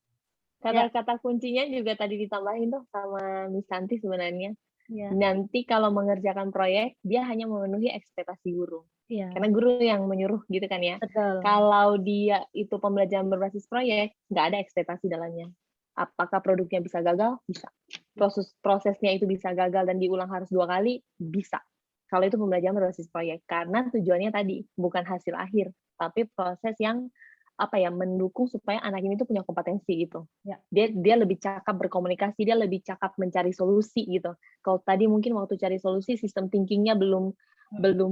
B: Kata-kata kuncinya juga tadi ditambahin tuh sama Miss Santi sebenarnya.
A: Ya.
B: Nanti kalau mengerjakan proyek, dia hanya memenuhi ekspektasi guru.
A: Ya.
B: Karena guru yang menyuruh gitu kan ya.
A: Betul.
B: Kalau dia itu pembelajaran berbasis proyek, nggak ada ekspektasi dalamnya. Apakah produknya bisa gagal? Bisa. Prosesnya itu bisa gagal dan diulang harus 2 kali? Bisa. Kalau itu pembelajaran berbasis proyek. Karena tujuannya tadi, bukan hasil akhir, tapi proses yang mendukung supaya anak ini tuh punya kompetensi gitu.
A: Ya.
B: Dia lebih cakap berkomunikasi, dia lebih cakap mencari solusi gitu. Kalau tadi mungkin waktu cari solusi sistem thinkingnya belum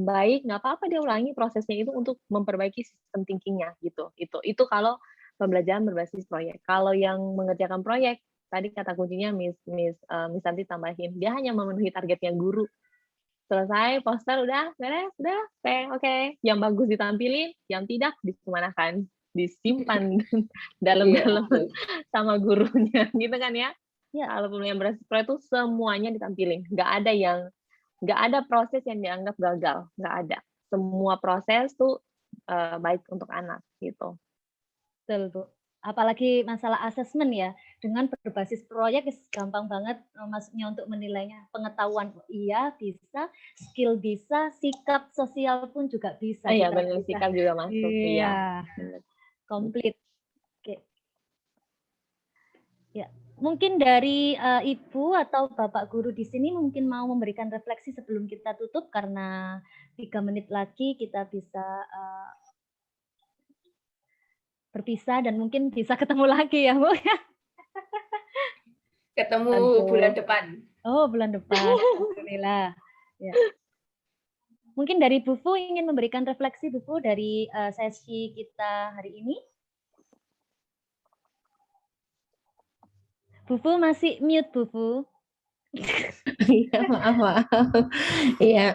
B: baik, nggak apa-apa dia ulangi prosesnya itu untuk memperbaiki sistem thinkingnya gitu. Itu kalau pembelajaran berbasis proyek. Kalau yang mengerjakan proyek, tadi kata kuncinya Miss Santi tambahin, dia hanya memenuhi targetnya guru. Selesai, poster udah beres, udah oke. Yang bagus ditampilin, yang tidak dikemanakan, disimpan dalam-dalam sama gurunya gitu kan ya. Kalau pembelajaran berbasis proyek itu semuanya ditampilin, nggak ada proses yang dianggap gagal, nggak ada. Semua proses tuh baik untuk anak gitu.
A: Betul, Bu. Apalagi masalah asesmen ya, dengan berbasis proyek gampang banget maksudnya untuk menilainya. Pengetahuan iya bisa, skill bisa, sikap sosial pun juga bisa.
B: Iya benar, sikap juga masuk.
A: Iya. Komplit. Oke. Ya, mungkin dari Ibu atau Bapak guru di sini mungkin mau memberikan refleksi sebelum kita tutup, karena 3 menit lagi kita bisa berpisah dan mungkin bisa ketemu lagi ya, Bu.
E: Ketemu bulan depan.
A: Oh, bulan depan. Alhamdulillah. Ya. Mungkin dari Bu Fu ingin memberikan refleksi, Bu Fu, dari sesi kita hari ini. Bu Fu masih mute, Bu Fu.
D: Iya, maaf. Iya,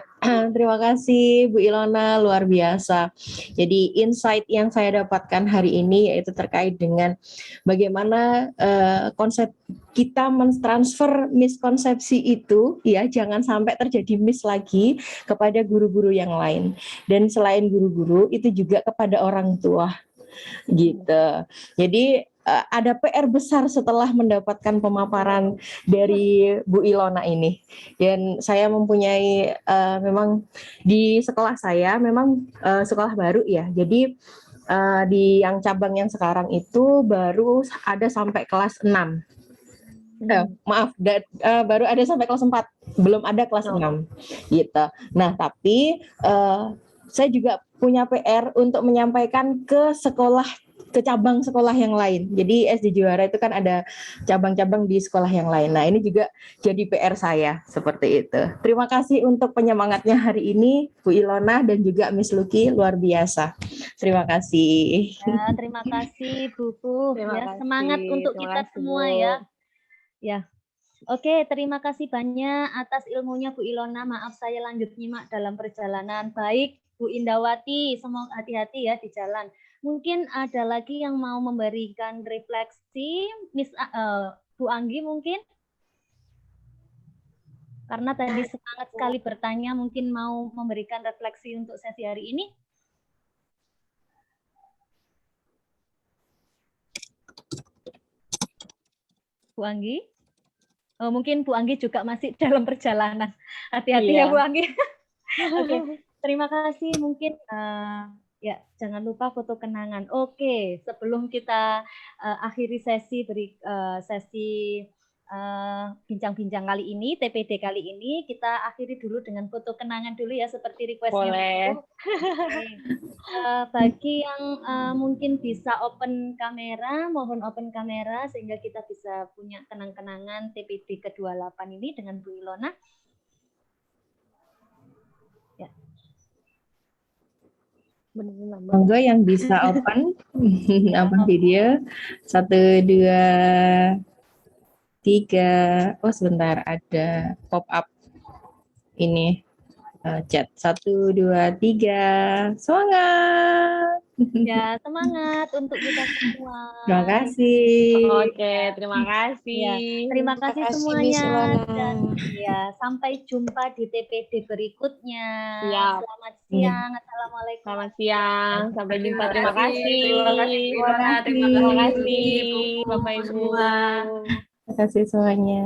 D: terima kasih Bu Ilona, luar biasa. Jadi insight yang saya dapatkan hari ini yaitu terkait dengan bagaimana konsep kita mentransfer miskonsepsi itu, ya jangan sampai terjadi miss lagi kepada guru-guru yang lain. Dan selain guru-guru itu juga kepada orang tua, gitu. Jadi ada PR besar setelah mendapatkan pemaparan dari Bu Ilona ini. Dan saya mempunyai memang di sekolah saya memang sekolah baru ya. Jadi di yang cabang yang sekarang itu baru ada sampai kelas 6. Baru ada sampai kelas 4, belum ada kelas 6 gitu. Nah, tapi saya juga punya PR untuk menyampaikan ke cabang sekolah yang lain. Jadi SD Juara itu kan ada cabang-cabang di sekolah yang lain. Nah, ini juga jadi PR saya seperti itu. Terima kasih untuk penyemangatnya hari ini Bu Ilona dan juga Miss Lucky, luar biasa. Terima kasih.
A: Ya, terima kasih Bu Fu. Ya, semangat untuk kita semua ya. Ya. Oke, terima kasih banyak atas ilmunya Bu Ilona. Maaf saya lanjut nyimak dalam perjalanan. Baik, Bu Indawati, semoga hati-hati ya di jalan. Mungkin ada lagi yang mau memberikan refleksi, Bu Anggi mungkin? Karena tadi semangat sekali bertanya, mungkin mau memberikan refleksi untuk sesi hari ini. Bu Anggi? Oh, mungkin Bu Anggi juga masih dalam perjalanan. Hati-hati ya Bu Anggi. Oke, terima kasih. Mungkin ya jangan lupa foto kenangan. Oke, sebelum kita akhiri sesi bincang-bincang kali ini, TPD kali ini, kita akhiri dulu dengan foto kenangan dulu ya, seperti request-nya.
B: Boleh.
A: Bagi yang mungkin bisa open kamera, mohon open kamera sehingga kita bisa punya kenang-kenangan TPD ke-28 ini dengan Bu Ilona. Ya.
D: Monggo yang bisa open video. 1, 2, 3. Oh sebentar, ada pop up ini. Chat 1, 2, 3. Semangat.
A: Ya, semangat untuk kita semua.
D: Terima kasih.
B: Oke, terima kasih.
A: Ya, terima kasih
F: Miss
A: semuanya
F: Ilana.
A: dan ya sampai jumpa di TPD berikutnya.
B: Siap.
A: Selamat siang. Assalamualaikum.
B: Selamat siang. Sampai jumpa. Terima kasih.
E: Terima kasih,
F: Terima
E: Ilana. Terima
D: kasih.
E: kasih,
B: Terima kasih,
E: Ibu
B: Bapak Ibu.
E: semua.
D: Terima kasih semuanya.